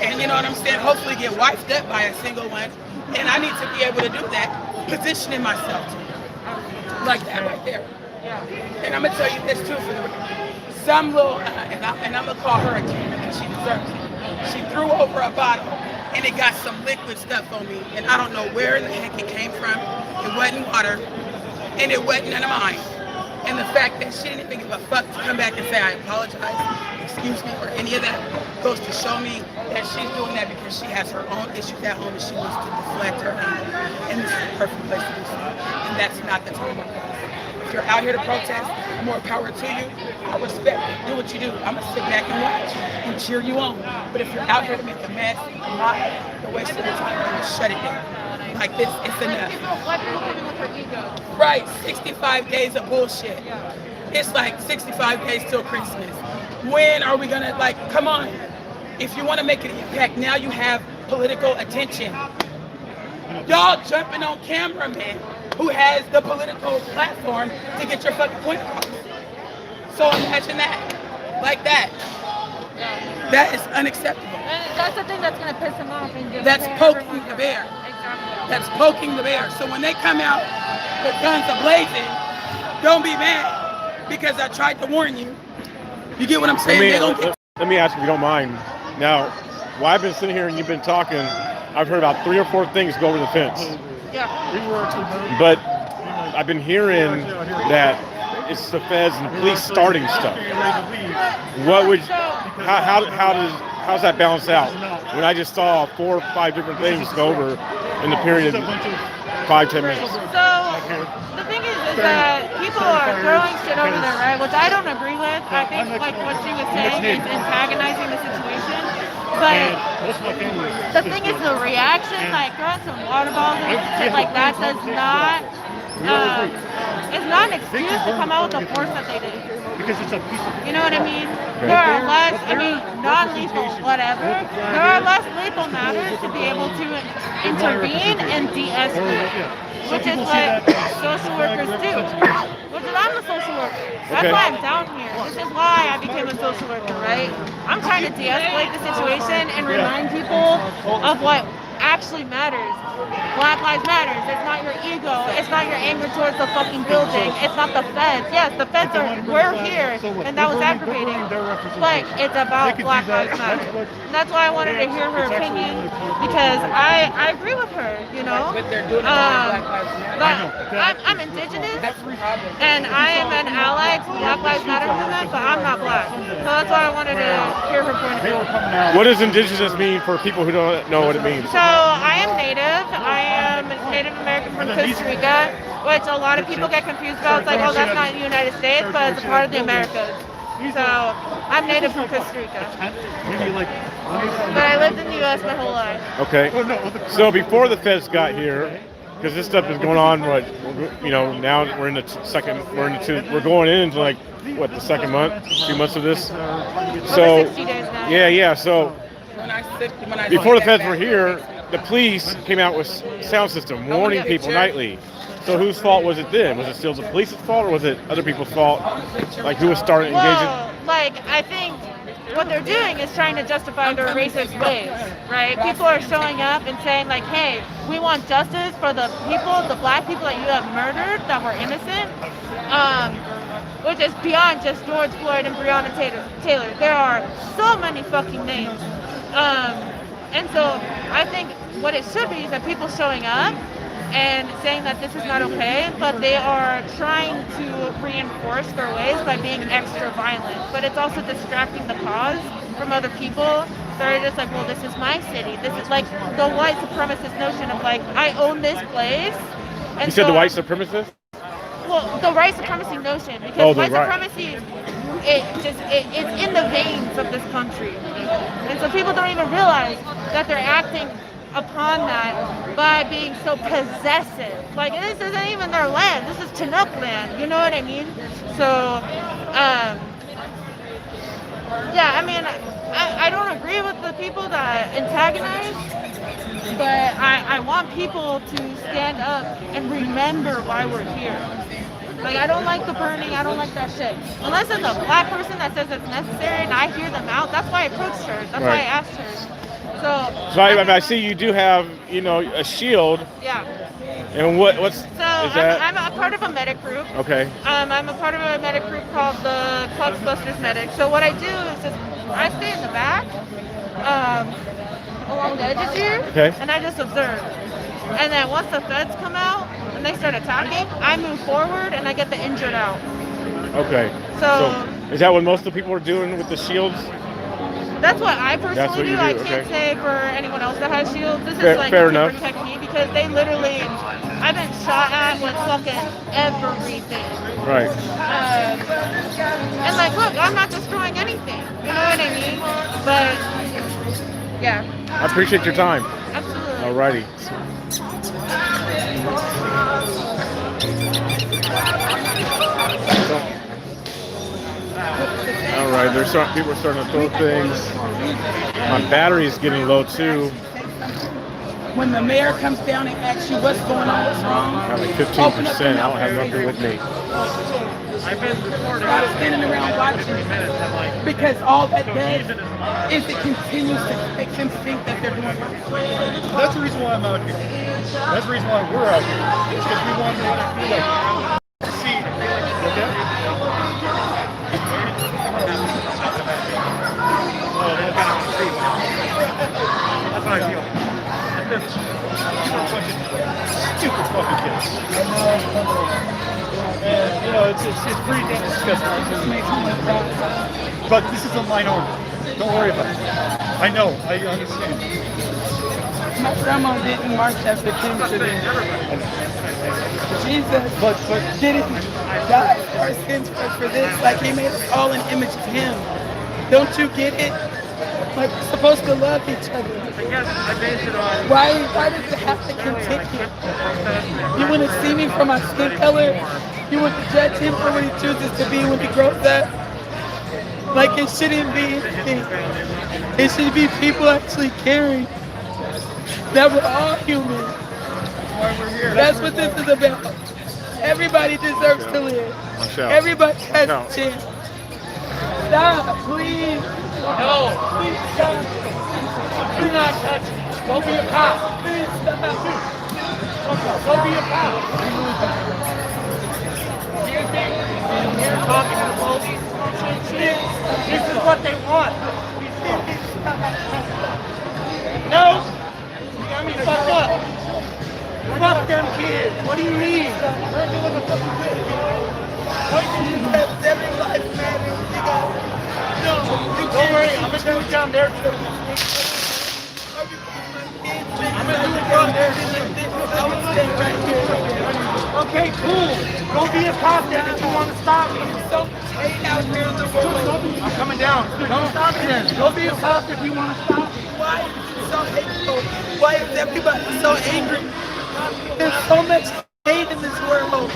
and you know what I'm saying, hopefully get wiped up by a single one, and I need to be able to do that, positioning myself to like that right there. And I'm gonna tell you this too, for the some little, and I'm gonna call her a demon because she deserves it. She threw over a bottle and it got some liquid stuff on me, and I don't know where in the heck it came from. It wasn't water, and it wasn't none of mine. And the fact that she didn't even give a fuck to come back and say I apologize, excuse me, or any of that goes to show me that she's doing that because she has her own issues at home and she wants to deflect her anger. And this is the perfect place to do so. And that's not the time. If you're out here to protest, more power to you. I respect it. Do what you do. I'm gonna sit back and watch and cheer you on. But if you're out here to make a mess, not the waste of your time, I'm gonna shut it down. Like this, it's enough. Right, 65 days of bullshit. It's like 65 days till Christmas. When are we gonna, like, come on. If you wanna make an impact, now you have political attention. Y'all jumping on camera, man, who has the political platform to get your fucking point across. So imagine that, like that. That is unacceptable. And that's the thing that's gonna piss him off. And that's poking the bear. That's poking the bear. So when they come out with guns ablazing, don't be mad because I tried to warn you. You get what I'm saying? Let me ask if you don't mind. Now, while I've been sitting here and you've been talking, I've heard about 3 or 4 things go over the fence. Yeah. But I've been hearing that it's the feds and the police starting stuff. What would, how's that balance out? When I just saw 4 or 5 different things go over in the period of 5-10 minutes. So the thing is that people are throwing shit over there, right? Which I don't agree with. I think like what she was saying is antagonizing the situation. But the thing is the reaction, like throwing some water balls and shit like that does not, it's not an excuse to come out with the force that they did. Because it's a piece of... You know what I mean? There are less, non-lethal, whatever. There are less lethal matters to be able to intervene and de-escalate, which is what social workers do. Which is I'm a social worker. That's why I'm down here. This is why I became a social worker, right? I'm trying to de-escalate the situation and remind people of what actually matters. Black Lives Matters. It's not your ego. It's not your anger towards the fucking building. It's not the feds. Yes, the feds we're here, and that was aggravating. But it's about Black Lives Matter. And that's why I wanted to hear her opinion, because I agree with her, you know. But I'm indigenous, and I am an ally to Black Lives Matter movement, but I'm not black. So that's why I wanted to hear her point of view. What does indigenous mean for people who don't know what it means? So I am Native. I am Native American from Costa Rica, which a lot of people get confused about. It's like, oh, that's not the United States, but it's a part of the Americas. So I'm Native from Costa Rica. But I lived in the U.S. my whole life. Okay. So before the feds got here, because this stuff is going on, what, you know, now we're in the we're going into like, what, the second month, 2 months of this? So, Over 60 days now. yeah. So before the feds were here, the police came out with sound system warning people nightly. So whose fault was it then? Was it still the police's fault, or was it other people's fault? Like, who was starting engaging? Well, like, I think what they're doing is trying to justify their racist ways, right? People are showing up and saying, like, hey, we want justice for the people, the black people that you have murdered that were innocent, which is beyond just George Floyd and Breonna Taylor. There are so many fucking names. And so I think what it should be is that people showing up and saying that this is not okay, but they are trying to reinforce their ways by being extra violent. But it's also distracting the cause from other people. They're just like, well, this is my city. This is like the white supremacist notion of like, I own this place. And You said the white supremacist? Well, the white supremacy notion, because white supremacy, it's in the veins of this country. And so people don't even realize that they're acting upon that by being so possessive. Like, this isn't even their land. This is Chinook land. You know what I mean? So, yeah, I mean, I don't agree with the people that antagonize, but I want people to stand up and remember why we're here. Like, I don't like the burning, I don't like that shit. Unless it's a black person that says it's necessary and I hear them out, that's why I approached her. That's why I asked her. So I see you do have, you know, a shield. Yeah. And what's so is that? I'm a part of a medic group. Okay. I'm a part of a medic group called the Clubs Busters Medic. So what I do is just I stay in the back, along the edges here, and I just observe. And then once the feds come out and they start attacking, I move forward and I get the injured out. Okay. So is that what most of the people are doing with the shields? That's what I personally do. I can't say for anyone else that has shields. This is like to protect me because they literally, I've been shot at with fucking everything. Right. And like, look, I'm not destroying anything. You know what I mean? But yeah. I appreciate your time. Absolutely. Alrighty. All right, people are starting to throw things. My battery is getting low too. When the mayor comes down and asks you what's going on, what's wrong, I have like 15%. I don't have nothing with me. Stop standing around watching. Because all that does is it continues to make them think that they're doing it. That's the reason why I'm out here. That's the reason why we're out here. It's because we want to see. Okay? That's how I feel. Stupid fucking kids. And, you know, it's pretty damn disgusting. But this is a minority. Don't worry about it. I know. I understand. My grandma didn't march after King today. Jesus didn't die for our sins for this. Like, he made us all an image of him. Don't you get it? Like, we're supposed to love each other. Why does it have to continue? You want to see me for my skin color? You want to judge him for what he chooses to be when he grows up? Like, it shouldn't be anything. It should be people actually caring that we're all human. That's what this is about. Everybody deserves to live. Everybody has a chance. Stop, please. No. Please stop. Do not touch me. Go be a cop. Go be a cop. You're talking to the police. This is what they want. No. You got me fucked up. Fuck them kids. What do you mean? Every life matters. No, don't worry. I'm gonna do it down there too. I'm gonna do it down there. Okay, cool. Go be a cop then if you want to stop me. So hate out here in the world. I'm coming down. Don't stop me then. Go be a cop if you want to stop me. Why is it so hateful? Why is everybody so angry? There's so much hate in this world.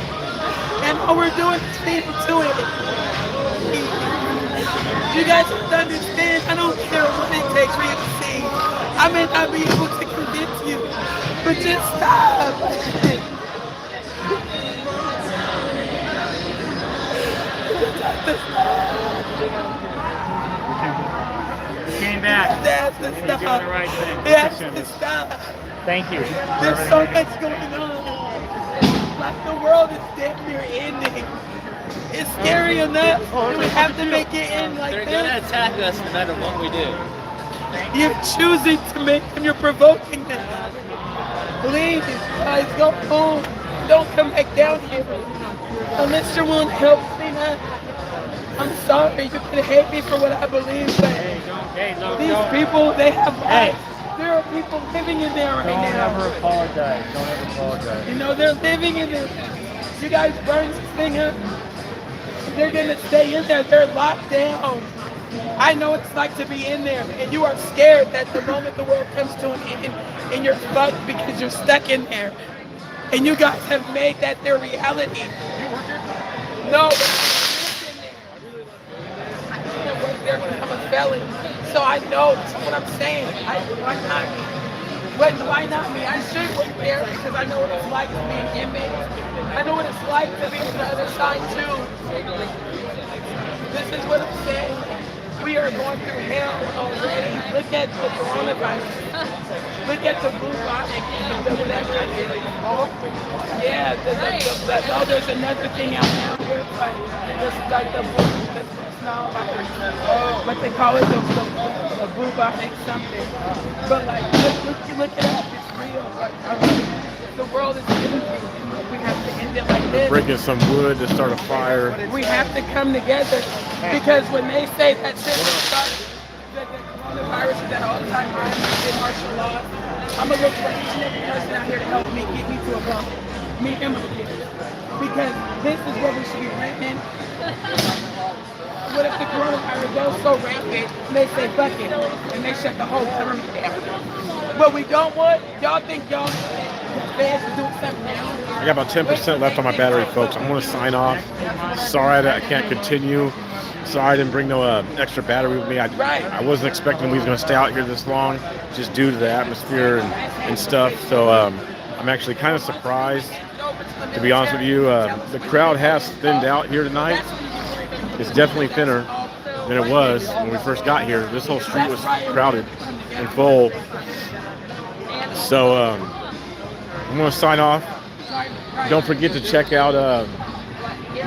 And all we're doing is feeding to it. You guys have to understand, I don't care what it takes for you to see. I may not be able to convince you, but just stop. Came back. That's the You're stuff. doing the right thing. That's the stuff. Thank you. There's so much going on. Like the world is damn near ending. It's scary enough. We have to make it end like They're this. gonna attack us no matter what we do. You're choosing to make them. You're provoking them. Please, guys, go home. Don't come back down here unless you're willing to help clean up. I'm sorry. You can hate me for what I believe, but these people, they have lives. There are people living in there right now. Don't ever apologize. Don't ever apologize. You know, they're living in there. You guys burn this thing up. They're gonna stay in there. They're locked down. I know what it's like to be in there, and you are scared that the moment the world comes to an end, and you're fucked because you're stuck in there. And you guys have made that their reality. No. They're become a felon. So I know what I'm saying. Why not me? Why not me? I should work there because I know what it's like to be an inmate. I know what it's like to be on the other side too. This is what I'm saying. We are going through hell already. Look at the coronavirus. Look at the bubonic, whatever it is. Yeah, oh, there's another thing out now here. It's like the what they call it, the bubonic something. But like, look it up. It's real. Like, the world is ending. We have to end it like this. Breaking some wood to start a fire. We have to come together because when they say that shit that the coronavirus is at all-time high in martial law, I'm gonna look for each and every person out here to help me get me to a bump. Me and my kids. Because this is what we should be renting. What if the coronavirus goes so rampant and they say fuck it and they shut the whole government down? What we don't want, y'all think y'all fans are doing something now? I got about 10% left on my battery, folks. I'm going to sign off. Sorry that I can't continue. Sorry I didn't bring no extra battery with me. I wasn't expecting we was going to stay out here this long just due to the atmosphere and stuff. So I'm actually kind of surprised, to be honest with you. The crowd has thinned out here tonight. It's definitely thinner than it was when we first got here. This whole street was crowded and full. So I'm going to sign off. Don't forget to check out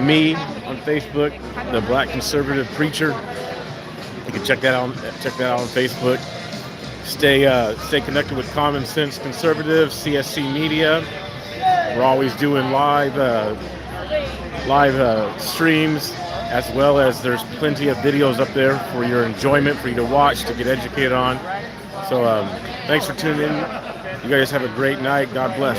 me on Facebook, the Black Conservative Preacher. You can check that out on Facebook. Stay connected with Common Sense Conservative, CSC Media. We're always doing live streams, as well as there's plenty of videos up there for your enjoyment, for you to watch, to get educated on. So thanks for tuning in. You guys have a great night. God bless.